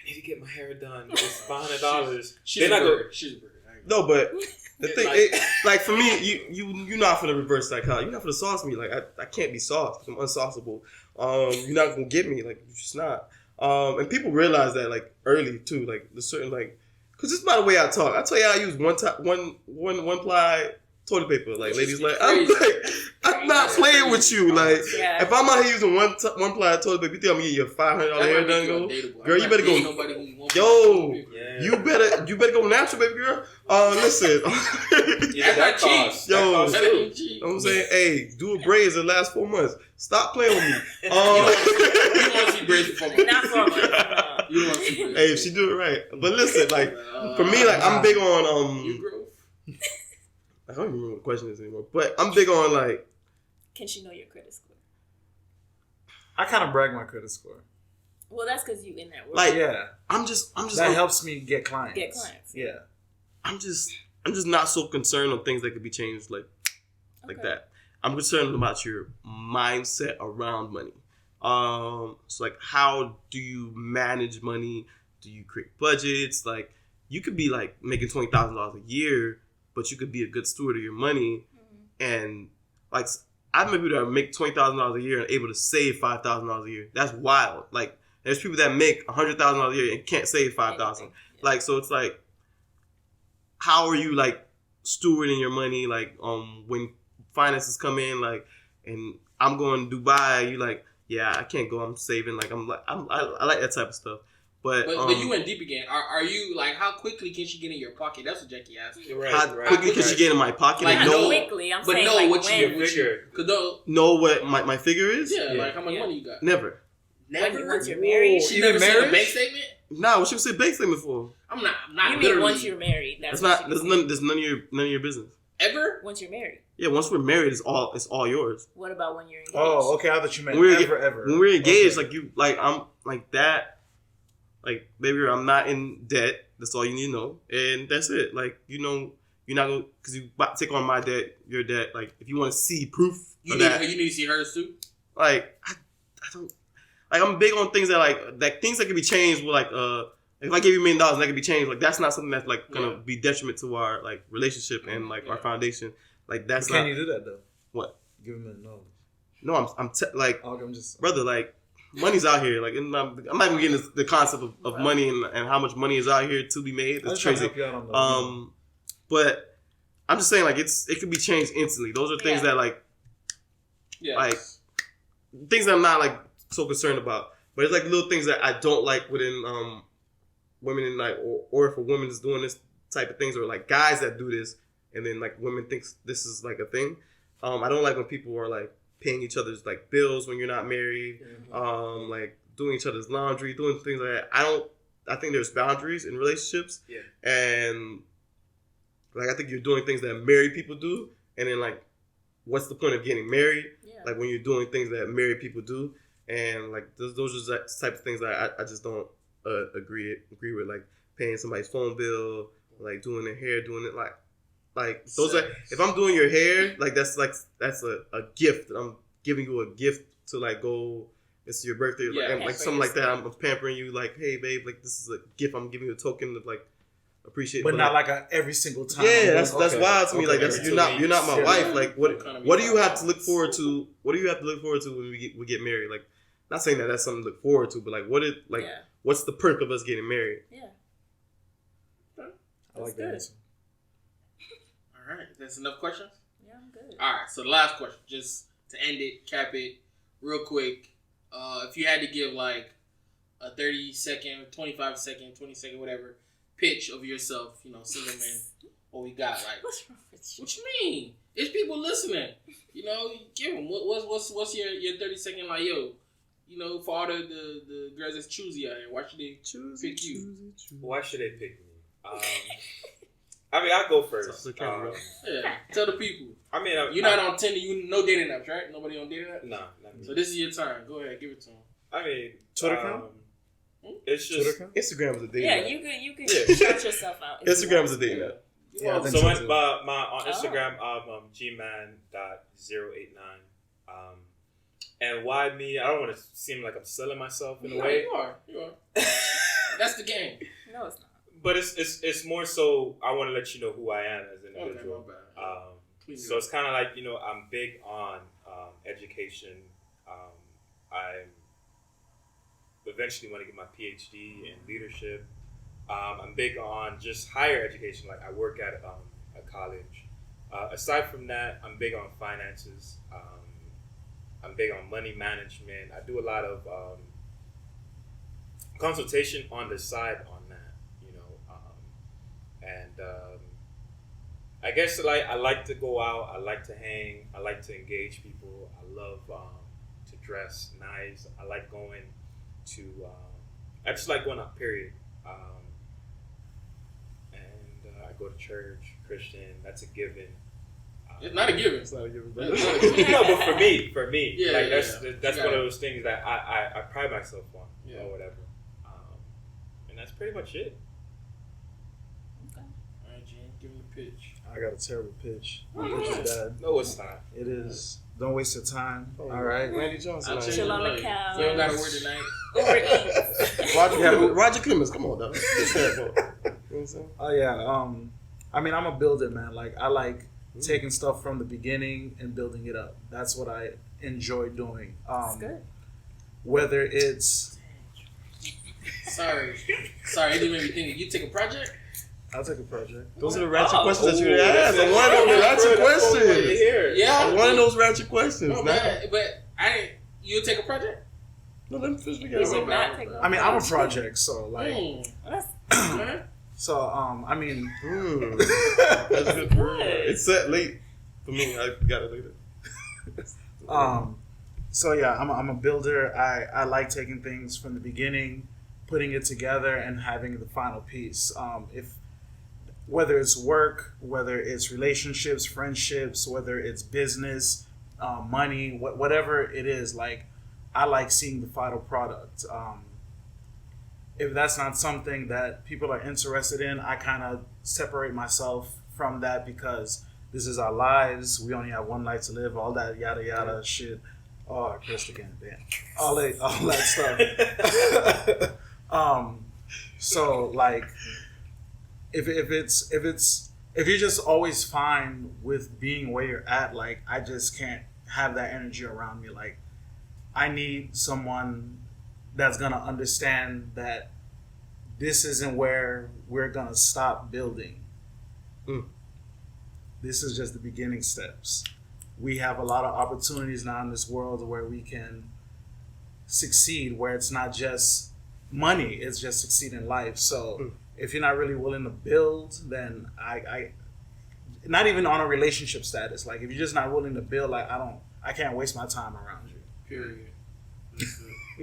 I need to get my hair done. It's $500. She's They're a not bird. go. She's a bird. No, but the thing, like- like for me, you're not for the reverse psychology. You're not for the sauce me. Like I can't be sauced. I'm unsauceable. You're not gonna get me. Like you're just not. And people realize that like early too. Like the certain like, cause this is by the way I talk. I tell you, I use one ply toilet paper. Like ladies, like I'm not playing with you. Like Yeah. if I'm out here using one ply toilet paper, you think I'm gonna get your $500 hair done? Girl, you better go. Yo, Yeah. you better go natural, baby girl. Listen. Yeah, that costs. Yo. That costs too. You know what I'm saying? Hey, do a braids the last 4 months. Stop playing with me. You want to see braids for me? Not for a You want to see braids? Hey, if she do it right. But listen, like for me, like I'm big on You growth. I don't even remember what the question is anymore. But I'm big on like Can she know your credit score? I kind of brag my credit score. Well, that's because you in that world. Like, Yeah, I'm just that helps me get clients. Get clients. Yeah. I'm just not so concerned on things that could be changed like Okay. that. I'm concerned about your mindset around money. So like how do you manage money? Do you create budgets? Like you could be like making $20,000 a year, but you could be a good steward of your money. And like I've met people that make $20,000 a year and able to save $5,000 a year. That's wild. Like there's people that make $100,000 a year and can't save $5,000. Yeah. Like so it's like how are you like stewarding your money like when finances come in like and I'm going to Dubai, you like yeah I can't go, I'm saving, like I like that type of stuff. But you went deep again. Are you like how quickly can she get in your pocket? That's what Jackie asked. Right, how right. quickly can she get in my pocket Like, and Not no, quickly. I'm but saying know like what when. you Figure. know what my figure is? Yeah, like how much money you got? Never. Once you're married. She Even never seen a marriage? bank statement. Nah, what you say bank statement for? I'm not You mean literally. once you're married? That's That's what not. she There's was saying. none of your business. ever. Once you're married. Yeah, once we're married, it's all yours. When you're engaged? Oh, okay. I thought you meant When ever. When we're engaged, Okay. like you, like I'm like that. Like baby, I'm not in debt. That's all you need to know, and that's it. Like you know, you're not gonna because you take on my debt, your debt. Like if you want to see proof You of need that, you need to see hers too. like I don't like I'm big on things that things that can be changed with like if I give you $1 million that can be changed, like that's not something that's like gonna be detriment to our like relationship and like our foundation. Like that's Can not you do that though? what. Give him a no. No, like Okay, I'm just brother, like money's out here. Like and I'm not even getting the concept of money and how much money is out here to be made. I It's just trying to crazy. help you out on the But I'm just saying like it could be changed instantly. Those are things Yeah. that like Yeah. like things that I'm not like so concerned about. But it's like little things that I don't like within women and like or if a woman is doing this type of things or like guys that do this, and then like women thinks this is like a thing. I don't like when people are like paying each other's like bills when you're not married, like doing each other's laundry, doing things like that. I think there's boundaries in relationships, and like I think you're doing things that married people do, and then like, what's the point of getting married? Like when you're doing things that married people do, and like those are the types of things that I just don't agree with, like paying somebody's phone bill, like doing their hair, doing it like those are, if I'm doing your hair, like that's a gift. I'm giving you a gift to like go, it's your birthday, like something like that. I'm pampering you, like, hey babe, like this is a gift. I'm giving you a token of like appreciate, but not like every single time. Yeah, that's wild to me. Like that's you're not my wife. Like what do you have to look forward to? What do you have to look forward to when we get married? Like, not saying that that's something to look forward to, but like what's the perk of us getting married? I like that answer. All right, that's enough questions? Yeah, I'm good. All right, so the last question, just to end it, cap it, real quick. If you had to give like a 30-second, 25-second, 20-second, whatever, pitch of yourself, single man, what we got, like, What's wrong with you? what you mean? It's people listening. Give them. What's your 30-second, like, yo, for all the girls that's choosy out here, why should they pick you? Why should they pick me? I mean, I'll go first. Tell the people. I mean, you're not on Tinder. You no dating apps, right? Nobody on dating apps. Nah, not me. So this is your time. Go ahead, give it to them. I mean, Twitter account. It's just Instagram is a dating Yeah, app. you can shout yourself out. Instagram is a dating app. Yeah, so my on Instagram, gman.089. And why me? I don't want to seem like I'm selling myself in a way. You are. That's the game. No, it's not. But it's more so I want to let you know who I am as an individual. Okay, my bad. So it's kind of like, I'm big on education. I eventually want to get my PhD in leadership. I'm big on just higher education. Like I work at a college. Aside from that, I'm big on finances. I'm big on money management. I do a lot of consultation on the side on that, and I guess I like to go out. I like to hang. I like to engage people. I love to dress nice. I like going to. I just like going out. Period. And I go to church, Christian. That's a given. It's not a given. It's not a given. No, but for me, yeah, that's one of those things that I pride myself on, or whatever. And that's pretty much it. Okay. All right, Gene, give me a pitch. I got a terrible pitch. My pitch is bad. No, it's not. It is. Don't waste your time. All right. Randy Johnson. Chill on the couch. You don't got to work tonight. Roger Clemens, come on, dog. Oh yeah. I mean, I'm a builder, man. Like I like taking stuff from the beginning and building it up. That's what I enjoy doing. That's good. Whether it's Sorry, it didn't make me think. You take a project? I'll take a project. Those are the ratchet questions that you asked. I wanted those ratchet questions. Yeah. I wanted those ratchet questions. No, but I didn't. You take a project? No, let me finish You should not take I mean, I'm a project, so like. So I mean. That's good. It's set late for me. I got it later. So yeah, I'm a builder. I like taking things from the beginning, putting it together, and having the final piece. Whether it's work, whether it's relationships, friendships, whether it's business, money, whatever it is, like I like seeing the final product. If that's not something that people are interested in, I kind of separate myself from that because this is our lives. We only have one life to live. All that yada yada shit. Oh, I cursed again, damn. All that stuff. So like, if you're just always fine with being where you're at, like I just can't have that energy around me. Like, I need someone that's gonna understand that this isn't where we're gonna stop building. This is just the beginning steps. We have a lot of opportunities now in this world where we can succeed, where it's not just money, it's just succeed in life. So if you're not really willing to build, then not even on a relationship status. Like if you're just not willing to build, like I can't waste my time around you. Period.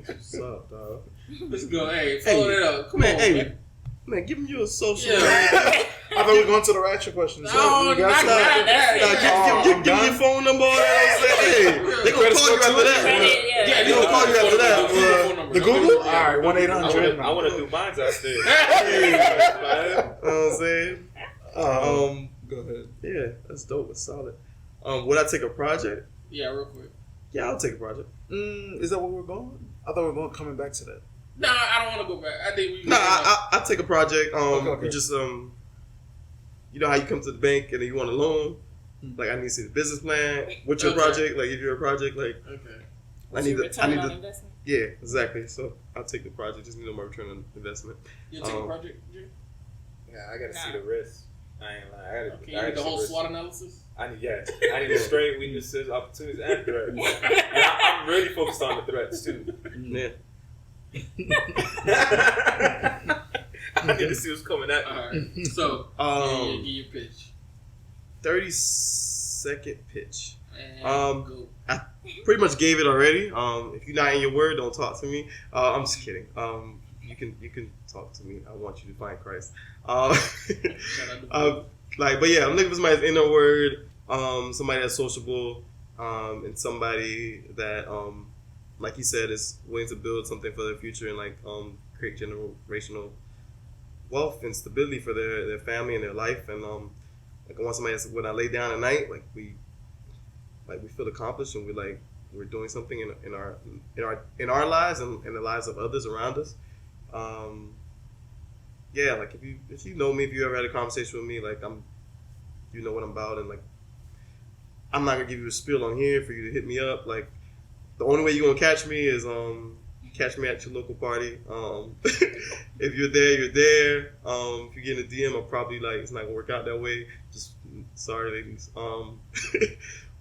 What's up, dog? Let's go. Hey, follow it up. Come on, man. Man, give me your social. Yeah. I thought we were going to the ratchet questions. No, You got not Give me your phone number. All that. Hey, they gonna call you after that. Yeah, They gonna call you after that. The Google? All right, 1-800. I want to do mine after. You know what I'm saying? Go ahead. Yeah, that's dope. It's solid. Would I take a project? Yeah, real quick. Yeah, I'll take a project. Is that where we're going? I thought we were going coming back to that. No, I don't want to go back. I think we. No, I take a project. Okay. You just you know how you come to the bank and then you want a loan. Like I need to see the business plan. What's your project? Like if you're a project, like okay. I need to. Investment? Yeah, exactly. So I'll take the project. Just need to know my return on investment. You take a project, Gerry? Yeah, I gotta see the risk. I ain't lying. Okay, you need the whole SWOT analysis? I need the strength, weaknesses, opportunities, and threats. And I'm really focused on the threats too. Yeah. I need to see what's coming at me. All right. So, give your pitch. 30-second pitch. And go. I pretty much gave it already. If you're not in your word, don't talk to me. I'm just kidding. You can talk to me. I want you to find Christ. But yeah, I'm looking for somebody that's in their word, somebody that's sociable, and somebody that, like you said, is willing to build something for their future and like create generational wealth and stability for their family and their life. And like I want somebody that's, when I lay down at night, we feel accomplished and we're doing something in our lives and in the lives of others around us. Yeah, like if you know me, if you ever had a conversation with me, like you know what I'm about, and like I'm not gonna give you a spiel on here for you to hit me up. Like the only way you're gonna catch me is catch me at your local party. If you're there, you're there. If you get in a DM, I'm probably like it's not gonna work out that way. Just sorry, ladies.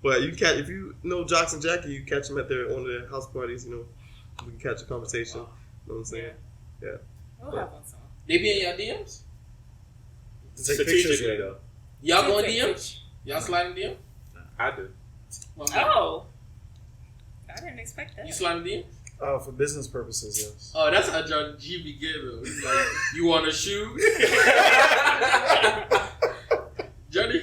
But you catch if you know Jocks and Jackie, you catch them at one of their house parties. You know, we can catch a conversation. You know what I'm saying? Yeah. We'll have one song. They be in your DMs? Take pictures though. Y'all go in DMs? Y'all slide in DM? I do. Oh. I didn't expect that. You slide in DM? For business purposes, yes. Oh, that's how John G be good though. He's like, you want a shoe? Johnny?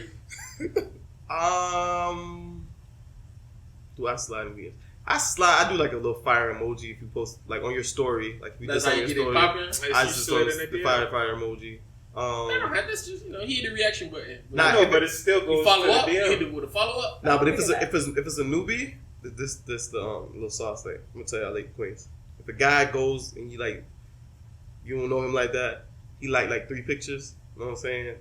Do I slide in DMs? I do like a little fire emoji if you post like on your story. Like if you That's just how on you your get story. it popping? I just throw the fire emoji. That's just he hit the reaction button. Nah, but it still goes you follow to up. the You DM. hit it with a follow up. Nah, but if it's a newbie, this the little sauce thing. I'm gonna tell you how Lake plays. If a guy goes and you don't know him like that, he like 3 pictures. You know what I'm saying?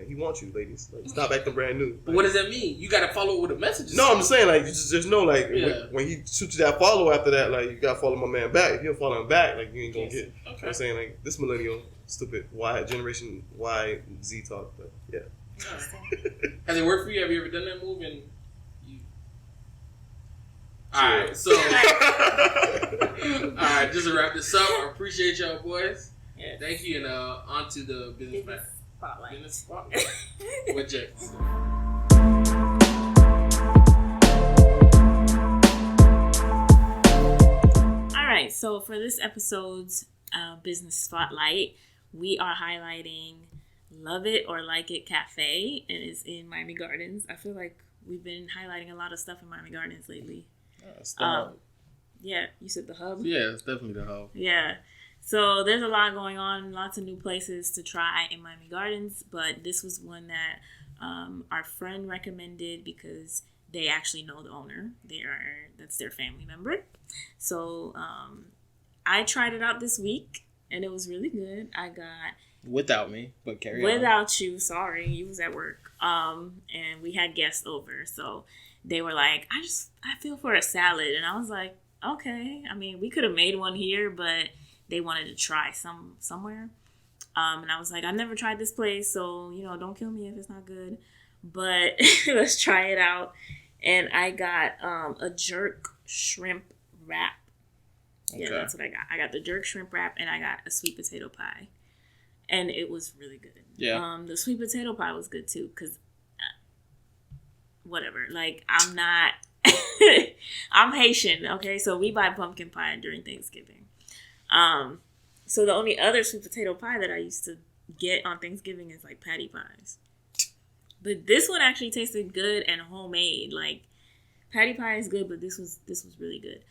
He wants you, ladies. Like, stop acting brand new. But what does that mean? You gotta follow with a message. No, I'm just saying, like, you just know, like, Yeah. when he shoots you that follow after that, like, you gotta follow my man back. If you don't follow him back, like, you ain't gonna get. Okay. You know what I'm saying, like, this millennial, stupid Generation Y, Z talk, but yeah. Has it worked for you? Have you ever done that move? And you... Sure. Alright, so alright, just to wrap this up, I appreciate y'all boys. Yes. Thank you, and on to the business matter. Spotlight. Business spotlight. With Jay. Alright, so for this episode's business spotlight, we are highlighting Love It or Like It Cafe. It is in Miami Gardens. I feel like we've been highlighting a lot of stuff in Miami Gardens lately. Yeah, you said the hub? Yeah, it's definitely the hub. Yeah. So there's a lot going on, lots of new places to try in Miami Gardens, but this was one that our friend recommended because they actually know the owner. That's their family member. So I tried it out this week, and it was really good. I got... Without me, but carry on. Without you, sorry. You was at work. And we had guests over, so they were like, I feel for a salad. And I was like, okay. I mean, we could have made one here, but they wanted to try somewhere. And I was like, I've never tried this place, so, don't kill me if it's not good. But let's try it out. And I got a jerk shrimp wrap. Yeah, Okay. that's what I got. I got the jerk shrimp wrap, and I got a sweet potato pie. And it was really good. Yeah. The sweet potato pie was good too, because whatever. Like, I'm not... I'm Haitian, okay? So we buy pumpkin pie during Thanksgiving. So the only other sweet potato pie that I used to get on Thanksgiving is like patty pies. But this one actually tasted good and homemade. Like, patty pie is good, but this was really good.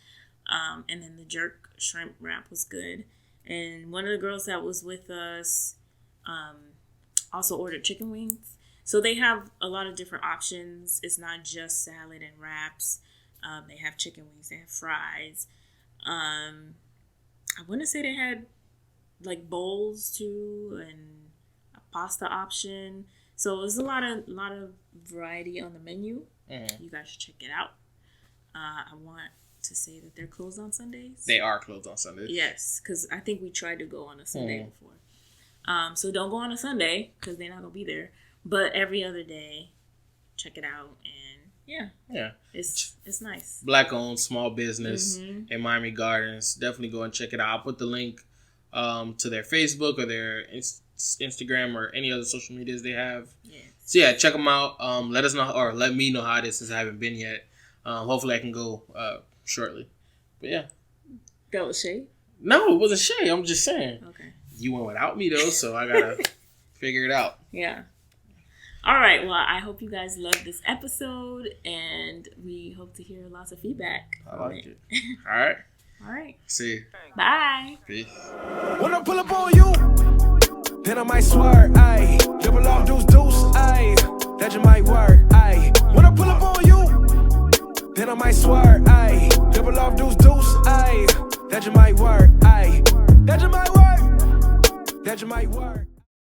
And then the jerk shrimp wrap was good. And one of the girls that was with us also ordered chicken wings. So they have a lot of different options. It's not just salad and wraps. They have chicken wings. They have fries. I want to say they had like bowls too, and a pasta option. So there's a lot of variety on the menu. You guys should check it out. I want to say that they're closed on Sundays. They are closed on Sundays. Yes, because I think we tried to go on a Sunday before. So don't go on a Sunday because they're not gonna be there. But every other day, check it out, and yeah, it's nice. Black owned small business in Miami Gardens. Definitely go and check it out. I'll put the link to their Facebook or their Instagram or any other social medias they have. Yes. So yeah, check them out. Let us know, or let me know how it is since I haven't been yet. Hopefully I can go shortly. But yeah. That was Shay? No, it wasn't Shay. I'm just saying. Okay. You went without me though, so I gotta figure it out. Yeah. All right. Well, I hope you guys loved this episode, and we hope to hear lots of feedback. I like it. All right. All right. See you. Bye. Peace. When I pull up on you, then I might swear, ayy. Double off deuce, ayy. That just might work, ayy. When I pull up on you, then I might swear, ayy. Double off deuce, ayy. That just might work, ayy. That just might work. That just might work.